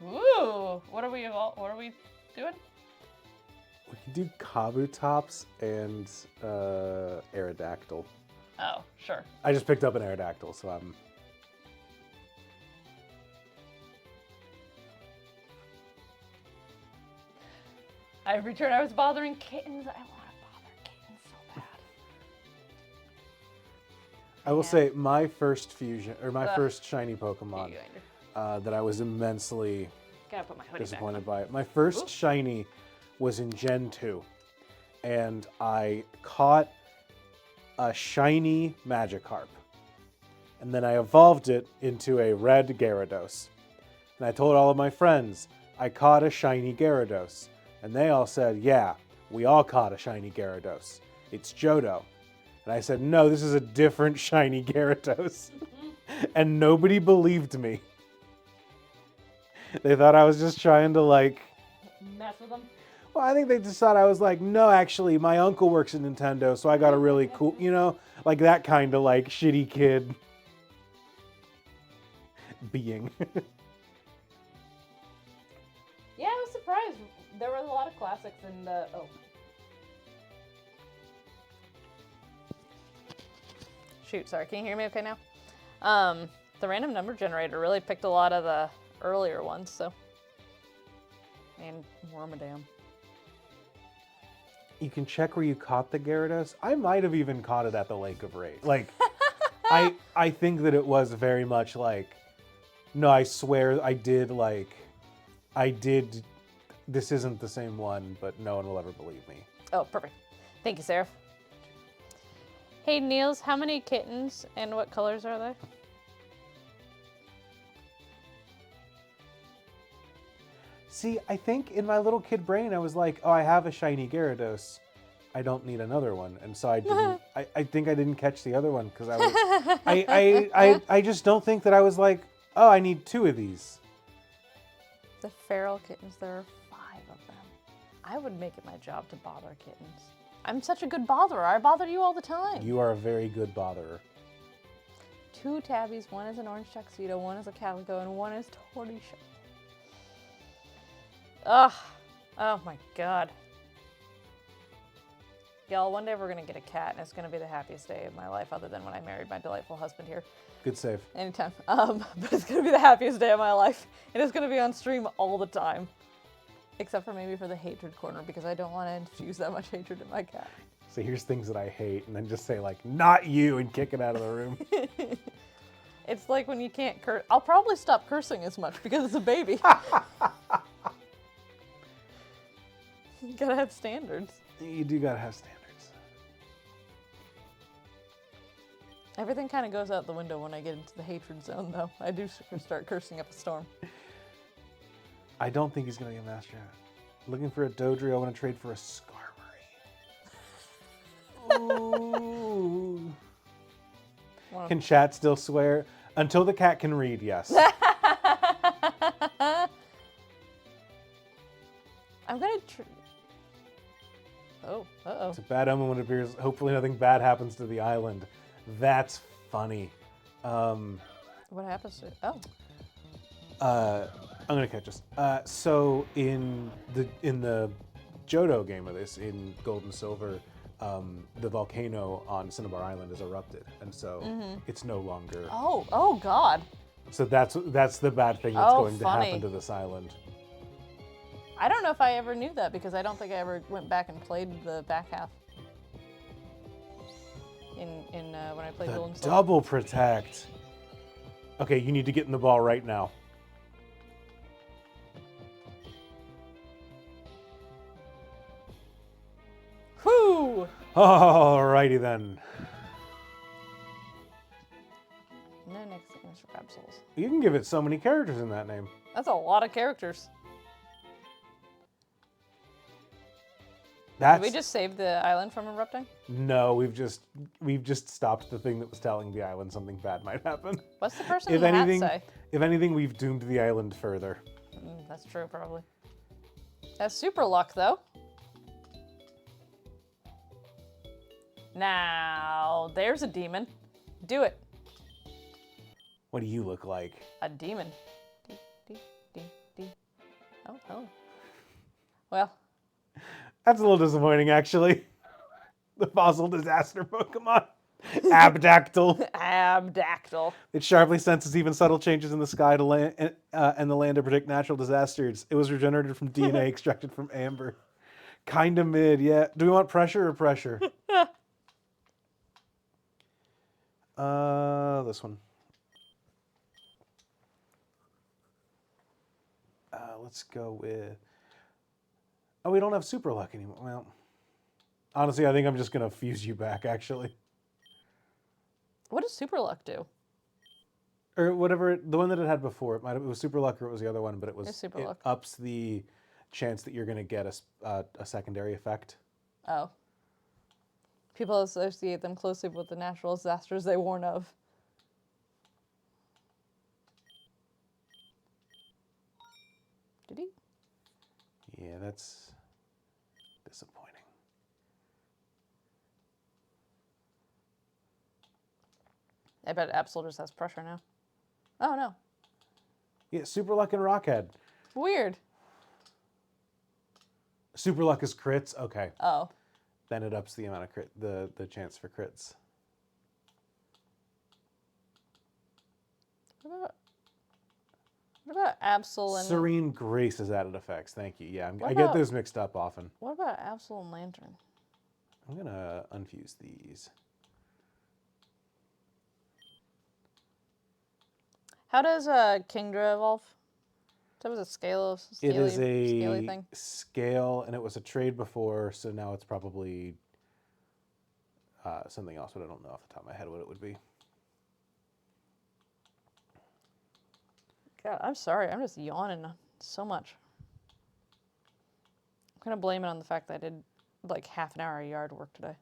Ooh, what are we doing? We can do Kabutops and Aerodactyl. Oh, sure. I just picked up an Aerodactyl, so I'm... I returned. I was bothering kittens. I want to bother kittens so bad. I will say my first fusion, or my first shiny Pokemon that I was immensely disappointed by. My first shiny was in Gen 2, and I caught a shiny Magikarp, and then I evolved it into a red Gyarados. And I told all of my friends, I caught a shiny Gyarados. And they all said, yeah, we all caught a shiny Gyarados. It's Johto. And I said, no, this is a different shiny Gyarados. And nobody believed me. They thought I was just trying to mess with them. Well, I think they just thought I was no, actually, my uncle works at Nintendo, so I got a really cool, that kind of shitty kid being. Yeah, I was surprised. There were a lot of classics and Shoot, sorry, can you hear me okay now? The random number generator really picked a lot of the earlier ones, so. And Wormadam. You can check where you caught the Gyarados. I might have even caught it at the Lake of Rage. I think that it was very much no, I swear I did this isn't the same one, but no one will ever believe me. Oh, perfect. Thank you, Seraph. Hey, Niels, how many kittens and what colors are they? See, I think in my little kid brain, I was like, oh, I have a shiny Gyarados. I don't need another one. And so I didn't, I think I didn't catch the other one because I was, I just don't think that I was like, oh, I need 2 of these. The feral kittens, there are 5 of them. I would make it my job to bother kittens. I'm such a good botherer. I bother you all the time. You are a very good botherer. 2 tabbies, one is an orange tuxedo, one is a calico, and one is tortoiseshell. Ugh. Oh my god. Y'all, one day we're gonna get a cat, and it's gonna be the happiest day of my life, other than when I married my delightful husband here. Good save. Anytime. But it's gonna be the happiest day of my life, and it's gonna be on stream all the time. Except for maybe for the hatred corner, because I don't want to infuse that much hatred in my cat. So here's things that I hate, and then just say not you, and kick it out of the room. It's like when you can't curse. I'll probably stop cursing as much because it's a baby. You gotta have standards. You do gotta have standards. Everything kind of goes out the window when I get into the hatred zone, though. I do start cursing up a storm. I don't think he's gonna get Master. Looking for a Dodrio, I want to trade for a Skarmory. Ooh. Can chat still swear? Until the cat can read, yes. I'm gonna Oh, uh-oh. It's a bad omen when it appears. Hopefully nothing bad happens to the island. That's funny. What happens to it? Oh. I'm gonna catch us. So in the Johto game of this, in Gold and Silver, the volcano on Cinnabar Island has erupted, and so it's no longer. Oh God. So that's the bad thing that's going to funny. happen to this island. I don't know if I ever knew that because I don't think I ever went back and played the back half. When I played Gold and Silver. Double protect. Okay, you need to get in the ball right now. Whew! Alrighty then. No next thing is for Absols. You can give it so many characters in that name. That's a lot of characters. Did we just save the island from erupting? No, we've just stopped the thing that was telling the island something bad might happen. What's the person in the hat say? If anything, we've doomed the island further. That's true, probably. That's super luck, though. Now, there's a demon. Do it. What do you look like? A demon. Oh, hello. Well. That's a little disappointing, actually. The fossil disaster Pokemon. Abdactyl. Abdactyl. It sharply senses even subtle changes in the sky to land, and the land to predict natural disasters. It was regenerated from DNA extracted from amber. Kinda mid, yeah. Do we want pressure or pressure? This one. Let's go with... Oh, we don't have super luck anymore. Well, honestly, I think I'm just going to fuse you back, actually. What does super luck do? Or whatever, the one that it had before. It was super luck or it was the other one, but it luck. Ups the chance that you're going to get a secondary effect. Oh. People associate them closely with the natural disasters they warn of. Did he? Yeah, that's disappointing. I bet Absol just has pressure now. Oh, no. Yeah, Super Luck and Rockhead. Weird. Super Luck is crits? Okay. Oh. Then it ups the amount of the chance for crits. What about Absol and... Serene Grace has added effects. Thank you. Yeah, I What get about- those mixed up often. What about Absol and Lantern? I'm going to unfuse these. How does Kingdra evolve? That was a scale of It is scaly a thing. scale, and it was a trade before, so now it's probably something else, but I don't know off the top of my head what it would be. God, I'm sorry. I'm just yawning so much. I'm going to blame it on the fact that I did like half an hour of yard work today.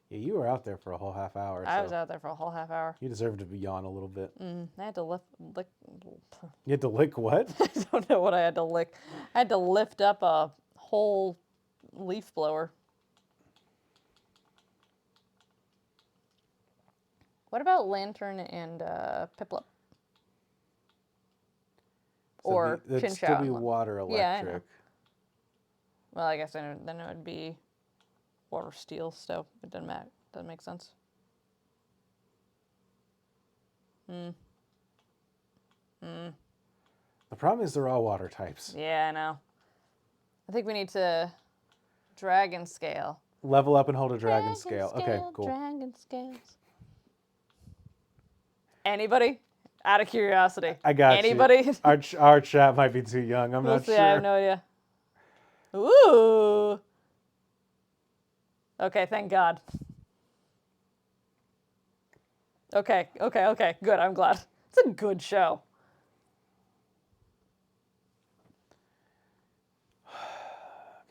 Yeah, you were out there for a whole half hour. I was out there for a whole half hour. You deserve to yawn a little bit. I had to lick. You had to lick what? I don't know what I had to lick. I had to lift up a whole leaf blower. What about Lantern and Piplup? Or that'd Chinchou. still be water electric. Yeah, I know. Well, I guess then it would be water steel, so it doesn't matter. Doesn't make sense. The problem is they're all water types. Yeah, I know. I think we need to dragon scale. Level up and hold a dragon scale. Okay, cool. Dragon scales. Anybody? Out of curiosity. I got Anybody? you. Our chat might be too young. I'm We'll not see. sure. I have no idea. Ooh. Okay, thank God. Okay, good. I'm glad. It's a good show.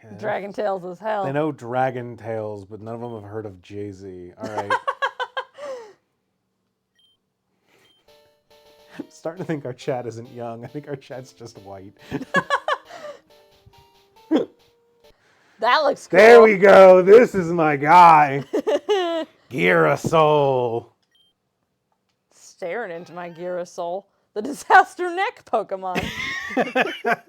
Okay, Dragon Tales is hell. they know Dragon Tales, but none of them have heard of Jay-Z. All right. Starting to think our chat isn't young. I think our chat's just white. That looks cool. There we go. This is my guy. Girasol. Staring into my Girasol, the disaster neck Pokemon. It's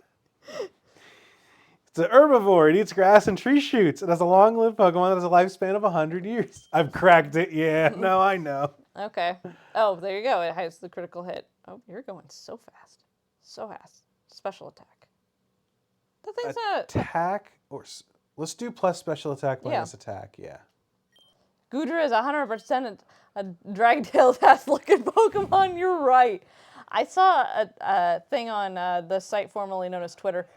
an herbivore. It eats grass and tree shoots. It has a long-lived Pokemon that has a lifespan of 100 years. I've cracked it. Yeah, no, I know. Okay. Oh, there you go. It has the critical hit. Oh, you're going so fast. So fast. Special attack. That thing's not... Attack or... Let's do plus special attack minus attack. Yeah. Goodra is 100% a Dragon Tales-ass looking Pokemon. You're right. I saw a thing on the site formerly known as Twitter.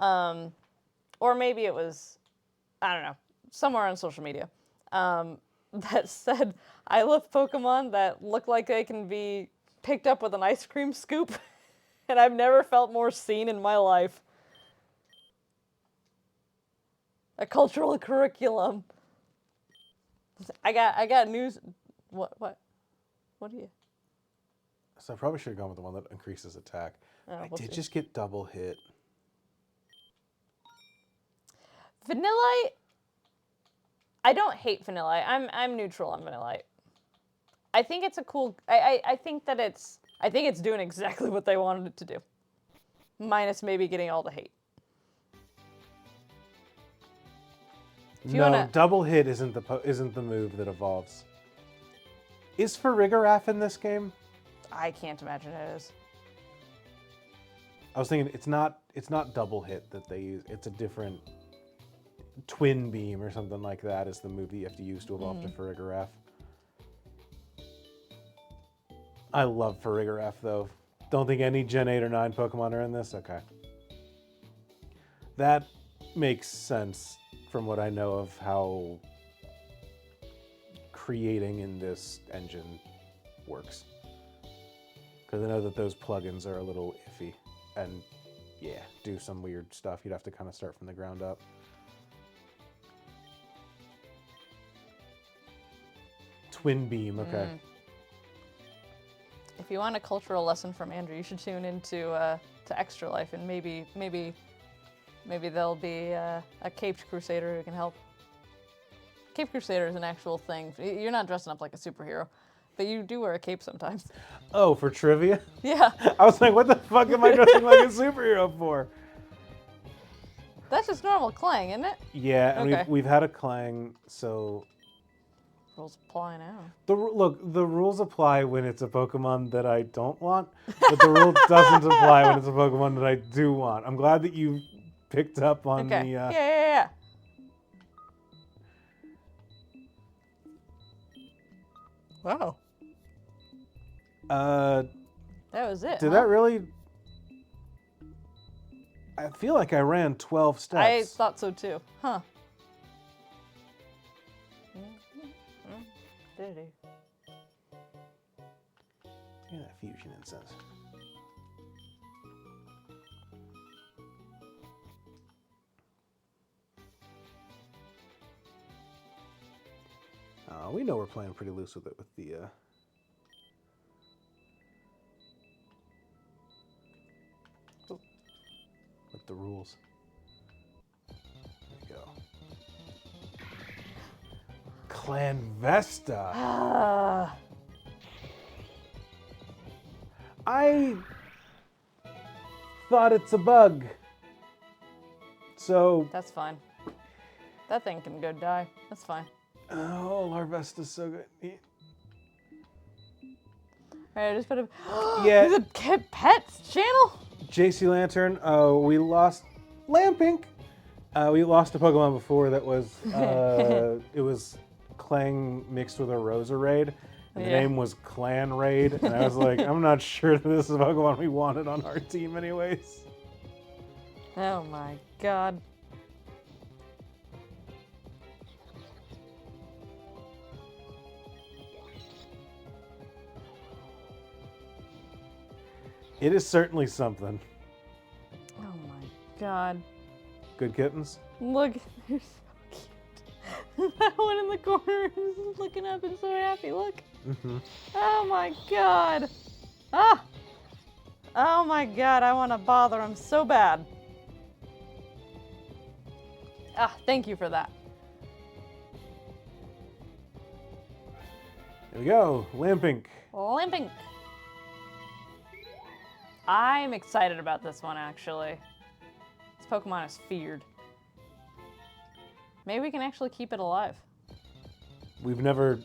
Or maybe it was, I don't know, somewhere on social media. That said, I love Pokemon that look like they can be picked up with an ice cream scoop. And I've never felt more seen in my life. A cultural curriculum. I got news. What do you? So I probably should have gone with the one that increases attack. I did just get double hit. Vanillite. I don't hate Vanillite. I'm neutral on Vanillite. I think it's a cool. I think it's doing exactly what they wanted it to do. Minus maybe getting all the hate. No, double hit isn't the move that evolves. Is Farigiraf in this game? I can't imagine it is. I was thinking it's not double hit that they use. It's a different twin beam or something like that is the move that you have to use to evolve to Farigiraf. I love Farigiraf though. Don't think any Gen 8 or 9 Pokemon are in this? Okay. That makes sense from what I know of how creating in this engine works. Because I know that those plugins are a little iffy and yeah, do some weird stuff. You'd have to kind of start from the ground up. Twin Beam, okay. If you want a cultural lesson from Andrew, you should tune into to Extra Life, and maybe there'll be a Caped Crusader who can help. Cape Crusader is an actual thing. You're not dressing up like a superhero, but you do wear a cape sometimes. Oh, for trivia? Yeah. I was like, what the fuck am I dressing like a superhero for? That's just normal Clang, isn't it? Yeah, and Okay. we've had a Clang, so... Rules apply now. Look, the rules apply when it's a Pokemon that I don't want, but the rule doesn't apply when it's a Pokemon that I do want. I'm glad that you picked up on Okay. the... Yeah. Wow. That was it. Did that really... I feel like I ran 12 steps. I thought so too. Huh. Did he? Yeah, that fusion incense. We know we're playing pretty loose with it with the... with the rules. There we go. Clan Vesta. I thought it's a bug. So... That's fine. That thing can go die. That's fine. Oh, Larvesta's so good. Alright, I just put a... Yeah. There's a pets channel? JC Lantern, we lost Lampink. We lost a Pokemon before that was, it was Clang mixed with a Rosa Raid. And the name was Clan Raid. And I was like, I'm not sure that this is a Pokemon we wanted on our team anyways. Oh my god. It is certainly something. Oh my god. Good kittens? Look, they're so cute. That one in the corner is looking up and so happy. Look. Mm-hmm. Oh my god. Ah! Oh my god, I want to bother him so bad. Ah, thank you for that. There we go, Lampink. Limping. I'm excited about this one, actually. This Pokemon is feared. Maybe we can actually keep it alive. We've never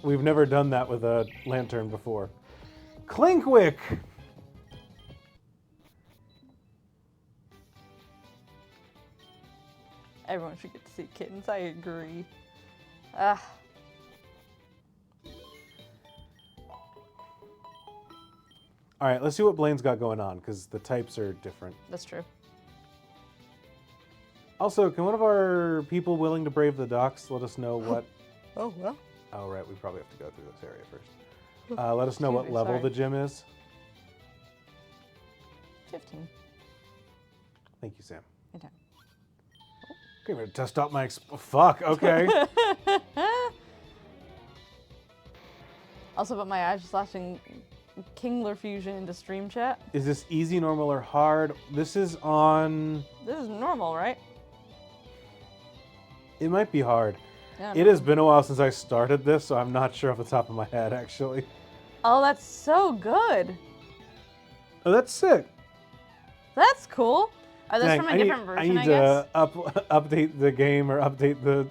done that with a Lantern before. Klinkwick! Everyone should get to see kittens, I agree. Ah. All right, let's see what Blaine's got going on, because the types are different. That's true. Also, can one of our people willing to brave the docks let us know what... Oh, well. Oh, right, we probably have to go through this area first. Let us know what Excuse me, level sorry. the gym is. 15. Thank you, Sam. Okay. Okay, I'm gonna test out my... Fuck, okay. Also, but my eyes just flashing Kingler Fusion into stream chat. Is this easy, normal, or hard? This is on... This is normal, right? It might be hard. Yeah, It has been a while since I started this, so I'm not sure off the top of my head, actually. Oh, that's so good. Oh, that's sick. That's cool. Are those Dang, from a different version, I need I guess? to update the game or update the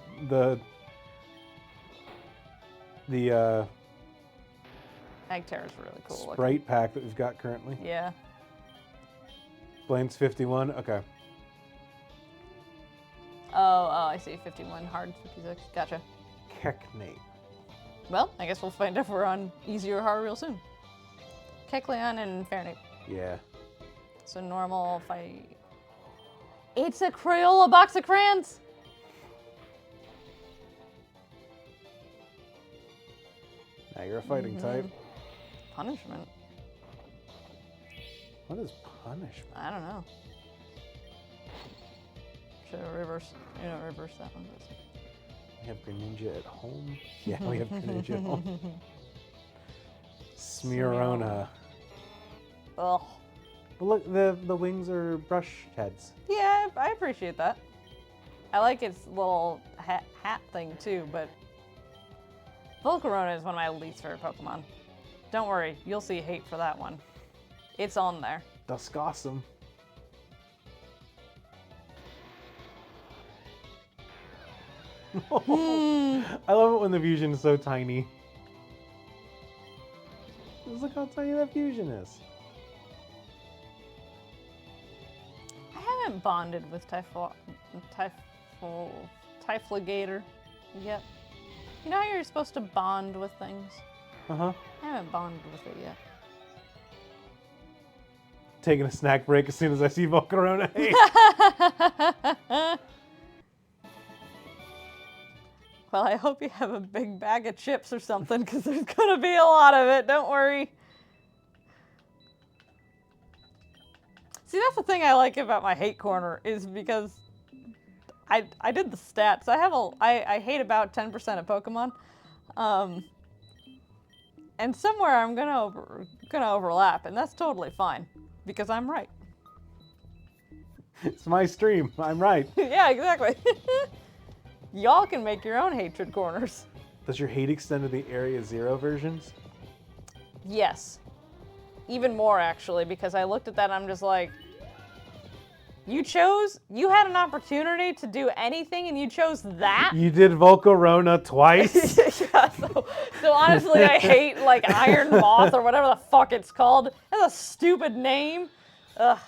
Agterra is really cool looking. Sprite pack that we've got currently. Yeah. Blaine's 51. Okay. Oh, I see. 51 hard, 56. Gotcha. Keknate. Well, I guess we'll find out if we're on easy or hard real soon. Kecleon and Fahrenheit. Yeah. So normal fight. It's a Crayola box of crayons. Now you're a fighting type. Punishment. What is punishment? I don't know. Should have reversed that one. have Greninja at home. Yeah, we have Greninja at home. Smearona. Ugh. But look, the wings are brush heads. Yeah, I appreciate that. I like its little hat thing too, but Volcarona is one of my least favorite Pokemon. Don't worry, you'll see hate for that one. It's on there. Duskawesome. I love it when the fusion is so tiny. Just look how tiny that fusion is. I haven't bonded with Typhlogator yet. You know how you're supposed to bond with things? Uh-huh. I haven't bonded with it yet. Taking a snack break as soon as I see Volcarona. Hey. Well, I hope you have a big bag of chips or something, because there's going to be a lot of it. Don't worry. See, that's the thing I like about my hate corner, is because I did the stats. I hate about 10% of Pokemon. And somewhere I'm gonna overlap, and that's totally fine, because I'm right. It's my stream. I'm right. Yeah, exactly. Y'all can make your own hatred corners. Does your hate extend to the Area Zero versions? Yes. Even more, actually, because I looked at that and I'm just like, you had an opportunity to do anything and you chose that? You did Volcarona twice? Yeah, so honestly, I hate, like, Iron Moth or whatever the fuck it's called. That's a stupid name. Ugh.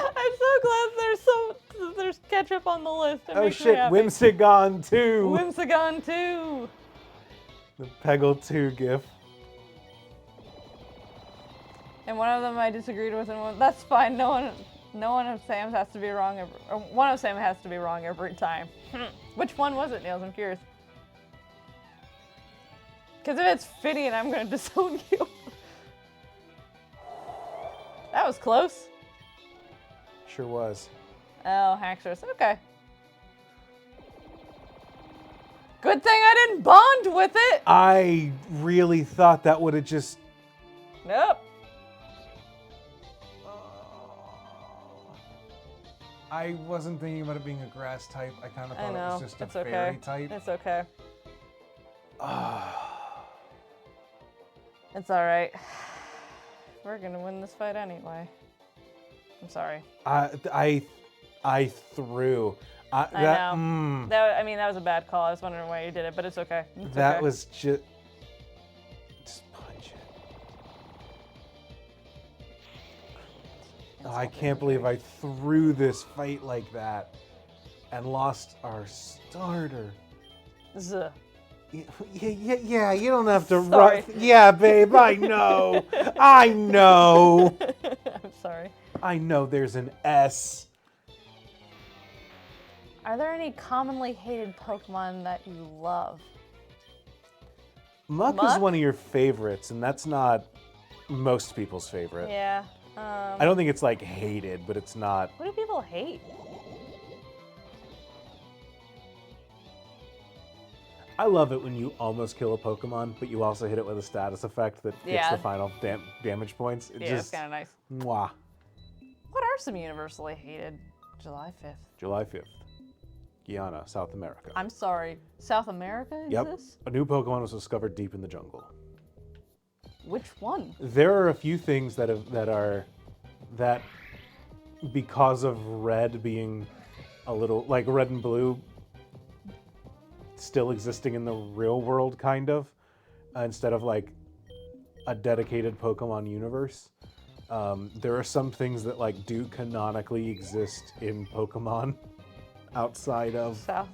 I'm so glad there's ketchup on the list. It Oh makes me shit, happy. Whimsicott 2! Whimsicott 2! The Peggle 2 gif. And one of them I disagreed with, and that's fine. No one of Sam's has to be wrong, or one of Sam has to be wrong every time. Which one was it, Niels? I'm curious. Because if it's Finnegan, I'm going to disown you. That was close. Sure was. Oh, Haxorus. Okay. Good thing I didn't bond with it. I really thought that would have just... Nope. I wasn't thinking about it being a grass type. I kind of I thought know. it was just a It's fairy okay. type. It's okay. It's all right. We're gonna win this fight anyway. I'm sorry. I threw. I know. That was a bad call. I was wondering why you did it, but it's okay. That was just punch it. Oh, I can't believe I threw this fight like that and lost our starter. Zuh. Yeah, you don't have to Sorry. Yeah, babe, I know. I know. I'm sorry. I know there's an S. Are there any commonly hated Pokemon that you love? Muck is one of your favorites, and that's not most people's favorite. Yeah. I don't think it's like hated, but it's not. What do people hate? I love it when you almost kill a Pokemon, but you also hit it with a status effect that gets the final damage points. It's kind of nice. Mwah. What are some universally hated? July 5th. July 5th. Guyana, South America. I'm sorry. South America exists? A new Pokemon was discovered deep in the jungle. Which one? There are a few things that because of red being a little like red and blue still existing in the real world, kind of, instead of like a dedicated Pokemon universe. There are some things that like do canonically exist in Pokemon outside of South.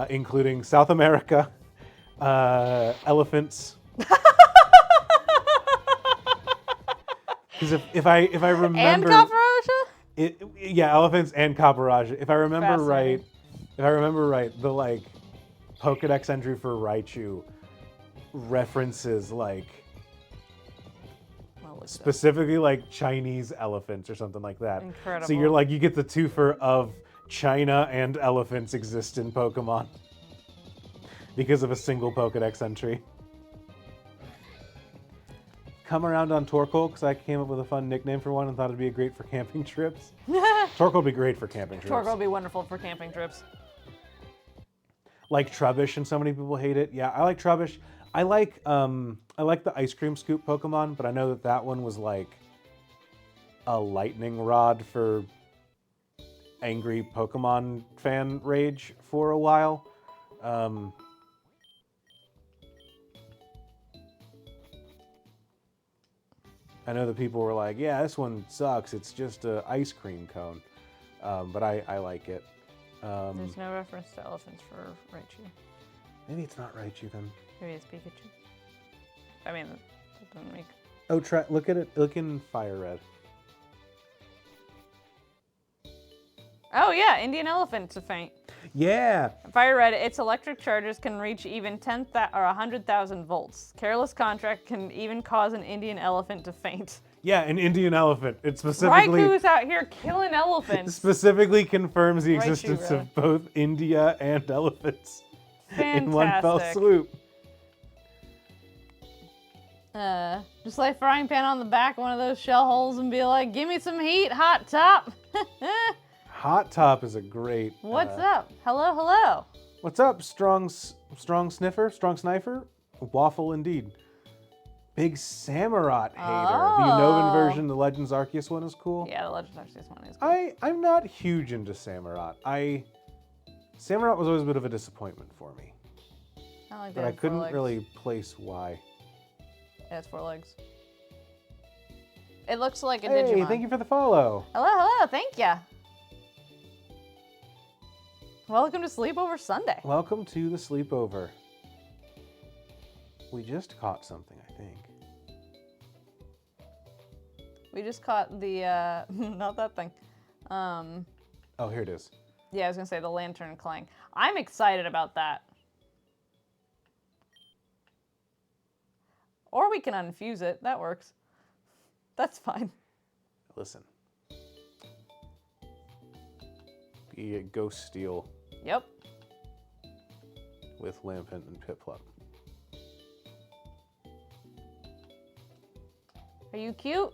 Including South America, elephants. Because if I remember, And Caparosha? Elephants and Caparosha. If I remember right, the like Pokedex entry for Raichu references like specifically like Chinese elephants or something like that. Incredible. So you're like, you get the twofer of China and elephants exist in Pokemon because of a single Pokedex entry. Come around on Torkoal, because I came up with a fun nickname for one and thought it'd be great for camping trips. Torkoal would be great for camping trips. Torkoal would be wonderful for camping trips. Like Trubbish, and so many people hate it. Yeah, I like Trubbish. I like the ice cream scoop Pokemon, but I know that one was like a lightning rod for angry Pokemon fan rage for a while. I know that people were like, yeah, this one sucks. It's just an ice cream cone. But I like it. There's no reference to elephants for Raichu. Maybe it's not Raichu then. Maybe it's Pikachu. I mean, that doesn't make... Oh, look at it. Look in Fire Red. Oh yeah, Indian elephant to faint. Yeah. Fire Red, its electric charges can reach even 100,000 volts. Careless contract can even cause an Indian elephant to faint. Yeah, an Indian elephant. It specifically... Raiku's out here killing elephants. Specifically confirms the existence Raichu, of both India and elephants Fantastic. in one fell swoop. Just lay frying pan on the back of one of those shell holes and be like, give me some heat, hot top. Hot Top is a great... What's up? Hello, hello. What's up, strong sniffer, strong sniper? Waffle indeed. Big Samurott hater. Oh. The Unnovan version, the Legends Arceus one is cool. Yeah, the Legends Arceus one is cool. I'm not huge into Samurott. Samurott was always a bit of a disappointment for me. I like But that. I couldn't really place why. Yeah, it's 4 legs. It looks like a Hey, Digimon. thank you for the follow. Hello, thank ya. Welcome to Sleepover Sunday. Welcome to the sleepover. We just caught something, I think. We just caught the, not that thing. Oh, here it is. Yeah, I was gonna say the lantern clang. I'm excited about that. Or we can unfuse it, that works. That's fine. Listen. Be a Ghost Steel Yep. with Lampent and Piplup. Are you cute?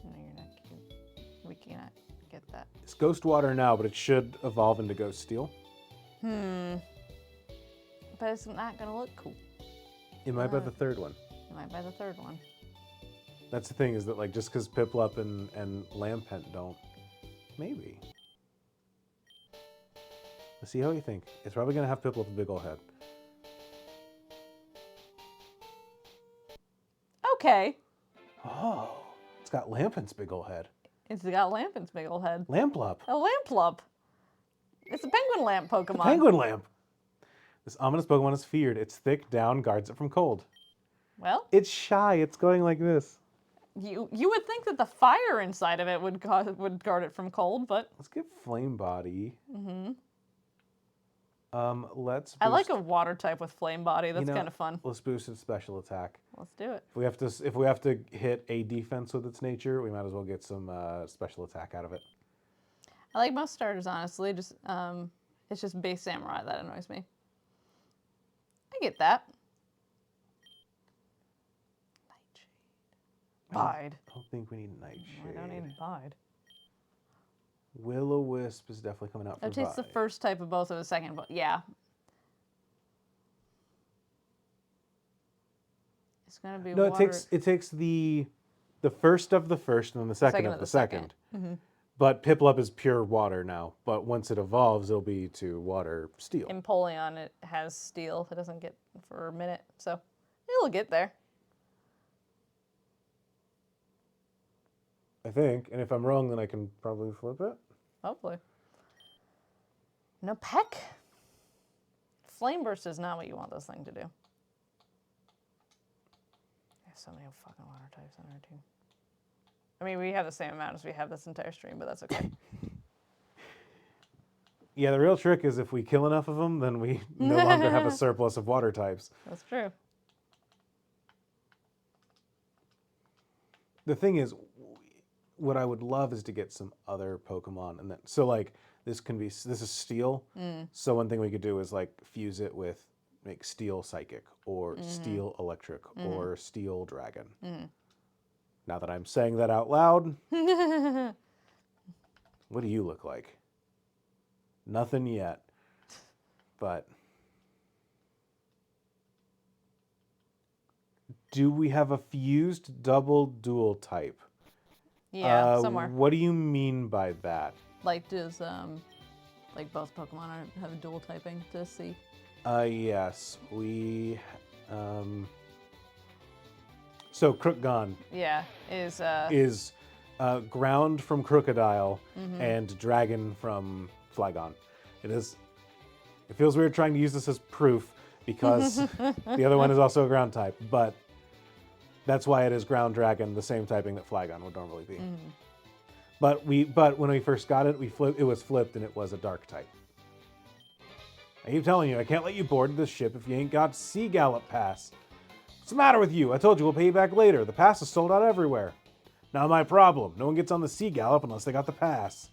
No, you're not cute. We cannot get that. It's Ghost Water now, but it should evolve into Ghost Steel. But it's not gonna look cool. It might be the third one. You might buy the third one. That's the thing, is that like just because Piplup and Lampent don't, maybe. Let's see how you think. It's probably gonna have Piplup a big old head. Okay. Oh, it's got Lampent's big old head. It's got Lampent's big old head. Lamplup. A Lamplup. It's a penguin lamp Pokemon. Penguin Lamp. This ominous Pokemon is feared. Its thick down guards it from cold. Well, It's shy. It's going like this. you would think that the fire inside of it would guard it from cold, but Let's get Flame Body. Let's. I like boost- a water type with flame body. That's you know, kind of fun. Let's boost its special attack. Let's do it. If we have to hit a defense with its nature, we might as well get some special attack out of it. I like most starters, honestly. Just it's just base samurai that annoys me. I get that. Nightshade. Bide. I don't think we need Nightshade. I don't need Bide. Will-O-Wisp is definitely coming out for It takes the Bide. first type of both of the second, but yeah. It's gonna be No, water. it takes the first of the first and then the second of the second. But Piplup is pure water now. But once it evolves, it'll be to water steel. Empoleon, it has steel. It doesn't get for a minute, so it'll get there. I think. And if I'm wrong, then I can probably flip it. Hopefully. No peck. Flame burst is not what you want this thing to do. I have so many fucking water types on our team. I mean, we have the same amount as we have this entire stream, but that's okay. Yeah, the real trick is if we kill enough of them, then we no longer have a surplus of water types. That's true. the thing is, what I would love is to get some other Pokemon, and then so like this is Steel. So one thing we could do is like fuse it with make Steel Psychic or Steel Electric or Steel Dragon. Now that I'm saying that out loud, what do you look like? Nothing yet, but do we have a fused double dual type? Yeah, somewhere. What do you mean by that? Like, does like both Pokemon have dual typing to see? Yes, we. So Crookgon. Yeah, is Ground from Crocodile and Dragon from Flygon. It feels weird trying to use this as proof because the other one is also a ground type, but that's why it is Ground Dragon, the same typing that Flygon would normally be. But when we first got it, it was flipped and it was a dark type. I keep telling you, I can't let you board this ship if you ain't got Sea Gallop Pass. What's the matter with you? I told you we'll pay you back later. The pass is sold out everywhere. Not my problem. No one gets on the Sea Gallop unless they got the pass.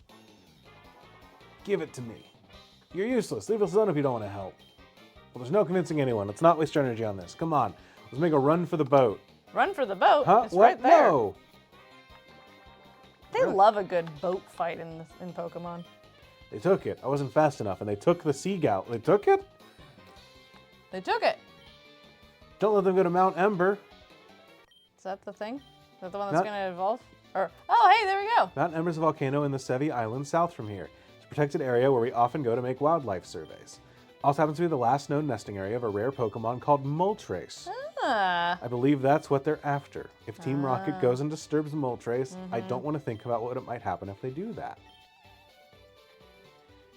Give it to me. You're useless. Leave us alone if you don't want to help. Well, there's no convincing anyone. Let's not waste our energy on this. Come on. Let's make a run for the boat. Run for the boat? Huh? It's What? right there. No. They love a good boat fight in Pokemon. They took it. I wasn't fast enough, and they took the Sea Gallop. They took it? They took it. Don't let them go to Mount Ember. Is that the thing? Is that the one that's going to evolve? Or oh, hey, there we go. Mount Ember's a volcano in the Sevi Islands south from here. It's a protected area where we often go to make wildlife surveys. Also happens to be the last known nesting area of a rare Pokemon called Moltres. Ah. I believe that's what they're after. If Team Rocket goes and disturbs Moltres, I don't want to think about what might happen if they do that.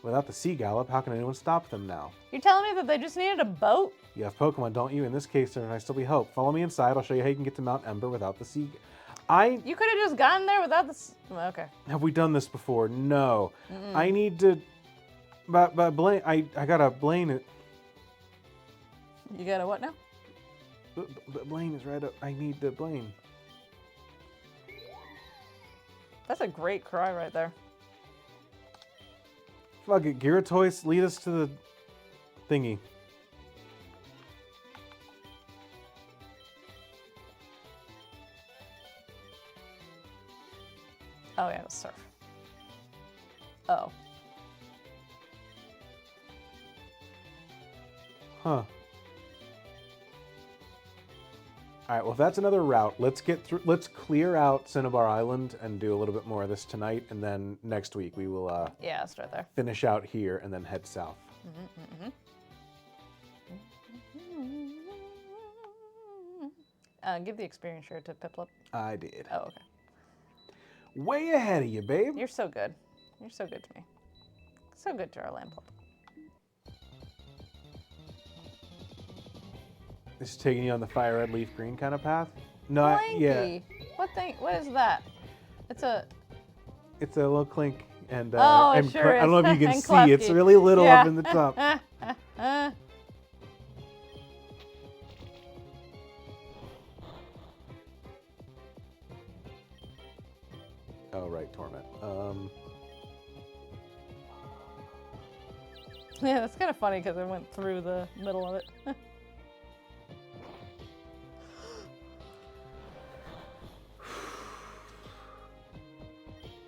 Without the Sea Gallop, how can anyone stop them now? You're telling me that they just needed a boat? You have Pokemon, don't you? In this case, there might still be hope. Follow me inside. I'll show you how you can get to Mount Ember without the Sea. You could have just gotten there without the. Okay. Have we done this before? No. I need to. But Blaine, I gotta Blaine it. You gotta what now? But Blaine is right up. I need to Blaine. That's a great cry right there. Fuck it, Gyarados, lead us to the thingy. Oh yeah, the surf. Oh. Huh. All right, well, if that's another route, let's clear out Cinnabar Island and do a little bit more of this tonight, and then next week we will Yeah, start there. finish out here and then head south. Give the experience share to Piplup. I did. Oh, okay. Way ahead of you, babe. You're so good. You're so good to me. So good to our Lamplup. This is taking you on the fire red, leaf green kind of path? No, Clanky. What thing? What is that? It's a little clink and Oh, it and sure I don't know is. if you can And see. It's Klefki. really little Yeah. up in the top. Oh, right, Torment. Yeah, that's kind of funny because I went through the middle of it.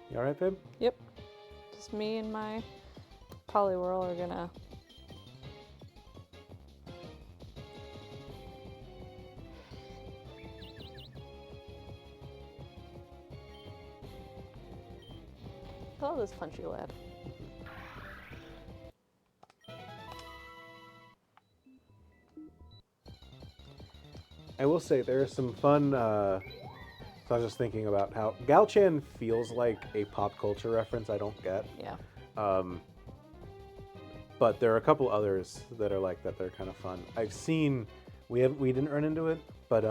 You all right, babe? Yep. Just me and my Poliwhirl are gonna. Hello, this punchy lad. I will say there is some fun. So I was just thinking about how Galchan feels like a pop culture reference I don't get. Yeah. But there are a couple others that are like that. They're kind of fun. I've seen. We didn't run into it, but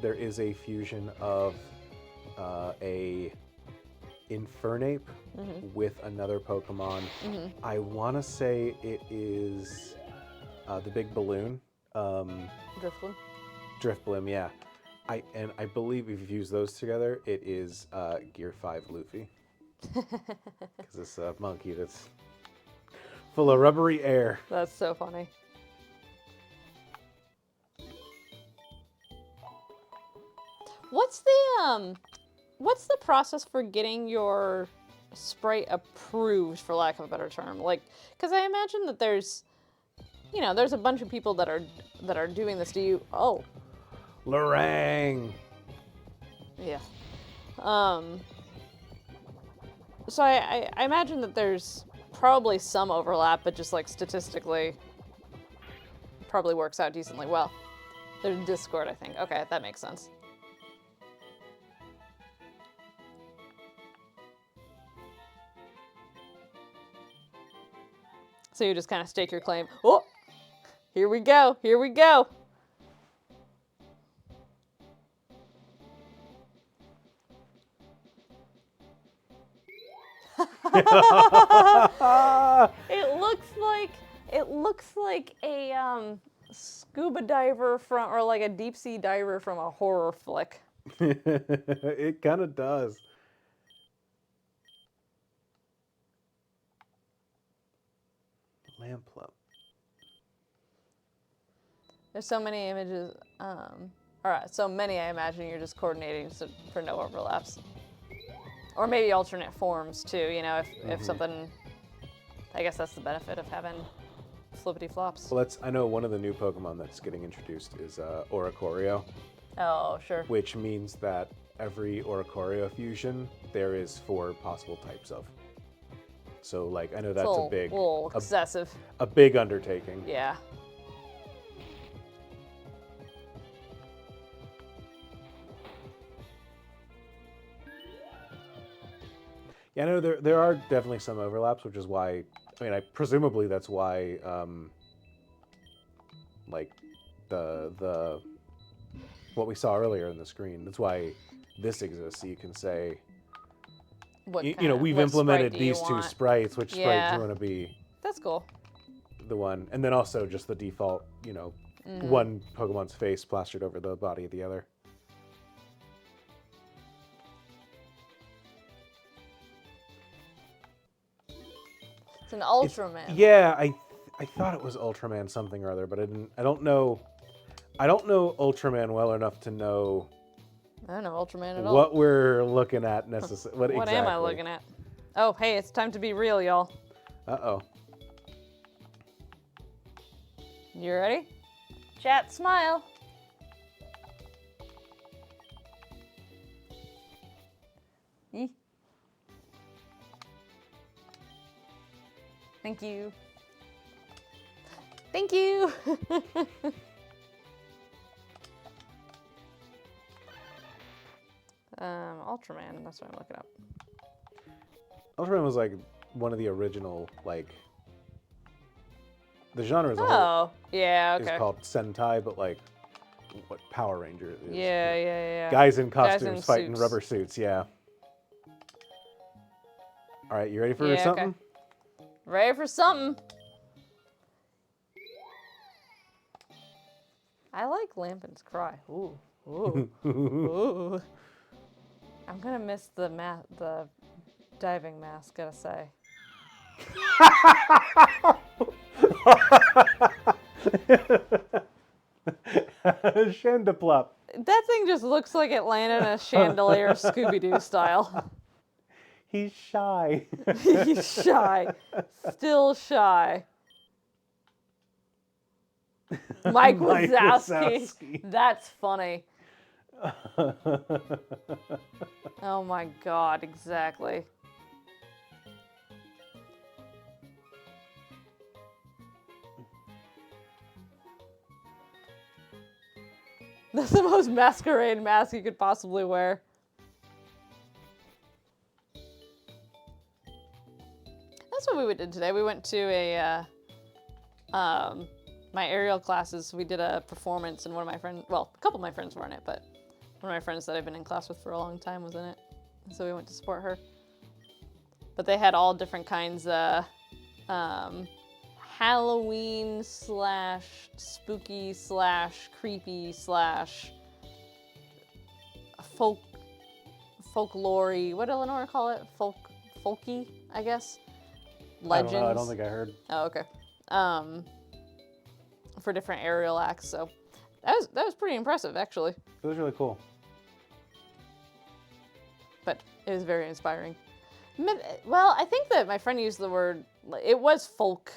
there is a fusion of a Infernape with another Pokemon. I want to say it is the big balloon. Drifloon. Drifblim, yeah. I believe if you fuse those together, it is Gear 5 Luffy. Because it's a monkey that's full of rubbery air. That's so funny. What's the process for getting your sprite approved, for lack of a better term? Like, because I imagine that there's a bunch of people that are doing this. Do you? Oh, Lorang. yeah. So I imagine that there's probably some overlap, but just like statistically, probably works out decently well. There's Discord, I think. Okay, that makes sense. So you just kind of stake your claim. Oh, here we go. Here we go. It looks like a scuba diver from, or like a deep sea diver from a horror flick. It kind of does. Lamp. There's so many images. All right, so many. I imagine you're just coordinating for no overlaps, or maybe alternate forms too. You know, if something. I guess that's the benefit of having flippity flops. Well, I know one of the new Pokemon that's getting introduced is Oricorio. Oh, sure. Which means that every Oricorio fusion, there is 4 possible types of. So, like, I know that's a little excessive. A big undertaking. Yeah. Yeah, I know there are definitely some overlaps, which is why, I mean, presumably that's why, like, the what we saw earlier in the screen, that's why this exists, so you can say, we've implemented these 2 sprites, which sprite do you want to be? That's cool. The one, and then also just the default, one Pokemon's face plastered over the body of the other. It's an Ultraman. Yeah, I thought it was Ultraman something or other, but I don't know Ultraman well enough to know. I don't know Ultraman at all. What we're looking at necessarily. What am I looking at? Oh, hey, it's time to be real, y'all. Uh-oh. You ready? Chat, smile. Thank you. Thank you. Ultraman, that's what I'm looking up. Ultraman was like one of the original, like, the genre as a whole. Oh, yeah, okay. Is called Sentai, but like what Power Ranger is. Yeah. Guys in costumes fighting suits. Rubber suits, yeah. All right, you ready for something? Okay. Ready for something. I like Lampin's cry. Ooh. Ooh. I'm gonna miss the diving mask, gotta say. Chandelplop. That thing just looks like it landed in a chandelier Scooby-Doo style. He's shy. He's shy. Still shy. Mike Wazowski. That's funny. Oh my God, exactly. That's the most masquerade mask you could possibly wear. That's what we did today. We went to my aerial classes. We did a performance, and one of my friends, well, a couple of my friends were in it, but one of my friends that I've been in class with for a long time was in it. So we went to support her. But they had all different kinds of Halloween / spooky / creepy / folklore-y, what did Eleanor call it? Folky, I guess? Legends. I don't know. I don't think I heard. Oh, okay. For different aerial acts, so that was pretty impressive, actually. It was really cool. But it was very inspiring. Well, I think that my friend used the word, it was folk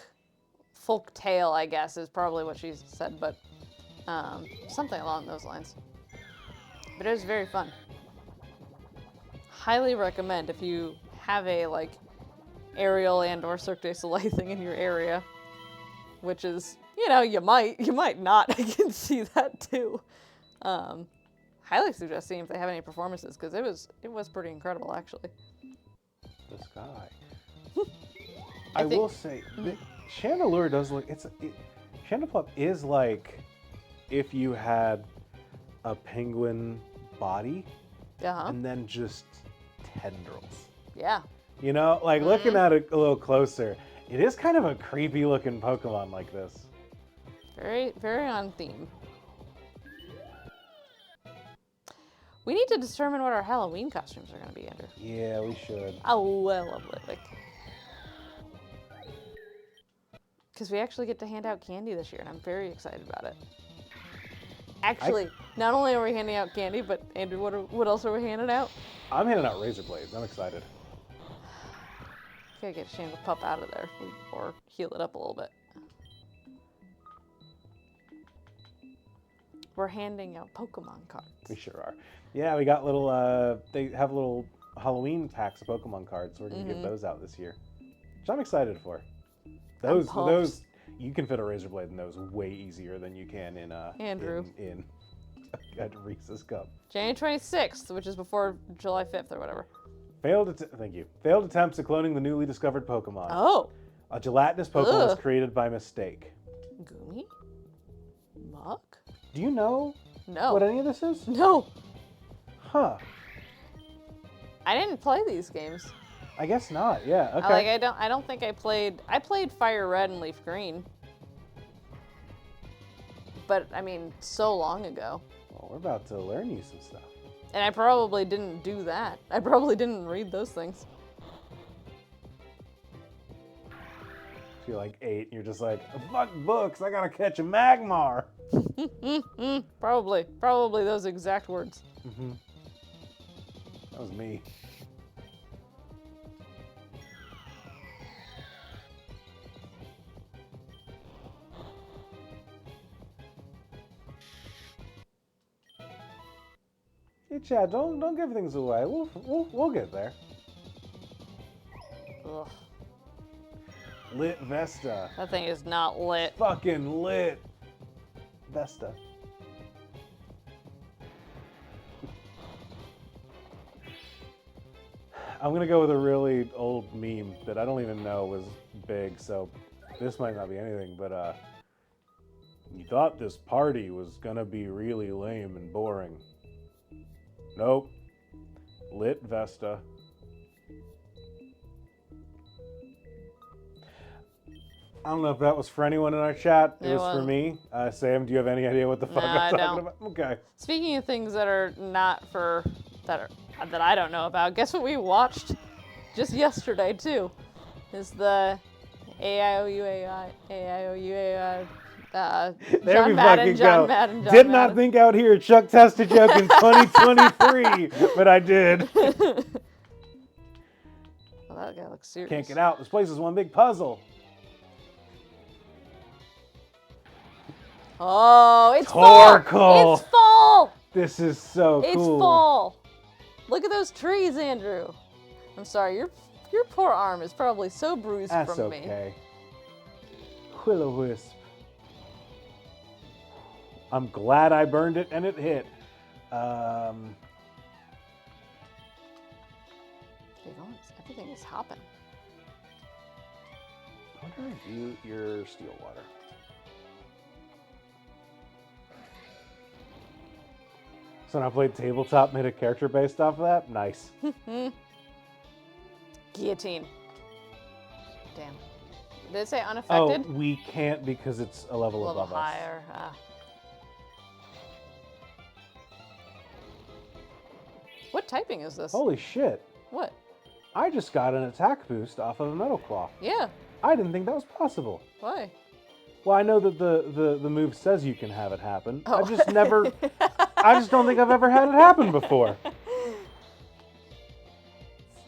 tale, I guess, is probably what she said, but something along those lines. But it was very fun. Highly recommend if you have a like aerial and or Cirque du Soleil thing in your area, which is, you might not. I can see that too. Highly suggest seeing if they have any performances, because it was pretty incredible, actually. The sky. I will say, Chandelure does look. Chandelpup is like if you had a penguin body and then just tendrils. Yeah. Looking at it a little closer, it is kind of a creepy looking Pokemon like this. Very, very on theme. We need to determine what our Halloween costumes are going to be, Andrew. Yeah, we should. Oh, I love Litwick. Because we actually get to hand out candy this year, and I'm very excited about it. Actually, not only are we handing out candy, but Andrew, what else are we handing out? I'm handing out razor blades. I'm excited. Gotta get Chandelpup out of there, or heal it up a little bit. We're handing out Pokemon cards. We sure are. Yeah, we got little, they have little Halloween packs of Pokemon cards, so we're going to give those out this year, which I'm excited for. Those, you can fit a razor blade in those way easier than you can in Andrew. in a Reese's Cup. January 26th, which is before July 5th or whatever. Thank you. Failed attempts at cloning the newly discovered Pokemon. Oh. A gelatinous Pokemon was created by mistake. Goomy? Muck? Do you know No. what any of this is? No. Huh. I didn't play these games. I guess not. Yeah. Okay. I don't think I played Fire Red and Leaf Green. But I mean, so long ago. Well, we're about to learn you some stuff. And I probably didn't do that. I probably didn't read those things. If you're like 8 and you're just like, fuck books, I gotta catch a Magmar. Probably those exact words. Mm-hmm. That was me. Hey Chad, don't give things away. We'll get there. Ugh. Lit Vesta. That thing is not lit. Fucking lit. Vesta. I'm gonna go with a really old meme that I don't even know was big, so this might not be anything, but you thought this party was gonna be really lame and boring. Nope. Lit Vesta. I don't know if that was for anyone in our chat. It was for me. Sam, do you have any idea what the fuck I'm talking about? Okay. Speaking of things that are not for that I don't know about, guess what we watched just yesterday too? Is the AIOUAI John Madden. Did not think out here Chuck Test a joke in 2023, but I did. Well, that guy looks serious. Can't get out. This place is one big puzzle. Oh, it's Torkoal. fall! It's fall! This is so cool. It's fall! Look at those trees, Andrew. I'm sorry, your poor arm is probably so bruised from me. That's okay. Will-o-wisp. I'm glad I burned it and it hit. Everything is hopping. I wonder if your steel water. So when I played tabletop, made a character based off of that. Nice. Guillotine. Damn. Did it say unaffected? Oh, we can't because it's a level above us. Higher. What typing is this? Holy shit. What? I just got an attack boost off of a Metal Claw. Yeah. I didn't think that was possible. Why? Well, I know that the move says you can have it happen. Oh. I've just never... I just don't think I've ever had it happen before.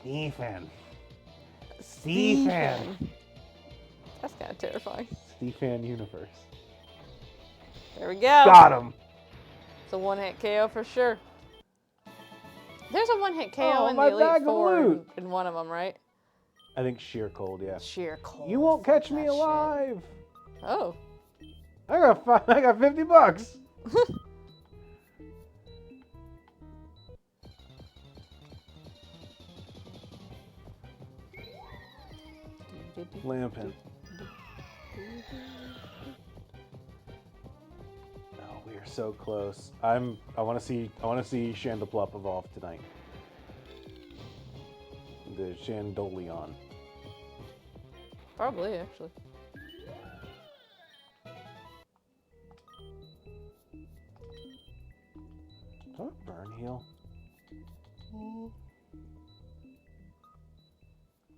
Stefan. That's kind of terrifying. Stefan Universe. There we go. Got him. It's a one-hit KO for sure. There's a one-hit KO in my the Elite bag of Four loot. in one of them, right? I think sheer cold, yeah. Sheer cold. You won't catch Fuck me that alive. shit. Oh. I got $50. Lampin. Oh, we are so close. I want to see Chandaplup evolve tonight. The Chandolion. Probably, actually. Oh, burn heal.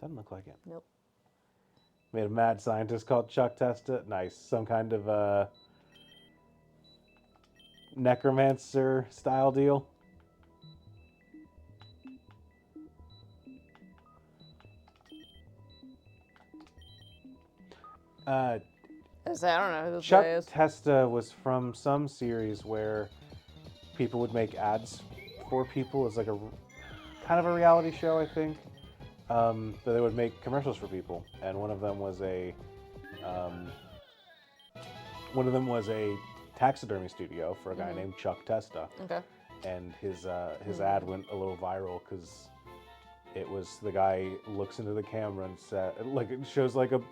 Doesn't look like it. Nope. Made a mad scientist called Chuck Testa. Nice. Some kind of necromancer style deal. I don't know who this Chuck guy is. Testa was from some series where people would make ads for people. It's like a kind of a reality show, I think. So they would make commercials for people, and one of them was a taxidermy studio for a guy named Chuck Testa. Okay. And his ad went a little viral because it was the guy looks into the camera and said, like, it shows like a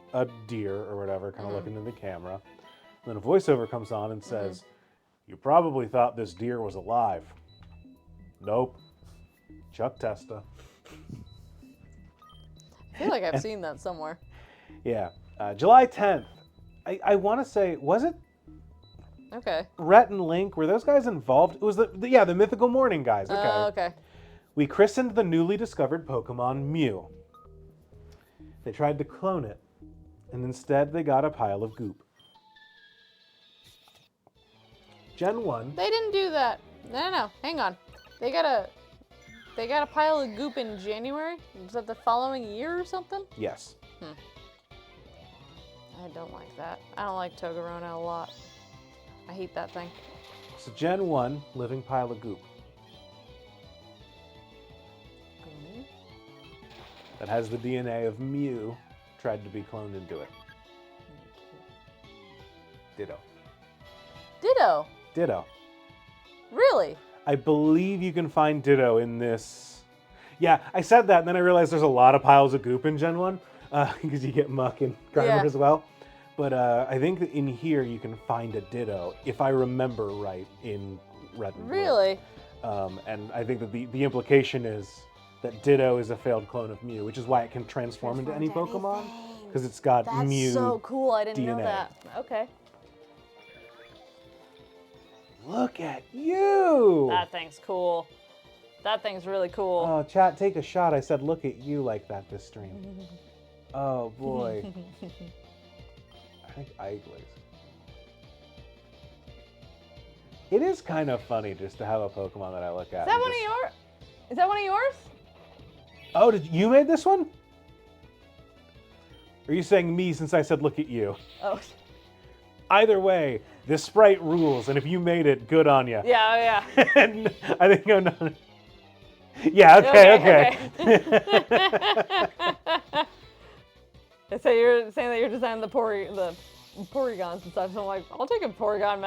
deer or whatever, kind of looking into the camera. And then a voiceover comes on and says, "You probably thought this deer was alive. Nope. Chuck Testa." I feel like I've seen that somewhere. Yeah. July 10th. I want to say, was it Okay. Rhett and Link? Were those guys involved? It was the Mythical Morning guys. Okay. Okay. We christened the newly discovered Pokemon Mew. They tried to clone it, and instead they got a pile of goop. Gen 1. They didn't do that. No. Hang on. They got a pile of goop in January? Was that the following year or something? Yes. I don't like that. I don't like Togorona a lot. I hate that thing. So Gen 1, living pile of goop. That has the DNA of Mew, tried to be cloned into it. Ditto. Really? I believe you can find Ditto in this. Yeah, I said that, and then I realized there's a lot of piles of goop in Gen 1, because you get Muck and Grimer as well. But I think that in here you can find a Ditto, if I remember right, in Red and Blue. Really? And I think that the implication is that Ditto is a failed clone of Mew, which is why it can transform into any Pokemon, because it's got Mew That's so cool. I didn't know DNA. that. Okay. Look at you! That thing's cool. That thing's really cool. Oh, chat, take a shot. I said look at you like that this stream. Oh, boy. I think Iglis. It is kind of funny just to have a Pokemon that I look at. Is that one of yours? Oh, did you made this one? Or are you saying me since I said look at you? Oh. Either way, this sprite rules, and if you made it, good on you. Yeah. And I think I'm not. Yeah, okay. So you're saying that you're designing the Porygons and stuff, so I'm like, I'll take a Porygon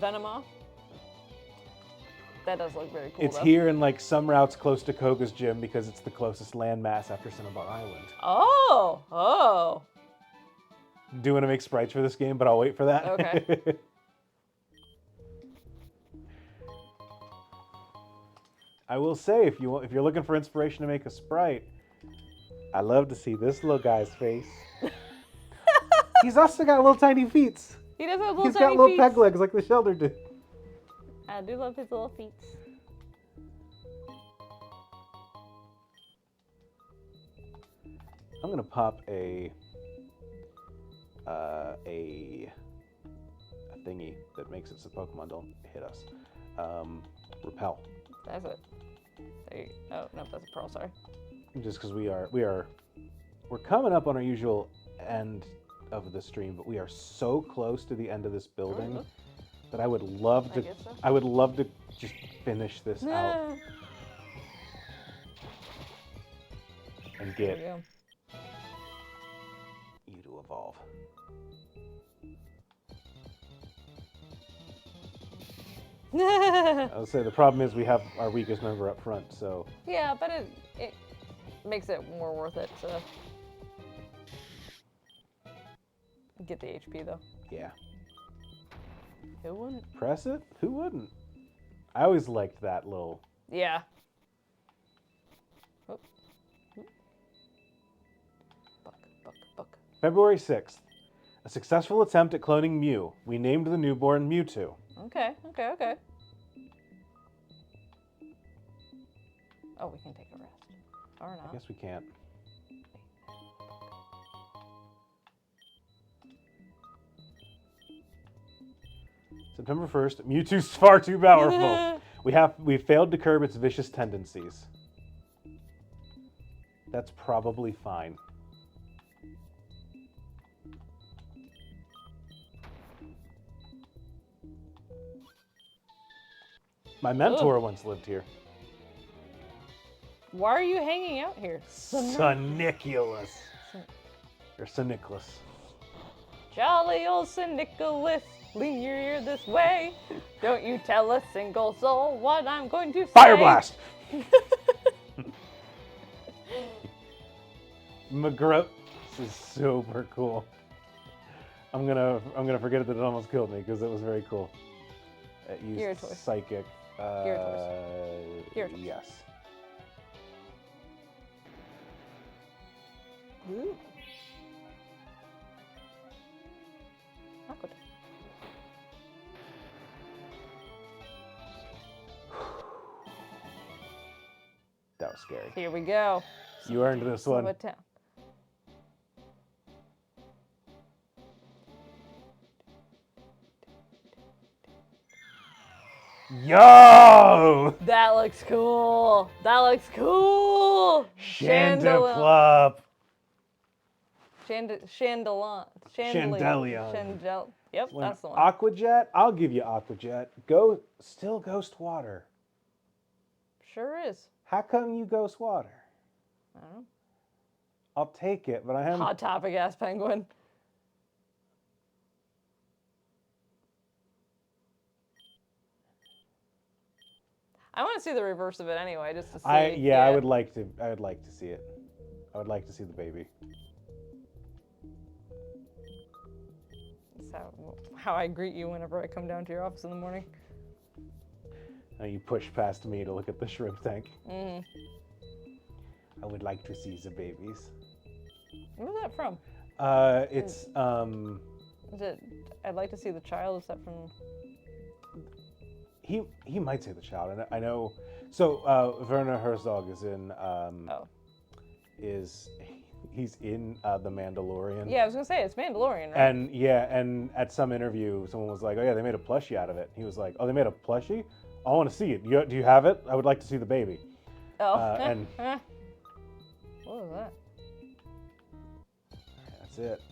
Venomoth. That does look very cool, It's here in like some routes close to Koga's gym because it's the closest landmass after Cinnabar Island. Oh. Do want to make sprites for this game, but I'll wait for that. Okay. I will say, if you're looking for inspiration to make a sprite, I love to see this little guy's face. He's also got little tiny feet. He does have little He's tiny got little feet. peg legs like the Shelder did. I do love his little feet. I'm gonna pop a thingy that makes it so Pokemon don't hit us. Repel. That's it. Oh no, that's a pearl. Sorry. Just because we're coming up on our usual end of the stream, but we are so close to the end of this building that I would love to. guess so. I would love to just finish this out and There get we go. you to evolve. I would say the problem is we have our weakest member up front, so. Yeah, but it makes it more worth it to get the HP though. Yeah. Who wouldn't? Press it? Who wouldn't? I always liked that little. Yeah. Oh. Buck. February 6th. A successful attempt at cloning Mew. We named the newborn Mewtwo. Okay. Oh, we can take a rest. Or not. I guess we can't. September 1st. Mewtwo's far too powerful. We failed to curb its vicious tendencies. That's probably fine. My mentor once lived here. Why are you hanging out here? Soniculus. Or Soniculus. Jolly old St. Nicholas, lean your ear this way. Don't you tell a single soul what I'm going to say. Fire blast! McGruff. This is super cool. I'm gonna forget that it almost killed me because it was very cool. It used Gyarados. psychic. Gyarados. Yes. Ooh. Awkward. That was scary. Here we go. You earned this one. What town? Yo! That looks cool. Chandaplup. Chandelion. Yep, that's the one. Aquajet, I'll give you Aquajet. Still Ghost Water. Sure is. How come you Ghost Water? I don't know. I'll take it, but I haven't. Hot topic ass penguin. I want to see the reverse of it anyway, just to see. I would like to see it. I would like to see the baby. That's how I greet you whenever I come down to your office in the morning. Now you push past me to look at the shrimp tank. Mm. I would like to see the babies. Where's that from? It's Is it? I'd like to see the child. Is that from? He might say the child. I know. So Werner Herzog is in. He's in The Mandalorian. Yeah, I was gonna say it's Mandalorian, right? And at some interview, someone was like, "Oh yeah, they made a plushie out of it." He was like, "Oh, they made a plushie? I want to see it. Do you have it? I would like to see the baby." Oh. And what was that? that's it.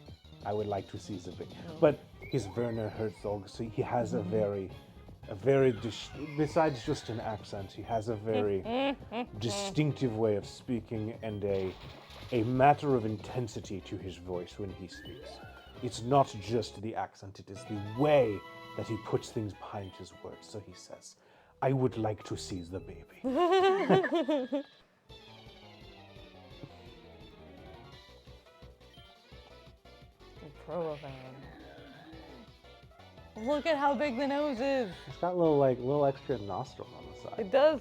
I would like to see the baby. But he's Werner Herzog, so he has a very besides just an accent, he has a very distinctive way of speaking and a matter of intensity to his voice when he speaks. It's not just the accent, it is the way that he puts things behind his words. So he says, "I would like to see the baby." Look at how big the nose is. It's got little extra nostril on the side. It does.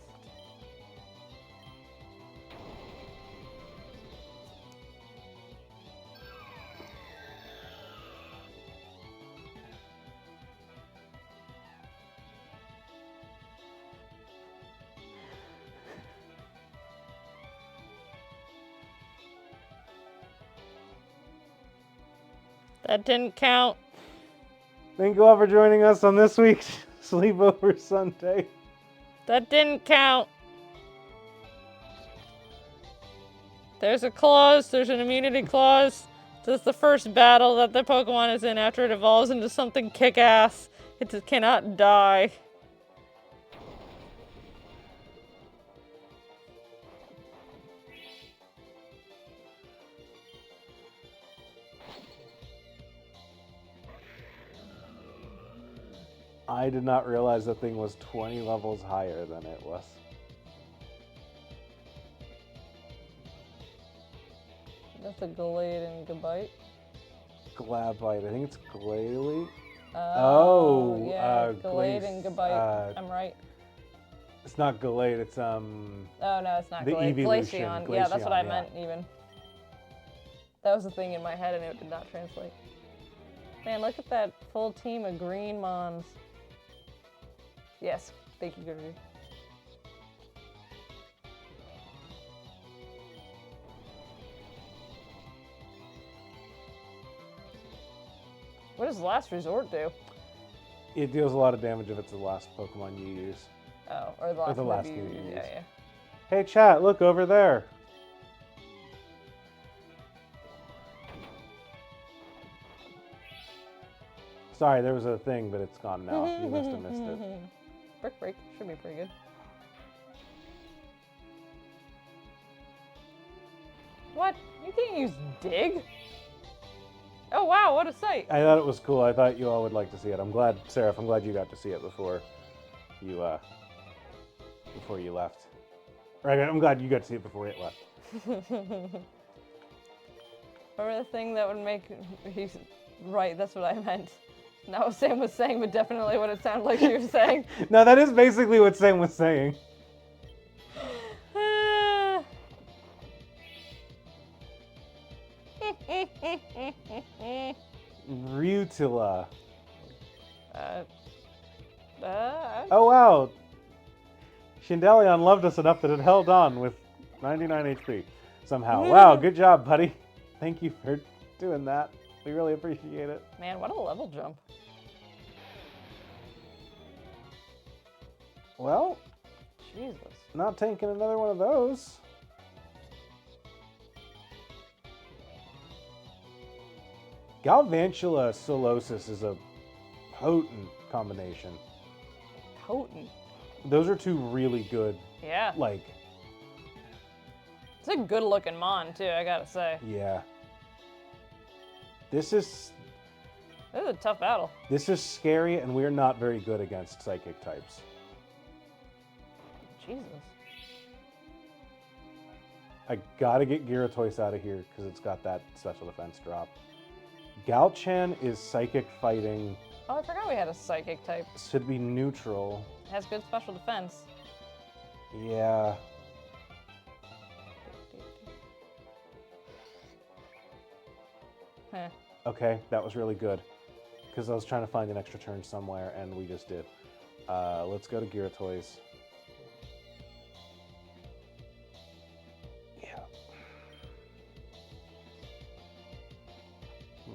That didn't count. Thank you all for joining us on this week's Sleepover Sunday. That didn't count. There's a clause. There's an immunity clause. This is the first battle that the Pokemon is in after it evolves into something kick-ass. It just cannot die. I did not realize the thing was 20 levels higher than it was. That's a Glade and Gabite. Glabite. I think it's Glalie. Yeah, Glade and Gabite. I'm right. It's not Glade, it's Oh no, it's not the Glade. evolution. Glaceon. Yeah, that's what I Glaceon, meant even. That was the thing in my head and it did not translate. Man, look at that full team of green mons. Yes, thank you, Gertie. What does Last Resort do? It deals a lot of damage if it's the last Pokemon you use. Oh, or the last move one you use. Yeah. Hey chat, look over there. Sorry, there was a thing, but it's gone now. You must have missed it. Brick Break should be pretty good. What? You can't use Dig? Oh wow, what a sight! I thought it was cool. I thought you all would like to see it. I'm glad, Seraph, I'm glad you got to see it before you left. Right, I'm glad you got to see it before it left. Remember the thing that would make... He's right, that's what I meant. Not what Sam was saying, but definitely what it sounded like she was saying. No, that is basically what Sam was saying. Rutila. Oh wow. Chandelion loved us enough that it held on with 99 HP somehow. Wow, good job, buddy. Thank you for doing that. We really appreciate it. Man, what a level jump. Well, Jesus. not taking another one of those. Galvantula Solosis is a potent combination. Potent? Those are two really good, Yeah. like... It's a good looking Mon, too, I gotta say. Yeah. This is a tough battle. This is scary, and we're not very good against psychic types. Jesus. I gotta get Gyarados out of here, because it's got that special defense drop. Galchan is psychic fighting. Oh, I forgot we had a psychic type. Should be neutral. It has good special defense. Yeah. Huh. Okay, that was really good. Because I was trying to find an extra turn somewhere, and we just did. Let's go to Gyarados. Yeah.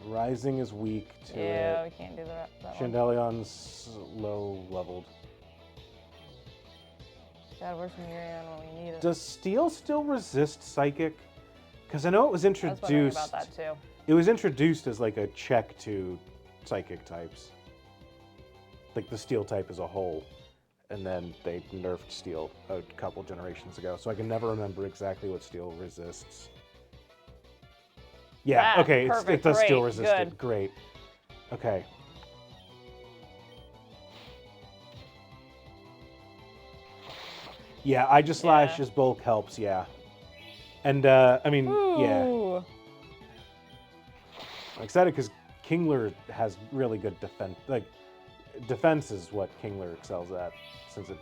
Rising is weak to it. Yeah, we can't do that one. Chandelion's low leveled. God, where's Miriam when we need it? Does Steel still resist Psychic? Because I know it was introduced. I was wondering about that too. It was introduced as like a check to Psychic types. Like the Steel type as a whole. And then they nerfed Steel a couple generations ago. So I can never remember exactly what Steel resists. Yeah, okay, it does Steel resist it. Great. Okay. Yeah, I just slash as bulk helps, yeah. And, I mean, yeah. I'm excited because Kingler has really good defense. Like, defense is what Kingler excels at, since it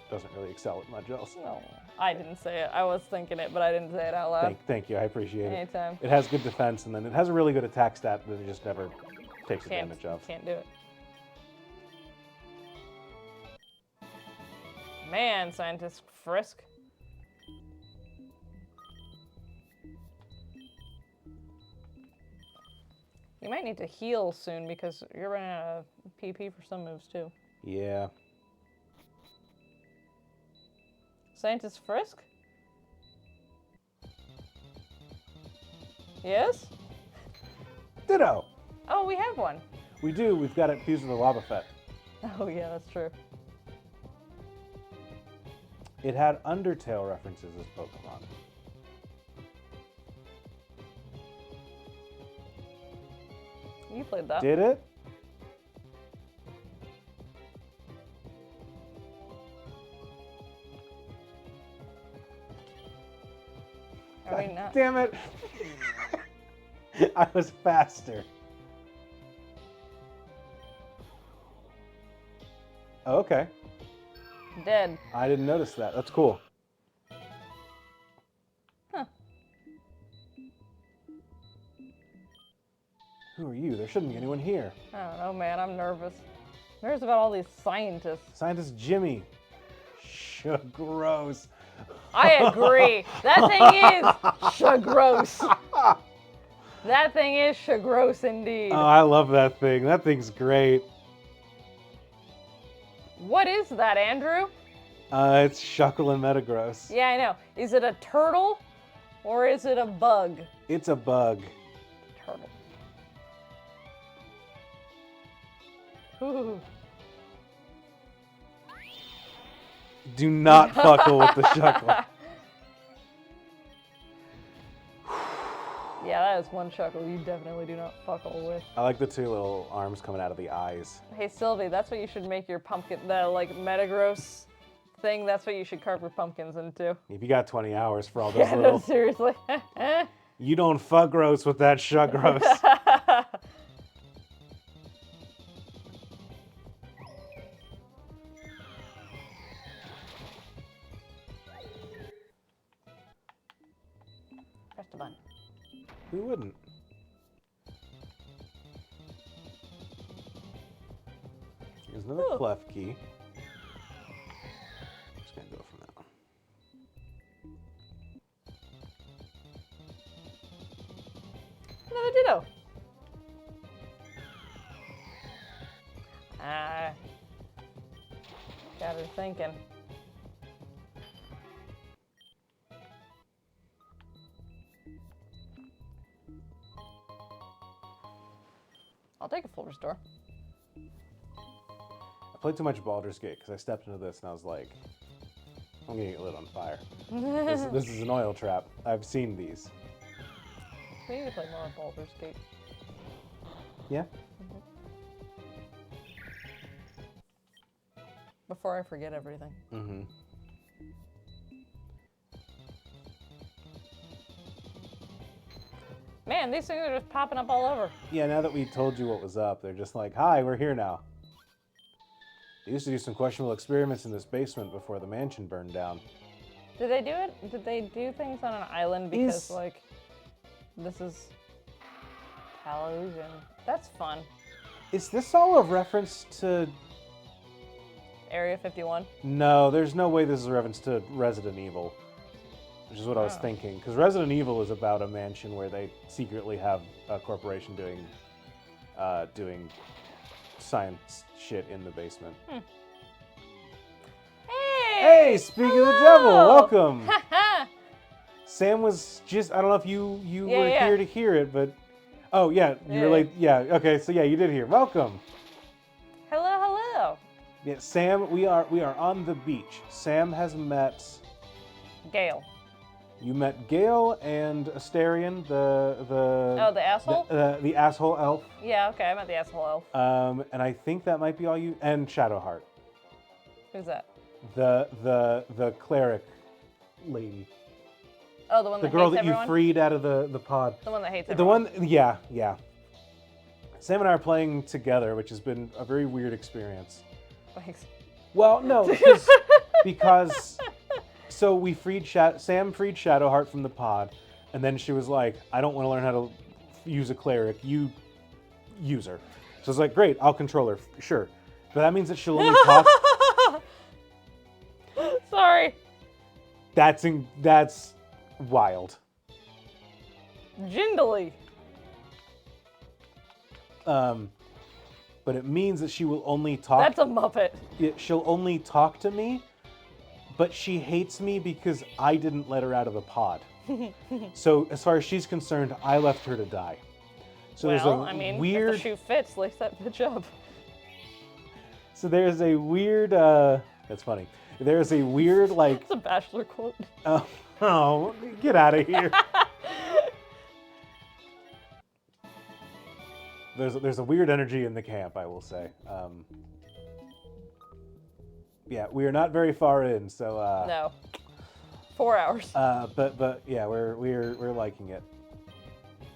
doesn't really excel at much else. No, I didn't say it. I was thinking it, but I didn't say it out loud. Thank you, I appreciate it. Anytime. It has good defense, and then it has a really good attack stat that it just never takes advantage of. Can't do it. Man, Scientist Frisk. You might need to heal soon because you're running out of PP for some moves too. Yeah. Scientist Frisk? Yes? Ditto. Oh, we have one. We do. We've got it fused with a Wobbuffet. Oh yeah, that's true. It had Undertale references as Pokemon. You played that. Did it? Are we not? Damn it. I was faster. Oh, okay. Dead. I didn't notice that. That's cool. Huh. Who are you? There shouldn't be anyone here. I don't know, man. I'm nervous. Nervous about all these scientists. Scientist Jimmy. Gross. I agree. That thing is gross. That thing is gross indeed. Oh, I love that thing. That thing's great. What is that, Andrew? It's Shuckle and Metagross. Yeah, I know. Is it a turtle or is it a bug? It's a bug. Turtle. Ooh. Do not fuckle with the Shuckle. Yeah, that is one Shuckle you definitely do not fuckle with. I like the two little arms coming out of the eyes. Hey, Sylvie, that's what you should make your pumpkin, the like Metagross thing, that's what you should carve your pumpkins into. If you got 20 hours for all those Yeah, little... no, seriously. You don't fuck gross with that Shuckgross. Press the button. Who wouldn't? There's another clef key. Just gonna go from that one. Another Ditto. Got her thinking. I'll take a full restore. I played too much Baldur's Gate because I stepped into this and I was like, I'm gonna get lit on fire. This is an oil trap. I've seen these. We need to play more Baldur's Gate. Yeah? Before I forget everything. Mm-hmm. Man, these things are just popping up all over. Yeah, now that we told you what was up, they're just like, hi, we're here now. They used to do some questionable experiments in this basement before the mansion burned down. Did they do it? Did they do things on an island because, like, this is Talos and that's fun. Is this all a reference to... Area 51? No, there's no way this is a reference to Resident Evil, which is what I was thinking. Because Resident Evil is about a mansion where they secretly have a corporation doing science shit in the basement. Hey, speaking of the devil, welcome. Sam was just, I don't know if you were here to hear it, but, oh yeah, you were late. Yeah, okay, so yeah, you did hear. Welcome. Hello, hello. Yeah, Sam, we are on the beach. Sam has met... Gale. You met Gale and Asterion, the asshole? The asshole elf. Yeah, okay, I met the asshole elf. And I think that might be all you... And Shadowheart. Who's that? The cleric lady. Oh, the one that hates everyone? The girl that everyone? you freed out of the pod. The one that hates everyone? Yeah. Sam and I are playing together, which has been a very weird experience. Thanks. Well, no, because so we Sam freed Shadowheart from the pod, and then she was like, I don't want to learn how to use a cleric. You use her. So I was like, great, I'll control her. Sure. But that means that she'll only talk. Sorry. That's wild. Jindally. But it means that she will only talk. That's a Muppet. She'll only talk to me, but she hates me because I didn't let her out of the pod. So as far as she's concerned, I left her to die. So Well, there's a I mean, weird. if the shoe fits, lace that bitch up. So there's a weird. That's funny. There's a weird like. It's a Bachelor quote. Oh, get out of here. There's a weird energy in the camp, I will say. Yeah, we are not very far in, so. No. 4 hours. But yeah, we're liking it.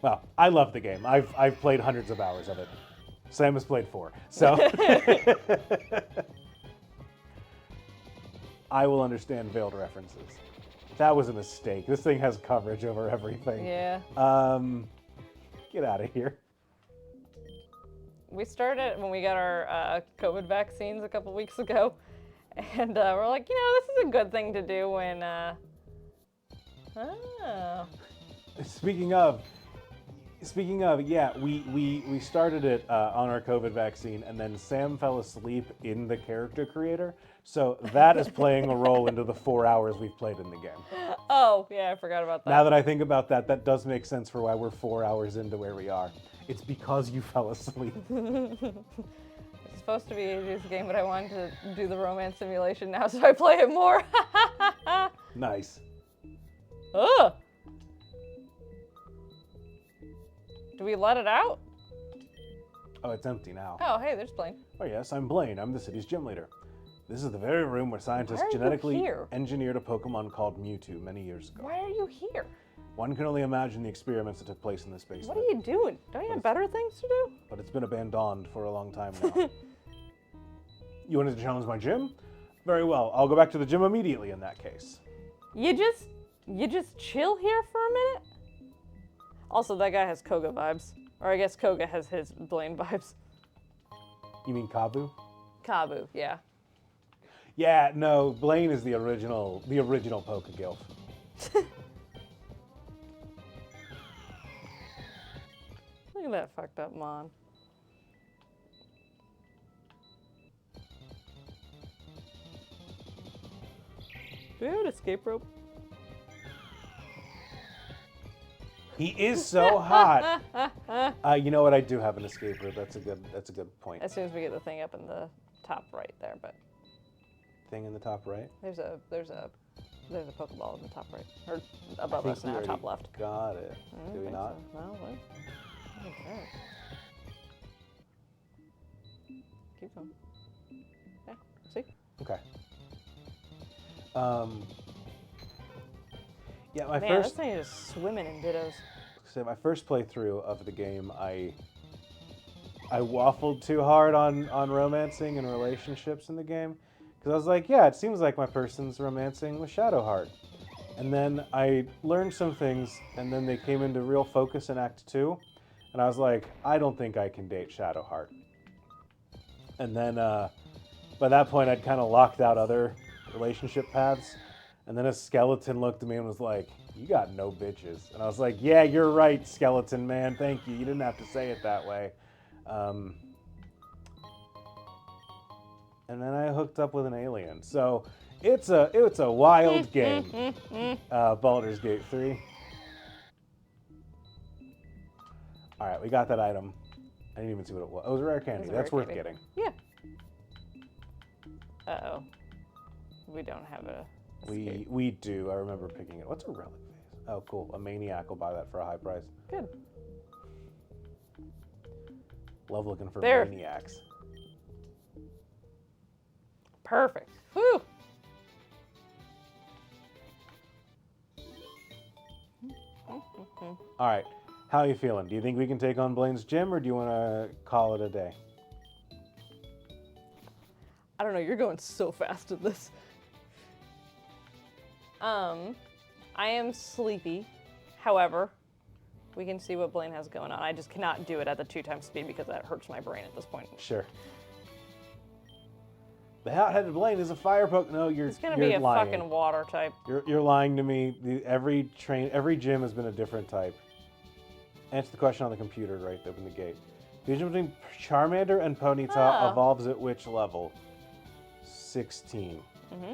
Well, I love the game. I've played hundreds of hours of it. Sam has played 4, so. I will understand veiled references. That was a mistake. This thing has coverage over everything. Yeah. Get out of here. We started when we got our COVID vaccines a couple weeks ago, and we're like, this is a good thing to do when. Speaking of, yeah, we started it on our COVID vaccine, and then Sam fell asleep in the character creator. So that is playing a role into the 4 hours we've played in the game. Oh, yeah, I forgot about that. Now that I think about that, that does make sense for why we're 4 hours into where we are. It's because you fell asleep. It's supposed to be a juice game, but I wanted to do the romance simulation now, so I play it more. Nice. Ugh. Do we let it out? Oh, it's empty now. Oh, hey, there's Blaine. Oh yes, I'm Blaine. I'm the city's gym leader. This is the very room where scientists genetically engineered a Pokemon called Mewtwo many years ago. Why are you here? One can only imagine the experiments that took place in this basement. What are you doing? Don't you have better things to do? But it's been abandoned for a long time now. You wanted to challenge my gym? Very well. I'll go back to the gym immediately in that case. You just chill here for a minute? Also, that guy has Koga vibes. Or I guess Koga has his Blaine vibes. You mean Kabu? Kabu, yeah. Yeah, no, Blaine is the original Poke-Gilf. Look at that fucked up Mon. Do we have an escape rope? He is so hot. You know what? I do have an escape rope. That's a good point. As soon as we get the thing up in the top right there, but Thing in the top right. there's a Pokeball in the top right, or above us now, top left. Got it. Do we not? So. No, what? Okay. Keep going. Okay. See? Okay. Yeah, This thing is just swimming in dittos. So my first playthrough of the game, I waffled too hard on romancing and relationships in the game. Because I was like, yeah, it seems like my person's romancing with Shadowheart. And then I learned some things, and then they came into real focus in Act 2. And I was like, I don't think I can date Shadowheart. And then by that point, I'd kind of locked out other relationship paths. And then a skeleton looked at me and was like, you got no bitches. And I was like, yeah, you're right, skeleton man. Thank you. You didn't have to say it that way. And then I hooked up with an alien. So it's a wild game. Baldur's Gate 3. All right, we got that item. I didn't even see what it was. Oh, it was a rare candy. That's worth getting. Yeah. Uh-oh. We don't have a escape. We do. I remember picking it. What's a relic vase? Oh, cool. A maniac will buy that for a high price. Good. Love looking for maniacs. Perfect. Whew. All right. How are you feeling? Do you think we can take on Blaine's gym, or do you want to call it a day? I don't know. You're going so fast in this. I am sleepy. However, we can see what Blaine has going on. I just cannot do it at the 2x speed because that hurts my brain at this point. Sure. The hot-headed Blaine is a fire poke. No, you're lying. It's gonna be a fucking water type. You're lying to me. Every gym has been a different type. Answer the question on the computer right up in the gate. Fusion between Charmander and Ponyta evolves at which level? 16. Mm-hmm.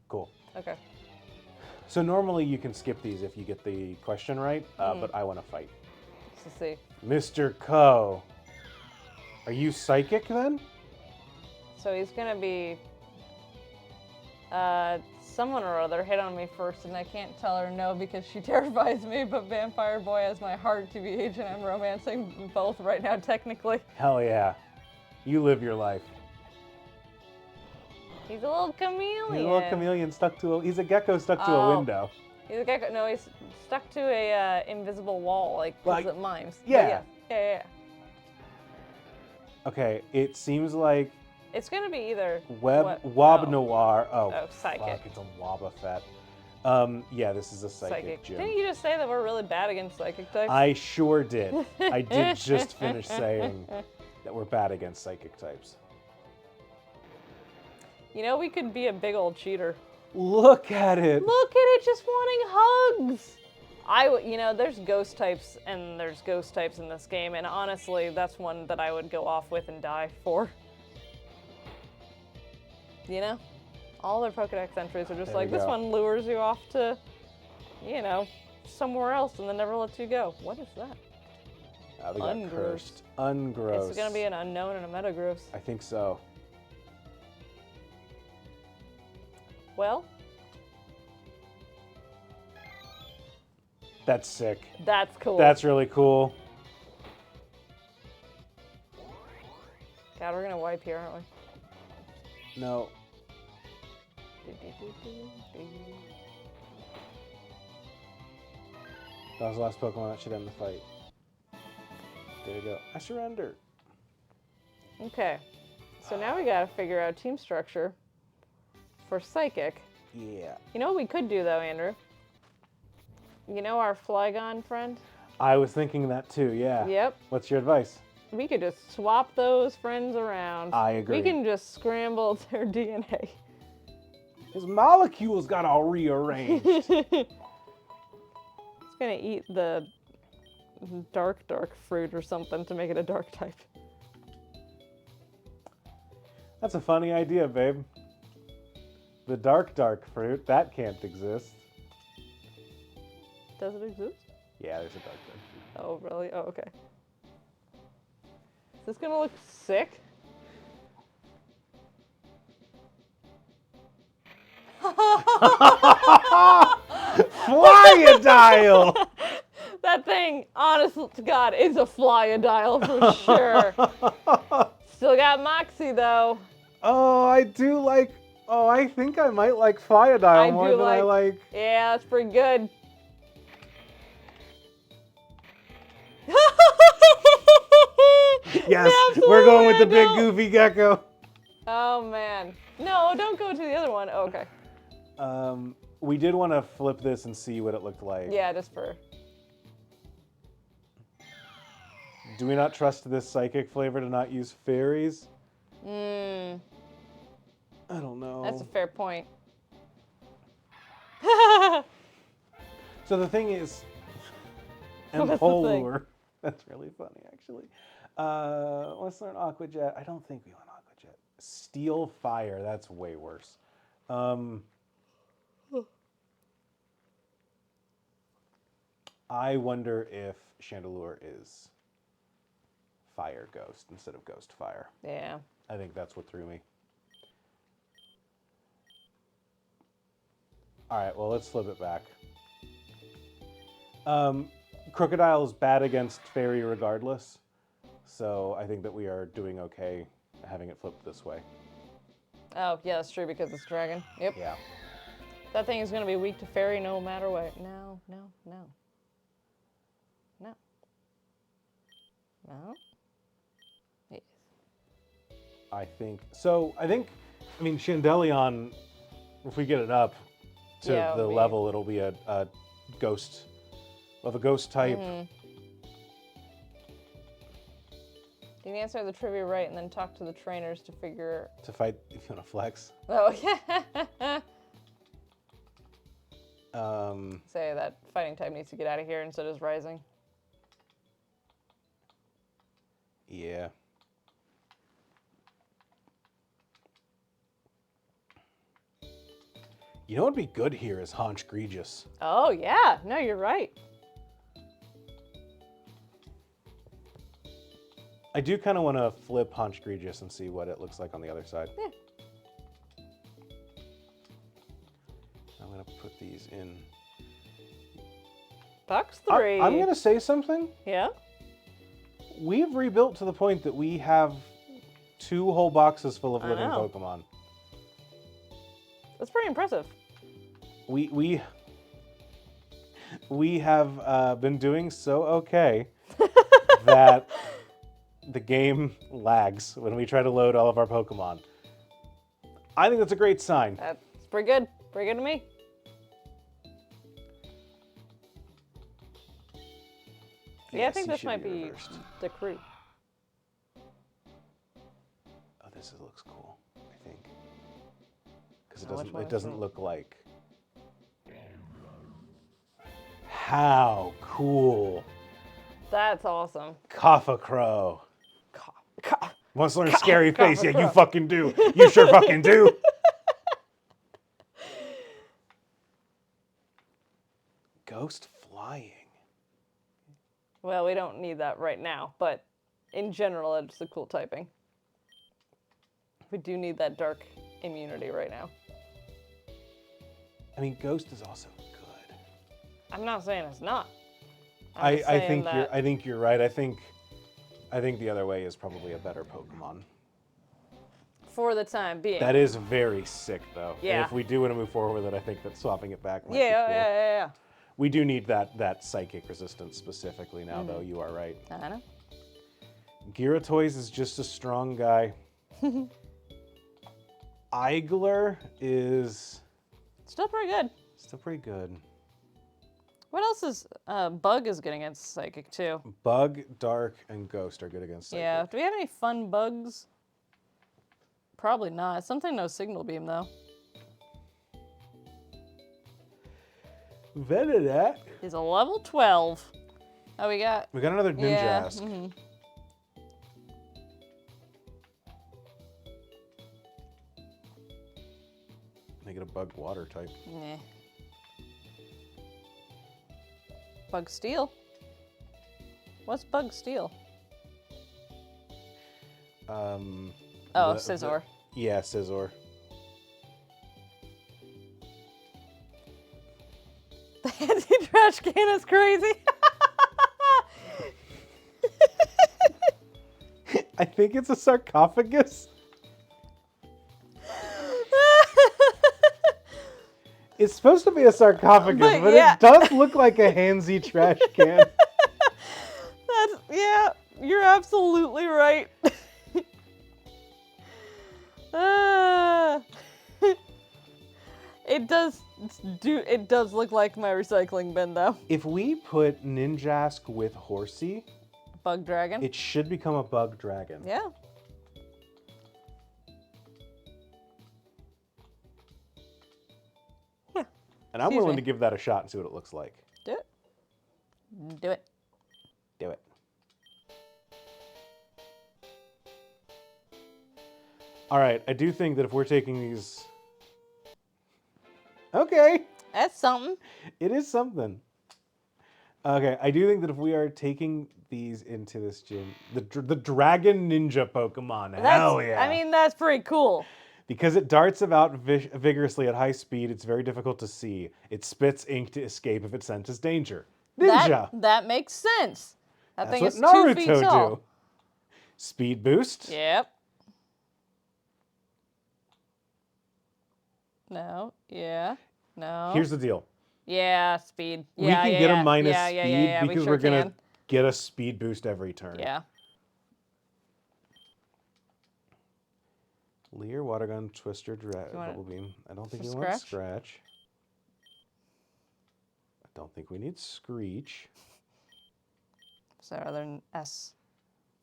Cool. Okay. So normally you can skip these if you get the question right, but I want to fight. Let's see. Mr. Ko. Are you psychic then? So he's gonna be someone or other hit on me first, and I can't tell her no because she terrifies me, but Vampire Boy has my heart, TBH, and I'm romancing both right now, technically. Hell yeah. You live your life. He's a little chameleon. He's a little chameleon stuck to he's a gecko stuck to a window. He's a gecko. No, he's stuck to a invisible wall, like it mimes. Yeah. Yeah. Okay, it seems like it's gonna be either Wob Noir. Oh, psychic. Fuck, it's a Wobbuffet. Yeah, this is a psychic gym. Didn't you just say that we're really bad against psychic types? I sure did. I did just finish saying that we're bad against psychic types. You know, we could be a big old cheater. Look at it. Look at it, just wanting hugs. There's ghost types and there's ghost types in this game, and honestly, that's one that I would go off with and die for. You know? All their Pokedex entries are just like, this one lures you off to, somewhere else and then never lets you go. What is that? They got cursed. Ungross. It's gonna be an unknown and a Metagross. I think so. Well. That's sick. That's cool. That's really cool. God, we're gonna wipe here, aren't we? No. That was the last Pokemon that should end the fight. There you go. I surrender. Okay. So now we gotta figure out team structure for Psychic. Yeah. You know what we could do though, Andrew? You know our Flygon friend? I was thinking that too, yeah. Yep. What's your advice? We could just swap those friends around. I agree. We can just scramble their DNA. His molecules got all rearranged. It's gonna eat the dark fruit or something to make it a dark type. That's a funny idea, babe. The dark fruit, that can't exist. Does it exist? Yeah, there's a dark fruit. Oh, really? Oh, okay. Is this gonna look sick? Flyodile! That thing, honest to God, is a Flyodile for sure. Still got Moxie though. Oh, I do like. Oh, I think I might like Flyodile more than I like. Yeah, that's pretty good. Yes, we're going with the big goofy gecko. Oh man. No, don't go to the other one. Oh, okay. We did want to flip this and see what it looked like. Yeah, just for. Do we not trust this psychic flavor to not use fairies? I don't know. That's a fair point. So the thing is, Empolur. That's really funny, actually. Let's learn Aqua Jet. I don't think we want Aqua Jet. Steel Fire. That's way worse. I wonder if Chandelure is Fire Ghost instead of Ghost Fire. Yeah. I think that's what threw me. All right, well, let's flip it back. Crocodile is bad against Fairy regardless, so I think that we are doing okay having it flipped this way. Oh, yeah, that's true because it's Dragon. Yep. Yeah. That thing is going to be weak to Fairy no matter what. No. Yes. I mean, Chandelion, if we get it up to the level, it'll be a ghost, of a ghost type. You can answer the trivia right and then talk to the trainers to figure... To fight, if you want to flex. Oh, yeah. Say that fighting type needs to get out of here, and so does Rising. Yeah. You know what would be good here is Haunch Egregious. Oh, yeah. No, you're right. I do kind of want to flip Haunch Egregious and see what it looks like on the other side. Yeah. I'm going to put these in. Box 3. I'm going to say something. Yeah? We've rebuilt to the point that we have 2 whole boxes full of living know. Pokemon. That's pretty impressive. We have been doing so okay that the game lags when we try to load all of our Pokemon. I think that's a great sign. That's pretty good. Pretty good to me. Yeah, I think this might be the crew. Oh, this looks cool, I think. Because it Which doesn't look like... How cool. That's awesome. Cough-a-Crow. Wants to learn scary face? Yeah, you fucking do. You sure fucking do. Ghost flying. Well, we don't need that right now, but in general, it's the cool typing. We do need that dark immunity right now. I mean, Ghost is also good. I'm not saying it's not. I think you're right. I think the other way is probably a better Pokemon. For the time being. That is very sick, though. Yeah. And if we do want to move forward with it, I think that swapping it back might be Yeah, cool. yeah. We do need that psychic resistance specifically now, though. You are right. I know. Gyarados is just a strong guy. Igler is Still pretty good. still pretty good. What else is Bug is good against Psychic too? Bug, Dark, and Ghost are good against Psychic. Yeah. Do we have any fun bugs? Probably not. Something no Signal Beam though. Venonat Is a level 12. Oh, we got another Ninjask. Mm-hmm. Make it a Bug Water type. Nah. Bug Steel. What's Bug Steel? Oh, Scizor. Yeah, Scizor. The anti-trash can is crazy. I think it's a sarcophagus. It's supposed to be a sarcophagus, but yeah. it does look like a handsy trash can. Yeah, you're absolutely right. It does look like my recycling bin though. If we put Ninjask with Horsey, Bug Dragon. it should become a Bug Dragon. Yeah. And I'm Excuse willing me. to give that a shot and see what it looks like. Do it. Do it. Do it. All right, I do think that if we're taking these... Okay. That's something. It is something. Okay, I do think that if we are taking these into this gym, the Dragon Ninja Pokemon, hell yeah. I mean, that's pretty cool. Because it darts about vigorously at high speed, it's very difficult to see. It spits ink to escape if it senses danger. Ninja! That makes sense. That That's thing what is Naruto 2 feet tall. do. Speed boost. Yep. No. Yeah. No. Here's the deal. Yeah, speed. We Yeah, can yeah, get yeah. a minus yeah, speed yeah, yeah, yeah. because we sure we're going to can. get a speed boost every turn. Yeah. Leer, Water Gun, Twister, want Bubble Beam. I don't think some we want Scratch. I don't think we need Screech. So other than S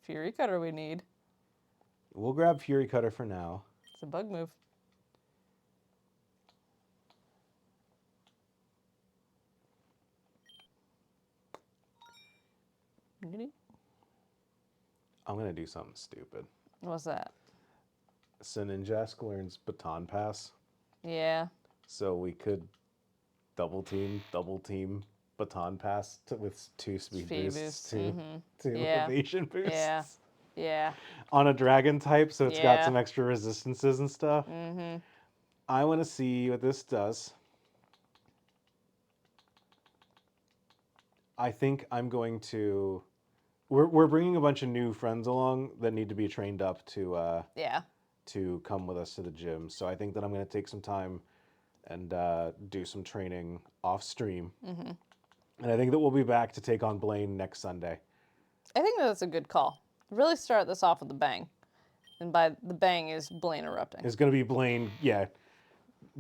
Fury Cutter we need. We'll grab Fury Cutter for now. It's a bug move. I'm going to do something stupid. What's that? So Ninjask learns Baton Pass. Yeah. So we could double team Baton Pass with 2 speed boosts, two Yeah. evasion boosts. Yeah. Yeah. On a dragon type, so it's got Yeah. some extra resistances and stuff. Mm-hmm. I want to see what this does. I think I'm going to... We're bringing a bunch of new friends along that need to be trained up to come with us to the gym. So I think that I'm going to take some time and do some training off stream. Mm-hmm. And I think that we'll be back to take on Blaine next Sunday. I think that's a good call. Really start this off with a bang. And by the bang is Blaine erupting. It's going to be Blaine,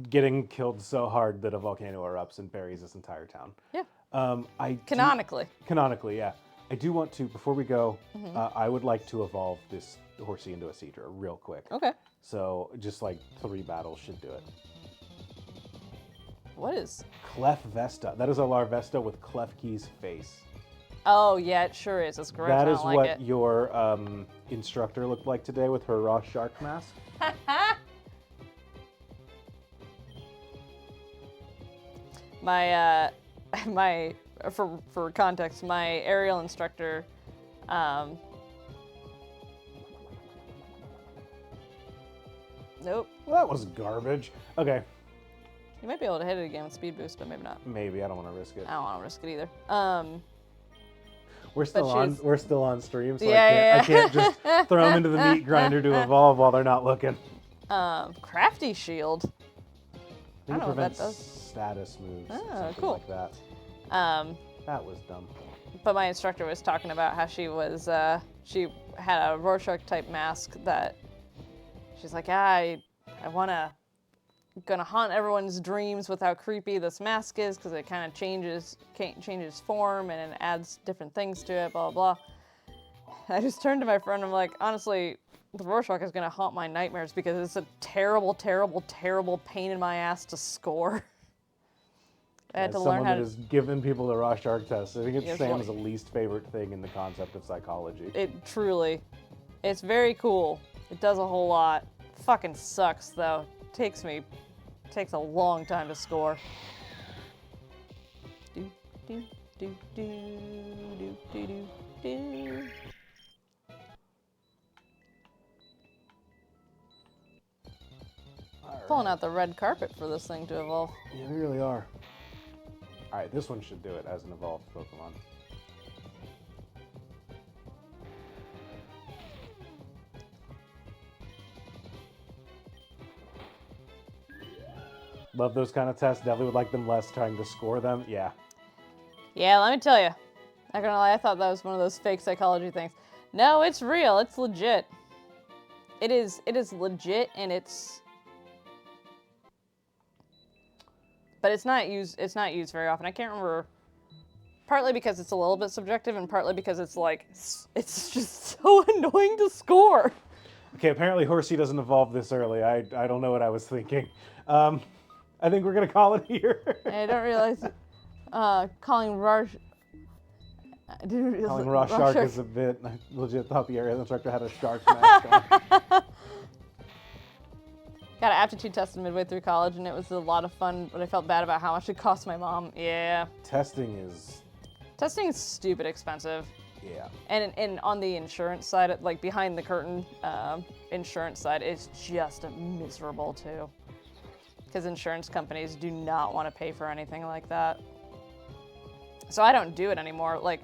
getting killed so hard that a volcano erupts and buries this entire town. Yeah. Canonically, yeah. I do want to, before we go, I would like to evolve this horsey into a Seedra real quick. Okay. So just like 3 battles should do it. What is? Clef Vesta. That is a Larvesta with Klefki's face. Oh, yeah, it sure is. It's gross. That I is don't like what it. your instructor looked like today with her raw shark mask. For context, my aerial instructor, nope. Well, that was garbage. Okay. You might be able to hit it again with speed boost, but maybe not. Maybe. I don't want to risk it. I don't want to risk it either. We're still on stream, so Yeah, I can't just throw them into the meat grinder to evolve while they're not looking. Crafty Shield. I think it prevents status moves. Something cool. like that. That was dumb. But my instructor was talking about how she had a Rorschach type mask that she's like, I gonna haunt everyone's dreams with how creepy this mask is because it kind of changes form and it adds different things to it, blah, blah, blah. I just turned to my friend and I'm like, honestly, the Rorschach is gonna haunt my nightmares because it's a terrible, terrible, terrible pain in my ass to score. I had to learn how to... As someone that has given people the raw shark test, I think it's Yes, Sam's least favorite thing in the concept of psychology. It truly. It's very cool. It does a whole lot. Fucking sucks, though. Takes a long time to score. Do, do, do, do, do, do, do, do. Pulling out the red carpet for this thing to evolve. Yeah, we really are. Alright, this one should do it as an evolved Pokemon. Love those kind of tests. Definitely would like them less trying to score them. Yeah. Yeah, let me tell you. Not gonna lie, I thought that was one of those fake psychology things. No, it's real. It's legit. It is legit, and it's... But it's not used very often. I can't remember, partly because it's a little bit subjective and partly because it's just so annoying to score. Okay, apparently Horsey doesn't evolve this early. I don't know what I was thinking. I think we're gonna call it here. I don't realize calling Raj. I didn't realize Calling raw shark is a bit. I legit thought the area instructor had a shark mask on. Got an aptitude test midway through college, and it was a lot of fun, but I felt bad about how much it cost my mom. Yeah. Testing is stupid expensive. Yeah. And on the insurance side, like behind the curtain insurance side, it's just miserable too. Because insurance companies do not want to pay for anything like that. So I don't do it anymore. Like,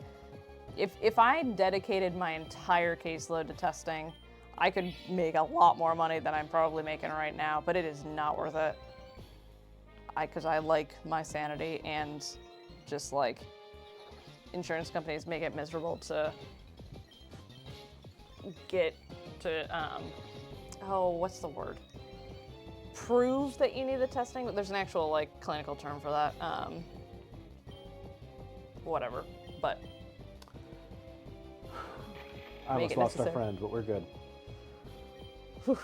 if I dedicated my entire caseload to testing, I could make a lot more money than I'm probably making right now, but it is not worth it. Because I like my sanity, and just like insurance companies make it miserable to get to, what's the word? Prove that you need the testing, but there's an actual like clinical term for that. Whatever, but. I almost lost our friend, but we're good. Whew.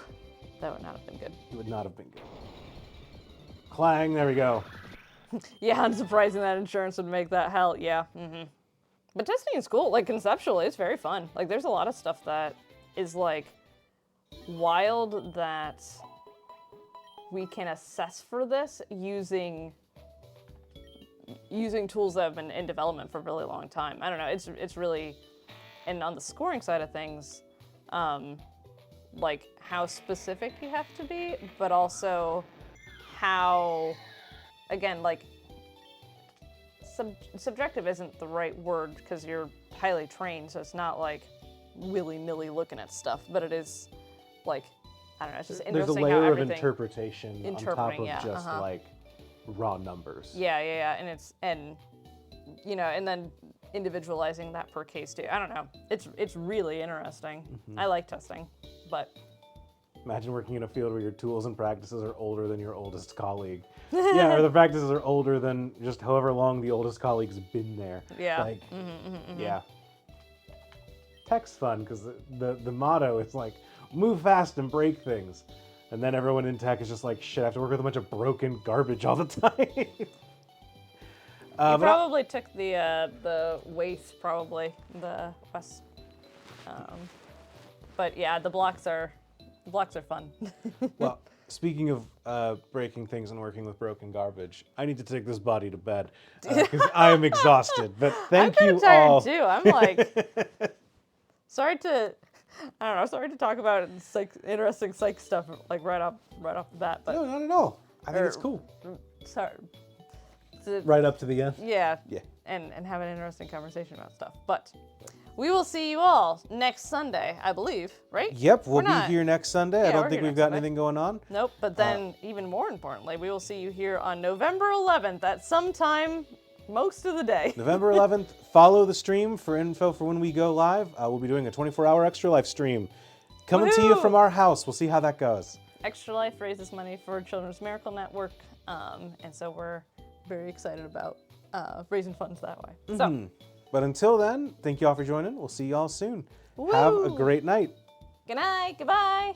That would not have been good. It would not have been good. Clang, there we go. Yeah, unsurprising that insurance would make that hell. Yeah, But testing is cool. Like, conceptually, it's very fun. Like, there's a lot of stuff that is, like, wild that we can assess for this using tools that have been in development for a really long time. I don't know. It's really, and on the scoring side of things, like, how specific you have to be, but also how, again, like, subjective isn't the right word because you're highly trained, so it's not like willy-nilly looking at stuff, but it is like, I don't know, it's just interesting. There's a layer how of everything interpretation on top of just like raw numbers. Yeah, and you know, and then individualizing that per case too. I don't know. It's really interesting. I like testing, but imagine working in a field where your tools and practices are older than your oldest colleague. Yeah, or the practices are older than just however long the oldest colleague's been there. Yeah. Like, yeah. Tech's fun because the motto is like, move fast and break things. And then everyone in tech is just like, shit, I have to work with a bunch of broken garbage all the time. You probably took the waste, probably, the west. But yeah, the blocks are fun. Well, speaking of breaking things and working with broken garbage, I need to take this body to bed because I am exhausted. But thank you all. I'm tired too. I'm like, sorry to talk about interesting psych stuff like right off the bat. But no, not at all. I think it's cool. Sorry. Right up to the end. Yeah. Yeah. And have an interesting conversation about stuff. But we will see you all next Sunday, I believe, right? Yep, we'll be here next Sunday. Yeah, I don't we're think here we've next got Sunday. anything going on. Nope, but then even more importantly, we will see you here on November 11th at some time most of the day. November 11th, follow the stream for info for when we go live. We'll be doing a 24-hour Extra Life stream. Coming to you from our house. We'll see how that goes. Extra Life raises money for Children's Miracle Network, and so we're very excited about raising funds that way. So, but until then, thank you all for joining. We'll see you all soon. Woo! Have a great night. Good night, goodbye.